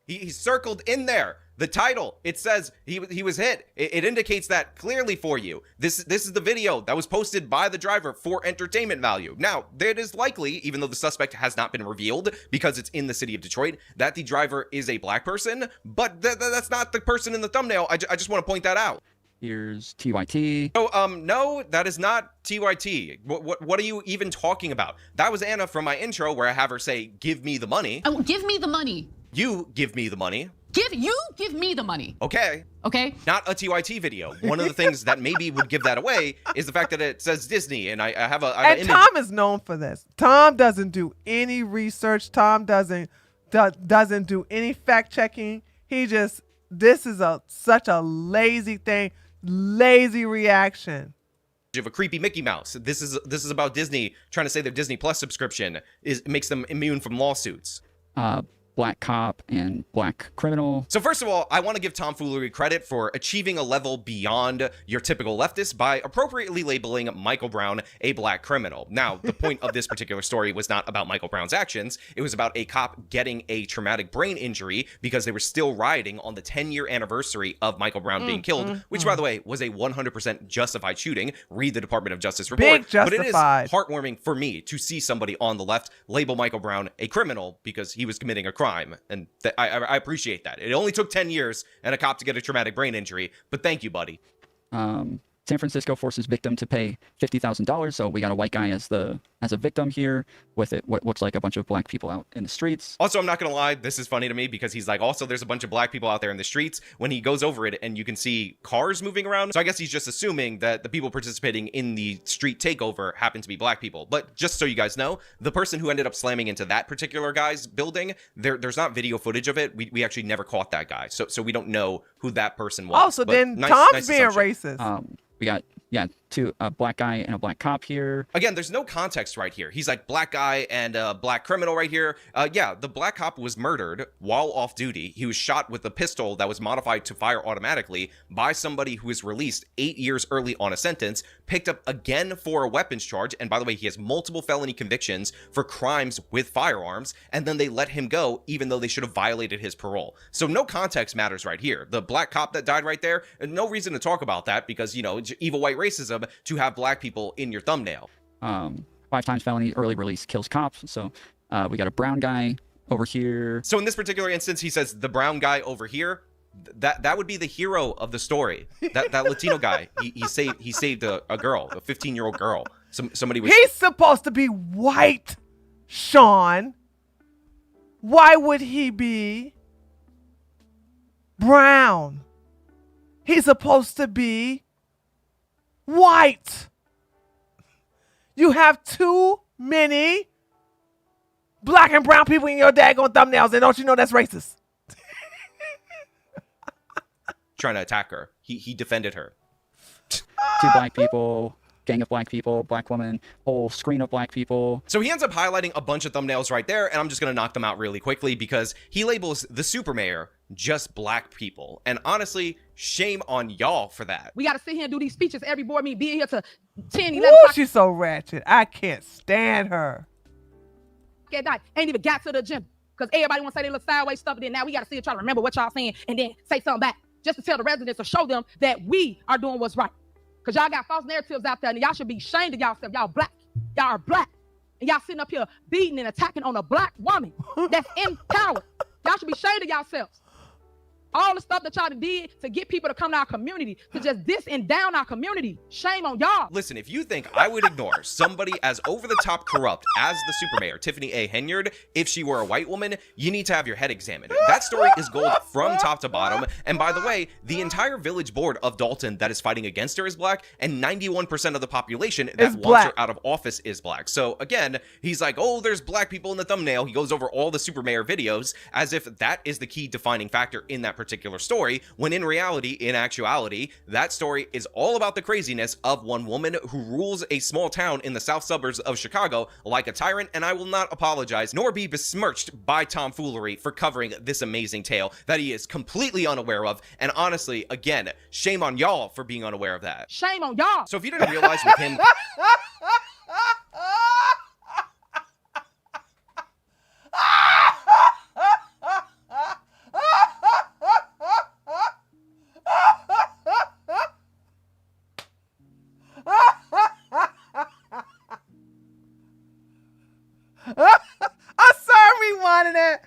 E: He's circled in there. The title, it says he was hit. It indicates that clearly for you. This is the video that was posted by the driver for entertainment value. Now, it is likely, even though the suspect has not been revealed because it's in the city of Detroit, that the driver is a black person, but that's not the person in the thumbnail. I just want to point that out.
F: Here's TYT.
E: Oh, no, that is not TYT. What are you even talking about? That was Anna from my intro where I have her say, give me the money.
G: Oh, give me the money.
E: You give me the money.
G: Give me the money.
E: Okay.
G: Okay.
E: Not a TYT video. One of the things that maybe would give that away is the fact that it says Disney, and I have an image.
C: Tom is known for this. Tom doesn't do any research. Tom doesn't do any fact checking. This is such a lazy thing, lazy reaction.
E: Of a creepy Mickey Mouse. This is about Disney trying to say their Disney Plus subscription makes them immune from lawsuits.
F: black cop and black criminal.
E: So first of all, I want to give Foolery credit for achieving a level beyond your typical leftist by appropriately labeling Michael Brown a black criminal. Now, the point of this particular story was not about Michael Brown's actions. It was about a cop getting a traumatic brain injury because they were still rioting on the 10-year anniversary of Michael Brown being killed, which, by the way, was a 100% justified shooting. Read the Department of Justice report. But it is heartwarming for me to see somebody on the left label Michael Brown a criminal because he was committing a crime. And I appreciate that. It only took 10 years and a cop to get a traumatic brain injury, but thank you, buddy.
F: San Francisco forces victim to pay $50,000. So we got a white guy as a victim here with what looks like a bunch of black people out in the streets.
E: Also, I'm not going to lie. This is funny to me because he's like, also, there's a bunch of black people out there in the streets when he goes over it and you can see cars moving around. So I guess he's just assuming that the people participating in the street takeover happen to be black people. But just so you guys know, the person who ended up slamming into that particular guy's building, there's not video footage of it. We actually never caught that guy. So we don't know who that person was.
C: Oh, so then Tom's being racist.
F: We got, a black guy and a black cop here.
E: Again, there's no context right here. He's like black guy and a black criminal right here. The black cop was murdered while off duty. He was shot with a pistol that was modified to fire automatically by somebody who was released 8 years early on a sentence, picked up again for a weapons charge. And by the way, he has multiple felony convictions for crimes with firearms. And then they let him go, even though they should have violated his parole. So no context matters right here. The black cop that died right there, no reason to talk about that because, evil white racism to have black people in your thumbnail.
F: 5 times felony, early release, kills cops. So we got a brown guy over here.
E: So in this particular instance, he says the brown guy over here, that would be the hero of the story. That Latino guy, he saved a girl, a 15-year-old girl. Somebody was.
C: He's supposed to be white, Sean. Why would he be brown? He's supposed to be white. You have too many black and brown people in your daggone thumbnails, and don't you know that's racist?
E: Trying to attack her. He defended her.
F: 2 black people, gang of black people, black woman, whole screen of black people.
E: So he ends up highlighting a bunch of thumbnails right there, and I'm just going to knock them out really quickly because he labels the super mayor just black people. And honestly, shame on y'all for that.
G: We got to sit here and do these speeches every board meeting, being here to 10, 11
C: Ooh,
G: o'clock
C: she's so ratchet. I can't stand her.
G: at night. Ain't even got to the agenda. Because everybody want to say they little sideways stuff, and then now we got to sit here try to remember what y'all saying and then say something back just to tell the residents or show them that we are doing what's right. Because y'all got false narratives out there, and y'all should be ashamed of y'all. Y'all black. Y'all are black. And y'all sitting up here beating and attacking on a black woman that's in power. Y'all should be ashamed of yourselves. All the stuff that y'all did to get people to come to our community, to just diss and down our community. Shame on y'all.
E: Listen, if you think I would ignore somebody as over-the-top corrupt as the super mayor, Tiffany A. Henyard, if she were a white woman, you need to have your head examined. That story is gold from top to bottom. And by the way, the entire village board of Dalton that is fighting against her is black, and 91% of the population that wants her out of office is black. So again, he's like, oh, there's black people in the thumbnail. He goes over all the super mayor videos as if that is the key defining factor in that particular story, when in reality, in actuality, that story is all about the craziness of one woman who rules a small town in the south suburbs of Chicago like a tyrant, and I will not apologize nor be besmirched by Foolery for covering this amazing tale that he is completely unaware of. And honestly, again, shame on y'all for being unaware of that.
G: Shame on y'all.
E: So if you didn't realize with him
C: I'm sorry, we wanted it.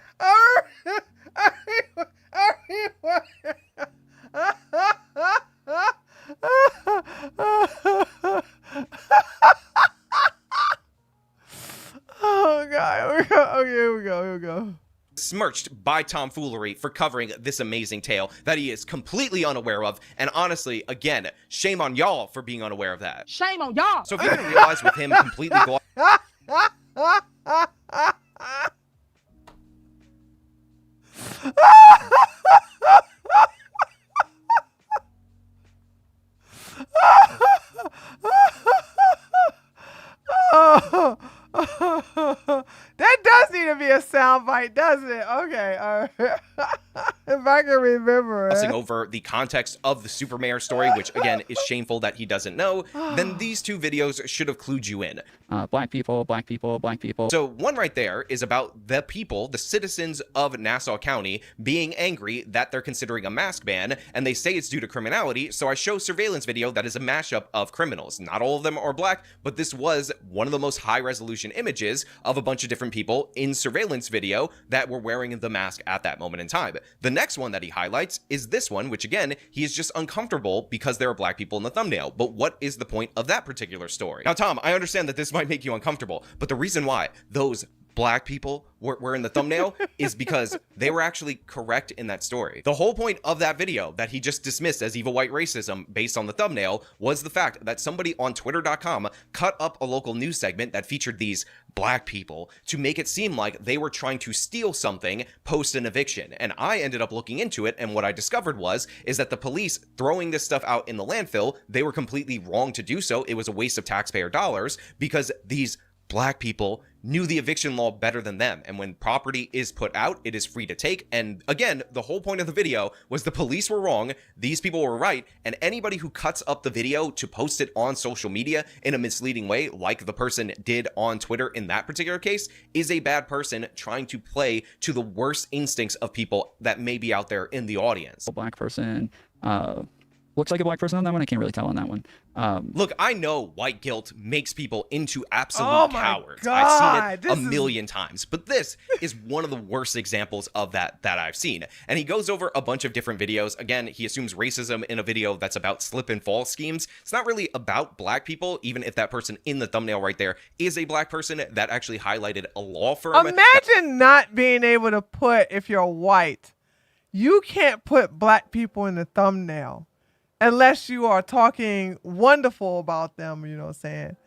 C: Oh God! Here we go.
E: Smirched by Foolery for covering this amazing tale that he is completely unaware of. And honestly, again, shame on y'all for being unaware of that.
G: Shame on y'all.
E: So if you didn't realize with him completely
C: That does need to be a soundbite. white, doesn't it? Okay, all right. If I can remember it.
E: Over the context of the super mayor story, which again is shameful that he doesn't know, then these two videos should have clued you in.
F: Black people, black people, black people.
E: So one right there is about the people, the citizens of Nassau County, being angry that they're considering a mask ban, and they say it's due to criminality, so I show surveillance video that is a mashup of criminals. Not all of them are black, but this was one of the most high-resolution images of a bunch of different people in surveillance video that were wearing the mask at that moment in time. The next one that he highlights is this one, which again, he is just uncomfortable because there are black people in the thumbnail. But what is the point of that particular story? Now, Tom, I understand that this might make you uncomfortable, but the reason why those black people were in the thumbnail is because they were actually correct in that story. The whole point of that video that he just dismissed as evil white racism based on the thumbnail was the fact that somebody on twitter.com cut up a local news segment that featured these black people to make it seem like they were trying to steal something post an eviction. And I ended up looking into it, and what I discovered is that the police throwing this stuff out in the landfill, they were completely wrong to do so. It was a waste of taxpayer dollars because these black people knew the eviction law better than them. And when property is put out, it is free to take. And again, the whole point of the video was the police were wrong, these people were right, and anybody who cuts up the video to post it on social media in a misleading way, like the person did on Twitter in that particular case, is a bad person trying to play to the worst instincts of people that may be out there in the audience.
F: A black person, looks like a black person on that one. I can't really tell on that one.
E: Look, I know white guilt makes people into absolute cowards.
C: God,
E: I've seen it a million times, but this is one of the worst examples of that I've seen. And he goes over a bunch of different videos. Again, he assumes racism in a video that's about slip and fall schemes. It's not really about black people, even if that person in the thumbnail right there is a black person that actually highlighted a law firm.
C: Imagine not being able to put, if you're white, you can't put black people in the thumbnail. Unless you are talking wonderful about them, you know what I'm saying?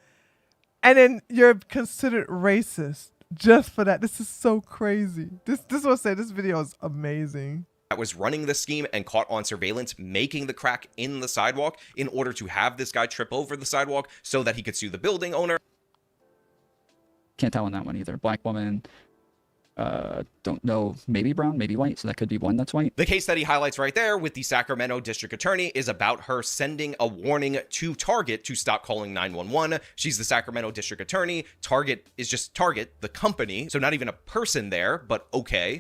C: And then you're considered racist just for that. This is so crazy. This is what I say. This video is amazing.
E: That was running the scheme and caught on surveillance, making the crack in the sidewalk in order to have this guy trip over the sidewalk so that he could sue the building owner.
F: Can't tell on that one either. Black woman. Don't know, maybe brown, maybe white, so that could be one that's white.
E: The case that he highlights right there with the Sacramento district attorney is about her sending a warning to Target to stop calling 911. She's the Sacramento district attorney. Target is just Target, the company, so not even a person there, but okay.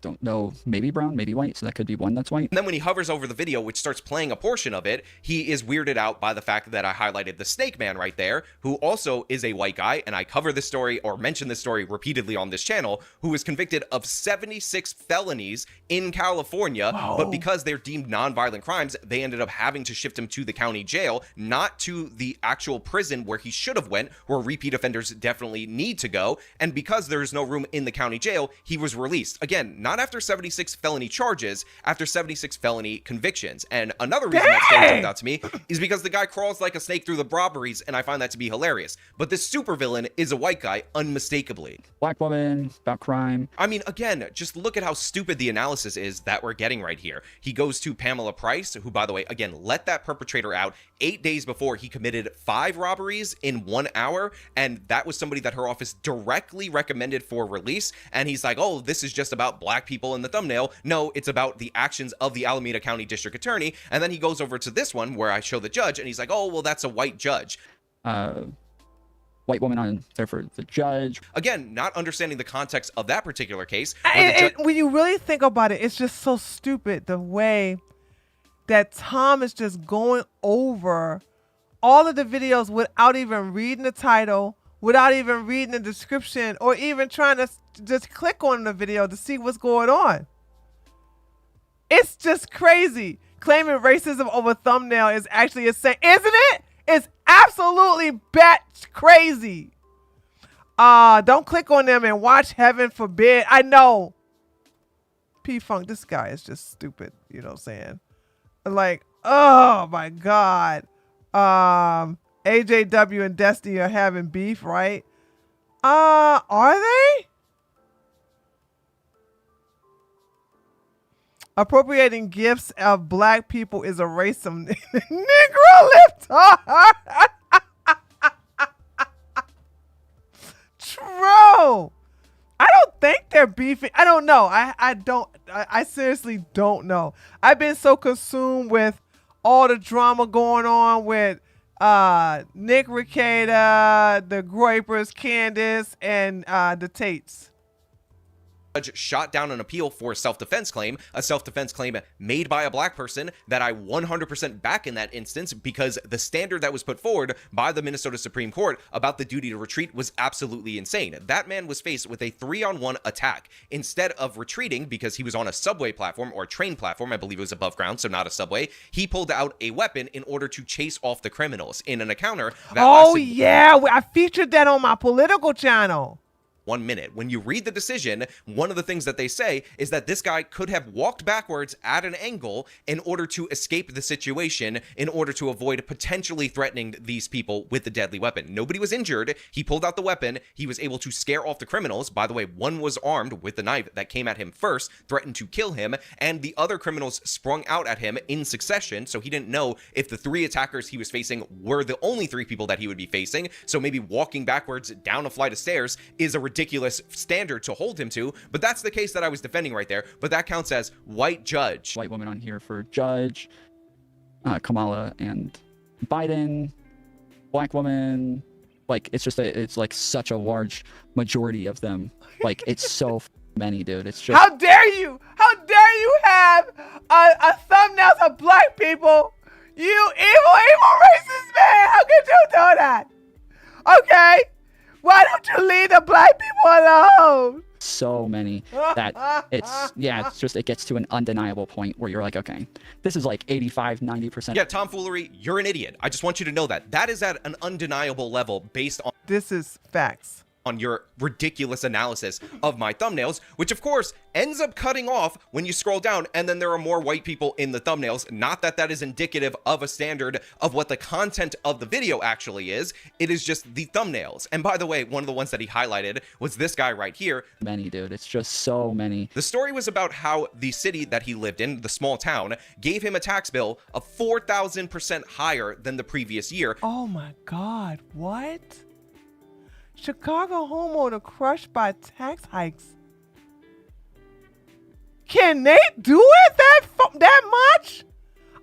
F: Don't know, maybe brown, maybe white, so that could be one that's white.
E: And then when he hovers over the video, which starts playing a portion of it, he is weirded out by the fact that I highlighted the snake man right there, who also is a white guy, and I cover this story or mention this story repeatedly on this channel, who was convicted of 76 felonies in California, but because they're deemed nonviolent crimes, they ended up having to shift him to the county jail, not to the actual prison where he should have went, where repeat offenders definitely need to go. And because there's no room in the county jail, he was released. Again, not after 76 felony charges, after 76 felony convictions. And another reason that story jumped out to me is because the guy crawls like a snake through the robberies, and I find that to be hilarious. But this supervillain is a white guy, unmistakably.
F: Black woman, about crime.
E: I mean, again, just look at how stupid the analysis is that we're getting right here. He goes to Pamela Price, who, by the way, again, let that perpetrator out 8 days before he committed 5 robberies in 1 hour, and that was somebody that her office directly recommended for release. And he's like, oh, this is just about black people in the thumbnail. No, it's about the actions of the Alameda County District Attorney. And then he goes over to this one where I show the judge, and he's like, oh, well, that's a white judge.
F: White woman on there for the judge.
E: Again, not understanding the context of that particular case.
C: And when you really think about it, it's just so stupid the way that Tom is just going over all of the videos without even reading the title, without even reading the description, or even trying to just click on the video to see what's going on. It's just crazy. Claiming racism over thumbnail is actually insane, isn't it? It's absolutely bat crazy. Don't click on them and watch Heaven Forbid. I know. P-Funk, this guy is just stupid. You know what I'm saying? Like, oh my God. AJW and Destiny are having beef, right? Are they? Appropriating gifts of black people is a racism. Negro lifter. True. I don't think they're they're beefing. I don't know. I seriously don't know. I've been so consumed with all the drama going on with Nick Rekieta, the Groypers, Candace, and the Tates.
E: Judge shot down an appeal for a self-defense claim made by a black person that I 100% back in that instance, because the standard that was put forward by the Minnesota Supreme Court about the duty to retreat was absolutely insane. That man was faced with a 3-on-1 attack. Instead of retreating, because he was on a subway platform or a train platform, I believe it was above ground, so not a subway, he pulled out a weapon in order to chase off the criminals in an encounter that lasted
C: yeah, I featured that on my political channel.
E: 1 minute. When you read the decision, one of the things that they say is that this guy could have walked backwards at an angle in order to escape the situation, in order to avoid potentially threatening these people with the deadly weapon. Nobody was injured. He pulled out the weapon. He was able to scare off the criminals. By the way, one was armed with the knife that came at him first, threatened to kill him, and the other criminals sprung out at him in succession, so he didn't know if the 3 attackers he was facing were the only 3 people that he would be facing. So maybe walking backwards down a flight of stairs is a ridiculous standard to hold him to, but that's the case that I was defending right there. But that counts as white judge.
F: White woman on here for judge, Kamala and Biden, black woman. Like, it's just it's like such a large majority of them. Like, it's so many, dude. It's just.
C: How dare you? How dare you have a thumbnails of black people? You evil racist man! How could you do that? Okay. Why don't you leave the black people alone?
F: So many that it gets to an undeniable point where you're like, okay, this is like 85-90%.
E: Yeah, tomfoolery, you're an idiot. I just want you to know that is at an undeniable level based on
C: this is facts.
E: On your ridiculous analysis of my thumbnails, which of course ends up cutting off when you scroll down, and then there are more white people in the thumbnails. Not that that is indicative of a standard of what the content of the video actually is. It is just the thumbnails. And by the way, one of the ones that he highlighted was this guy right here.
F: Many, dude. It's just so many.
E: The story was about how the city that he lived in, the small town, gave him a tax bill of 4,000% higher than the previous year.
C: Oh my God, what? Chicago homeowner crushed by tax hikes. Can they do it that much?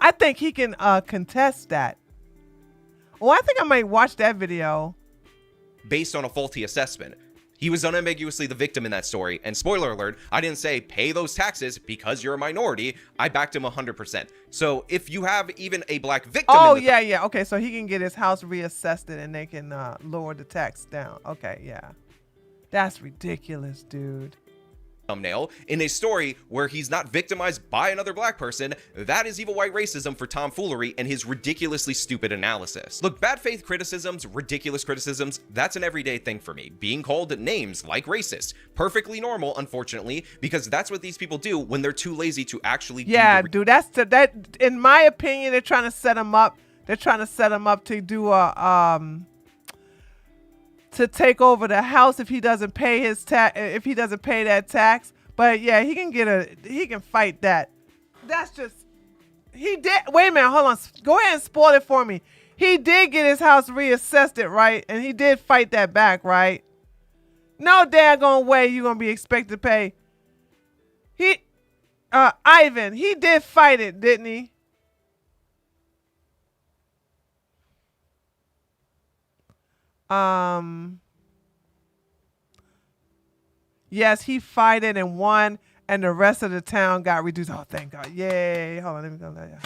C: I think he can contest that. Oh, I think I might watch that video.
E: Based on a faulty assessment. He was unambiguously the victim in that story. And spoiler alert, I didn't say pay those taxes because you're a minority. I backed him 100%. So if you have even a black victim.
C: Oh, yeah. Okay, so he can get his house reassessed and they can lower the tax down. Okay, yeah. That's ridiculous, dude.
E: Thumbnail in a story where he's not victimized by another black person. That is evil white racism for tomfoolery and his ridiculously stupid analysis. Look, bad faith criticisms, ridiculous criticisms, that's an everyday thing for me. Being called names like racist, perfectly normal, unfortunately, because that's what these people do when they're too lazy to actually
C: dude, that in my opinion, they're trying to set him up. They're trying to set him up to do a to take over the house if he doesn't pay his if he doesn't pay that tax. But yeah, he can fight that. That's just, he did. Wait a minute, hold on. Go ahead and spoil it for me. He did get his house reassessed, it right, and he did fight that back, right? No daggone way you gonna be expected to pay. Ivan, he did fight it, didn't he? Yes, he fought it and won, and the rest of the town got reduced. Oh, thank God. Yay. Hold on, let me go there.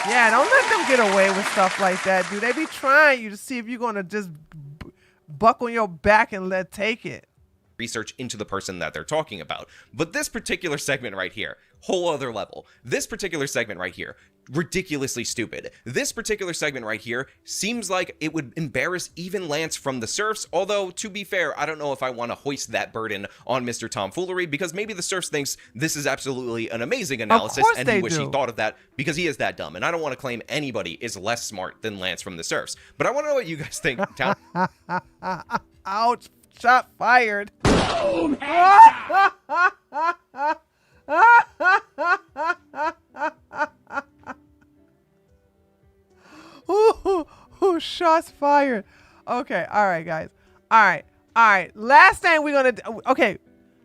C: Yeah, don't let them get away with stuff like that, dude. They be trying you to see if you're going to just buck on your back and take it.
E: Research into the person that they're talking about. But this particular segment right here, whole other level. This particular segment right here, ridiculously stupid. This particular segment right here seems like it would embarrass even Lance from the Serfs, although to be fair, I don't know if I want to hoist that burden on Mr. Tomfoolery, because maybe the Serfs thinks this is absolutely an amazing analysis and he wish he thought of that because he is that dumb, and I don't want to claim anybody is less smart than Lance from the Serfs. But I want to know what you guys think.
C: Ouch. Shot fired. Boom, ooh, shots fired. Okay, all right, guys. All right. All right, last thing we're gonna do. Okay,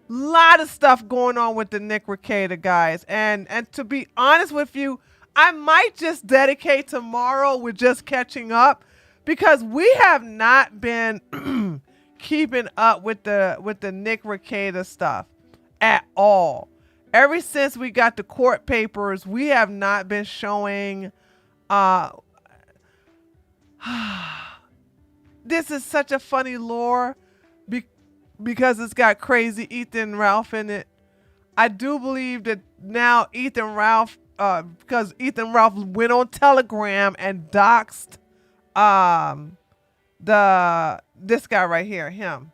C: lot of stuff going on with the Nick Rekieta guys, and to be honest with you, I might just dedicate tomorrow with just catching up, because we have not been keeping up with the Nick Rekieta stuff at all. Ever since we got the court papers, we have not been showing. This is such a funny lore because it's got crazy Ethan Ralph in it. I do believe that now Ethan Ralph, because Ethan Ralph went on Telegram and doxed this guy right here, him.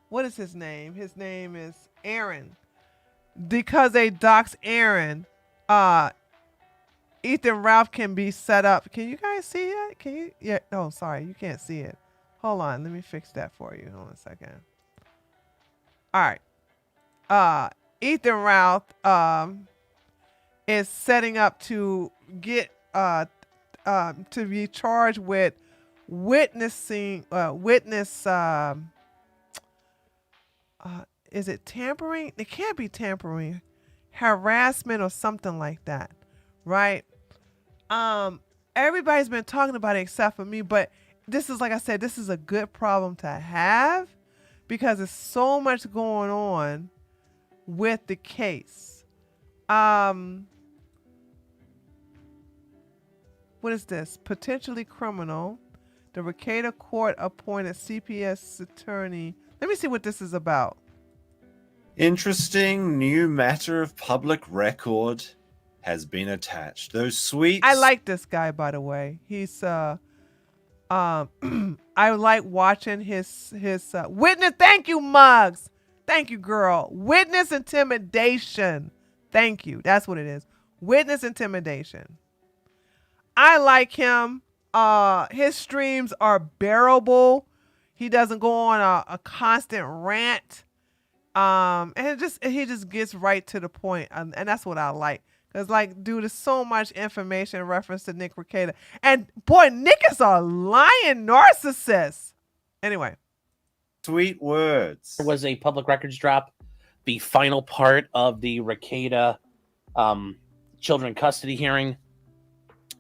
C: What is his name? His name is Aaron. Because they doxed Aaron, Ethan Ralph can be set up. Can you guys see it? Can you? Yeah. Oh, sorry, you can't see it. Hold on, let me fix that for you. Hold on a second. All right. Ethan Ralph is setting up to get to be charged with witnessing is it tampering? It can't be tampering. Harassment or something like that, right? Everybody's been talking about it except for me, but this is, like I said, this is a good problem to have because there's so much going on with the case. What is this? Potentially criminal. The Rekieta court appointed CPS attorney. Let me see what this is about.
H: Interesting new matter of public record has been attached. Those sweet.
C: I like this guy, by the way. He's I like watching his witness. Thank you, Muggs. Thank you, girl. Witness intimidation. Thank you. That's what it is. Witness intimidation. I like him. His streams are bearable. He doesn't go on a constant rant. And he just gets right to the point, and that's what I like. Cause like, dude, there's so much information in reference to Nick Rekieta, and boy, Nick is a lying narcissist. Anyway,
H: sweet words.
I: There was a public records drop, the final part of the Rekieta children custody hearing,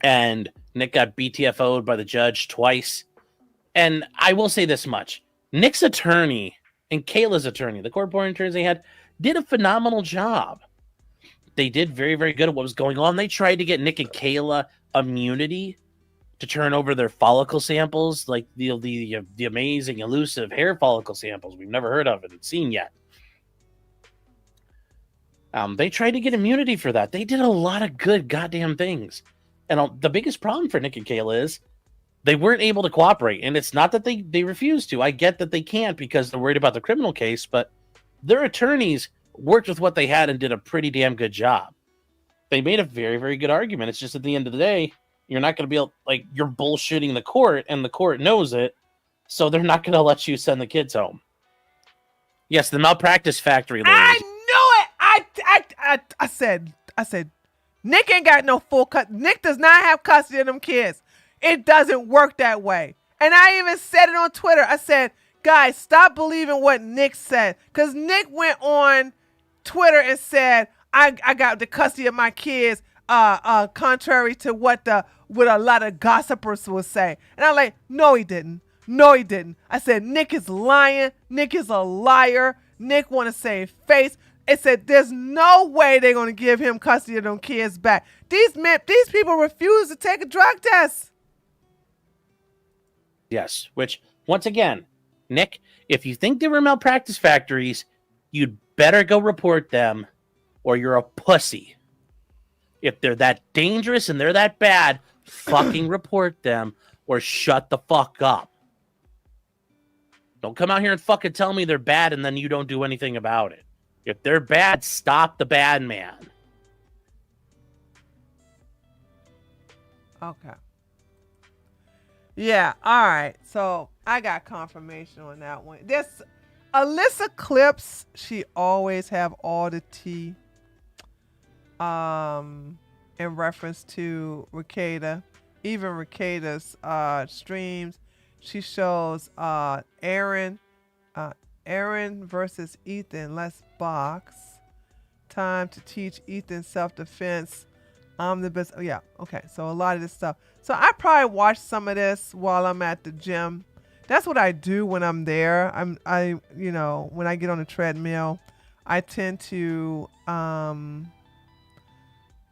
I: and Nick got BTFO'd by the judge twice. And I will say this much: Nick's attorney and Kayla's attorney, the court-appointed attorneys they had, did a phenomenal job. They did very, very good at what was going on. They tried to get Nick and Kayla immunity to turn over their follicle samples, like the amazing, elusive hair follicle samples we've never heard of and seen yet. They tried to get immunity for that. They did a lot of good goddamn things. And the biggest problem for Nick and Kayla is they weren't able to cooperate. And it's not that they refused to. I get that they can't because they're worried about the criminal case, but their attorneys worked with what they had and did a pretty damn good job. They made a very, very good argument. It's just at the end of the day, you're not going to be able, like, you're bullshitting the court, and the court knows it, so they're not going to let you send the kids home. Yes, the malpractice factory lawyers.
C: I knew it. I said, Nick ain't got no full cut. Nick does not have custody of them kids. It doesn't work that way. And I even said it on Twitter. I said, guys, stop believing what Nick said, because Nick went on Twitter and said, I got the custody of my kids, contrary to what a lot of gossipers would say. And I'm like, no, he didn't. No, he didn't. I said, Nick is lying. Nick is a liar. Nick want to save face. It said, there's no way they're going to give him custody of them kids back. These people refuse to take a drug test.
I: Yes, which, once again, Nick, if you think they were malpractice factories, you'd better go report them, or you're a pussy. If they're that dangerous and they're that bad, fucking report them, or shut the fuck up. Don't come out here and fucking tell me they're bad and then you don't do anything about it. If they're bad, stop the bad man.
C: Okay. Yeah, all right. So I got confirmation on that one. This Alyssa Clips, she always have all the tea in reference to Rekieta. Even Rekieta's streams, she shows Aaron Aaron versus Ethan. Let's box. Time to teach Ethan self-defense. I'm the best. Oh, yeah. Okay. So a lot of this stuff. So I probably watch some of this while I'm at the gym. That's what I do when I'm there. When I get on the treadmill, I tend to, who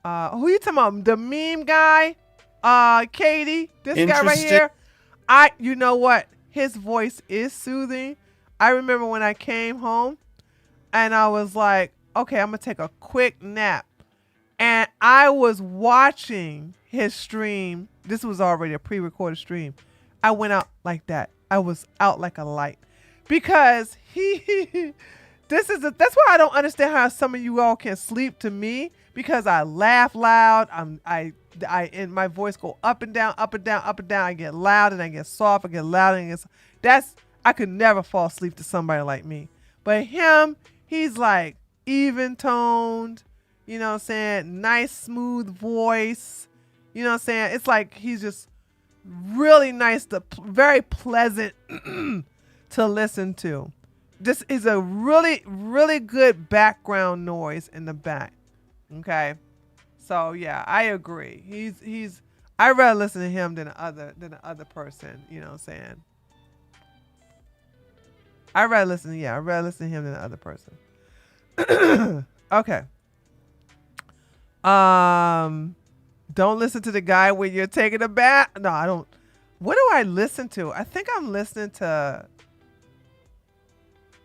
C: you talking about? The meme guy? Katie, this guy right here. You know what? His voice is soothing. I remember when I came home and I was like, okay, I'm going to take a quick nap. And I was watching his stream. This was already a pre-recorded stream. I went out like that. I was out like a light because that's why I don't understand how some of you all can sleep to me, because I laugh loud. And my voice go up and down, up and down, up and down. I get loud and I get soft. I get loud and I get soft. I could never fall asleep to somebody like me. But him, he's like even toned, you know what I'm saying? Nice, smooth voice. You know what I'm saying? It's like he's just really nice, very pleasant to listen to. This is a really, really good background noise in the back. Okay. So yeah, I agree. I'd rather listen to him than the other person, you know what I'm saying? I'd rather listen to him than the other person. Okay. Don't listen to the guy when you're taking a bath. No, I don't. What do I listen to? I think I'm listening to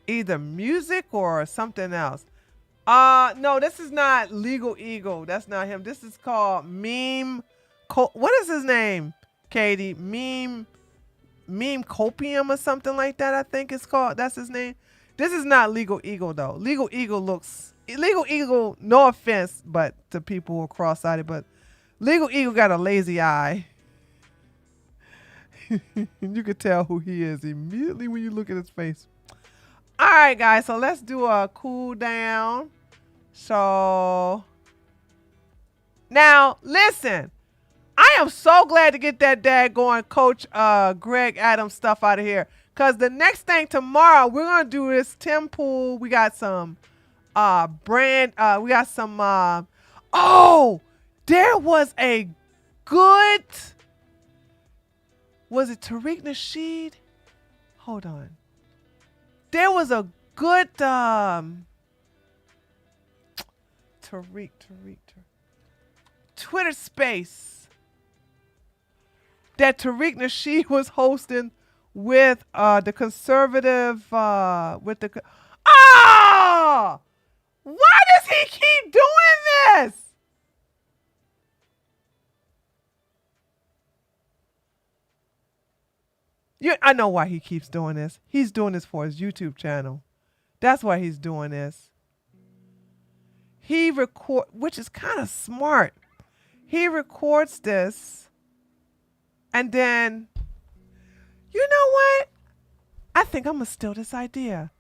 C: either music or something else. No, this is not Legal Eagle. That's not him. This is called Meme. What is his name, Katie? Meme Copium or something like that, I think it's called. That's his name. This is not Legal Eagle, though. Legal Eagle, no offense, but to people who are cross-eyed, but Legal Eagle got a lazy eye. You could tell who he is immediately when you look at his face. All right, guys, so let's do a cool down. So now, listen, I am so glad to get that daggone Coach Greg Adams stuff out of here, because the next thing tomorrow, we're going to do this Tim Pool. We got some there was a good, was it Tariq Nasheed? Hold on. There was a good Tariq Twitter space that Tariq Nasheed was hosting with the conservative why does he keep doing this? I know why he keeps doing this. He's doing this for his YouTube channel. That's why he's doing this. Which is kind of smart. He records this, and then, you know what? I think I'm gonna steal this idea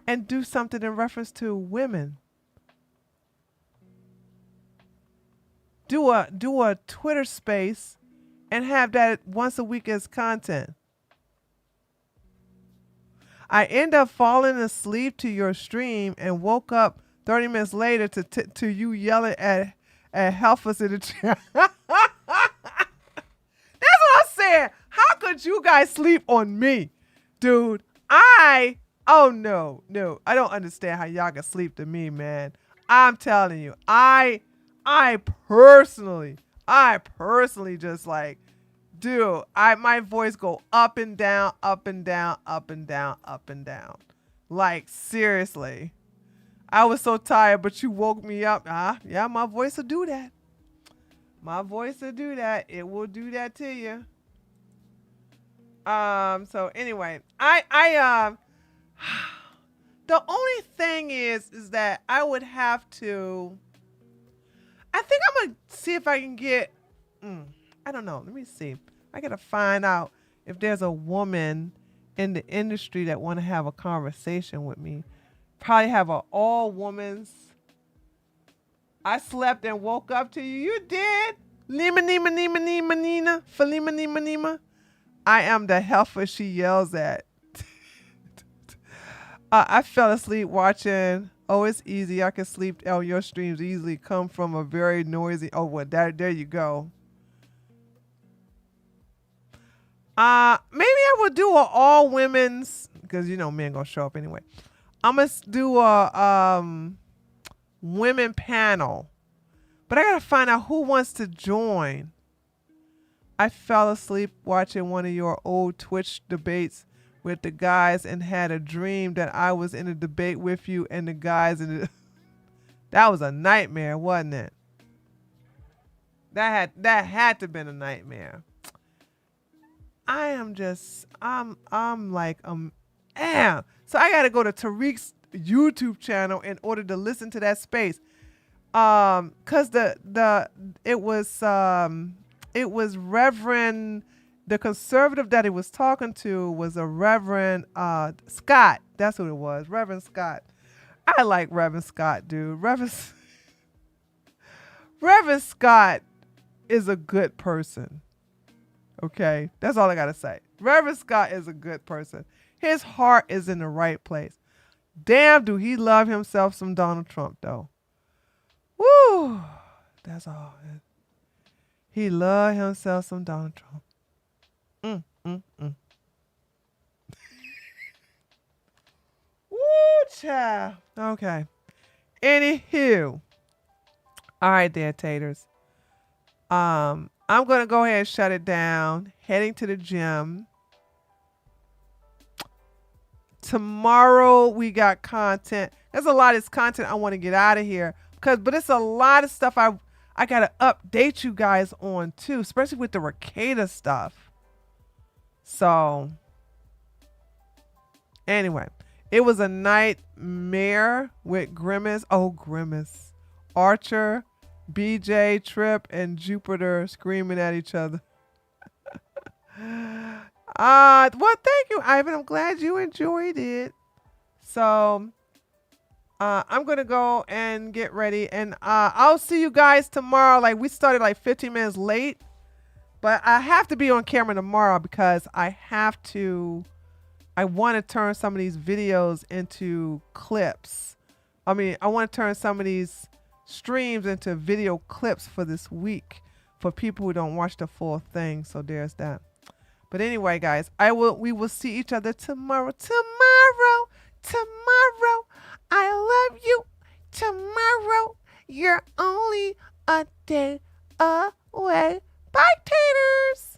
C: and do something in reference to women. Do a Twitter space and have that once a week as content. I end up falling asleep to your stream and woke up 30 minutes later to you yelling at Helfers in the chat. That's what I'm saying. How could you guys sleep on me? Dude, oh no, I don't understand how y'all can sleep to me, man. I'm telling you, I personally just like, dude, my voice go up and down, up and down, up and down, up and down. Like, seriously. I was so tired, but you woke me up. Yeah, my voice will do that. My voice will do that. It will do that to you. So anyway, the only thing is that I would have to, I think I'm gonna see if I can get, I don't know. Let me see. I gotta find out if there's a woman in the industry that want to have a conversation with me. Probably have an all woman's. I slept and woke up to you. You did. Lima Nima Nima Nima Nina. Falima Nima Nima. I am the heifer she yells at. I fell asleep watching. Oh, it's easy. I can sleep. Oh, your streams easily come from a very noisy. Oh, well, there you go. Maybe I will do a all women's, because you know men gonna show up anyway. I'm gonna do a women panel, but I gotta find out who wants to join. I fell asleep watching one of your old Twitch debates with the guys and had a dream that I was in a debate with you and the guys in the that was a nightmare, wasn't it? That had to been a nightmare. I'm like damn. So I gotta go to Tariq's YouTube channel in order to listen to that space. Cause it was Reverend, the conservative that he was talking to was a Reverend Scott. That's who it was, Reverend Scott. I like Reverend Scott, dude. Reverend Scott is a good person. Okay, that's all I gotta say. Reverend Scott is a good person. His heart is in the right place. Damn, do he love himself some Donald Trump though? Woo, that's all. He loved himself some Donald Trump. Woo, child. Okay. Anywho. All right, there, taters. I'm gonna go ahead and shut it down. Heading to the gym. Tomorrow we got content. There's a lot of this content I want to get out of here but it's a lot of stuff I gotta update you guys on too, especially with the Ricada stuff. So anyway, it was a nightmare with Grimace. Oh, Grimace, Archer, BJ, Trip, and Jupiter screaming at each other. Well, thank you, Ivan. I'm glad you enjoyed it. So I'm gonna go and get ready, and I'll see you guys tomorrow. Like, we started like 15 minutes late, but I have to be on camera tomorrow because I want to turn some of these videos into clips. I mean, I want to turn some of these streams into video clips for this week for people who don't watch the full thing. So there's that. But anyway, guys, we will see each other tomorrow. Tomorrow. I love you. Tomorrow. You're only a day away. Bye, taters.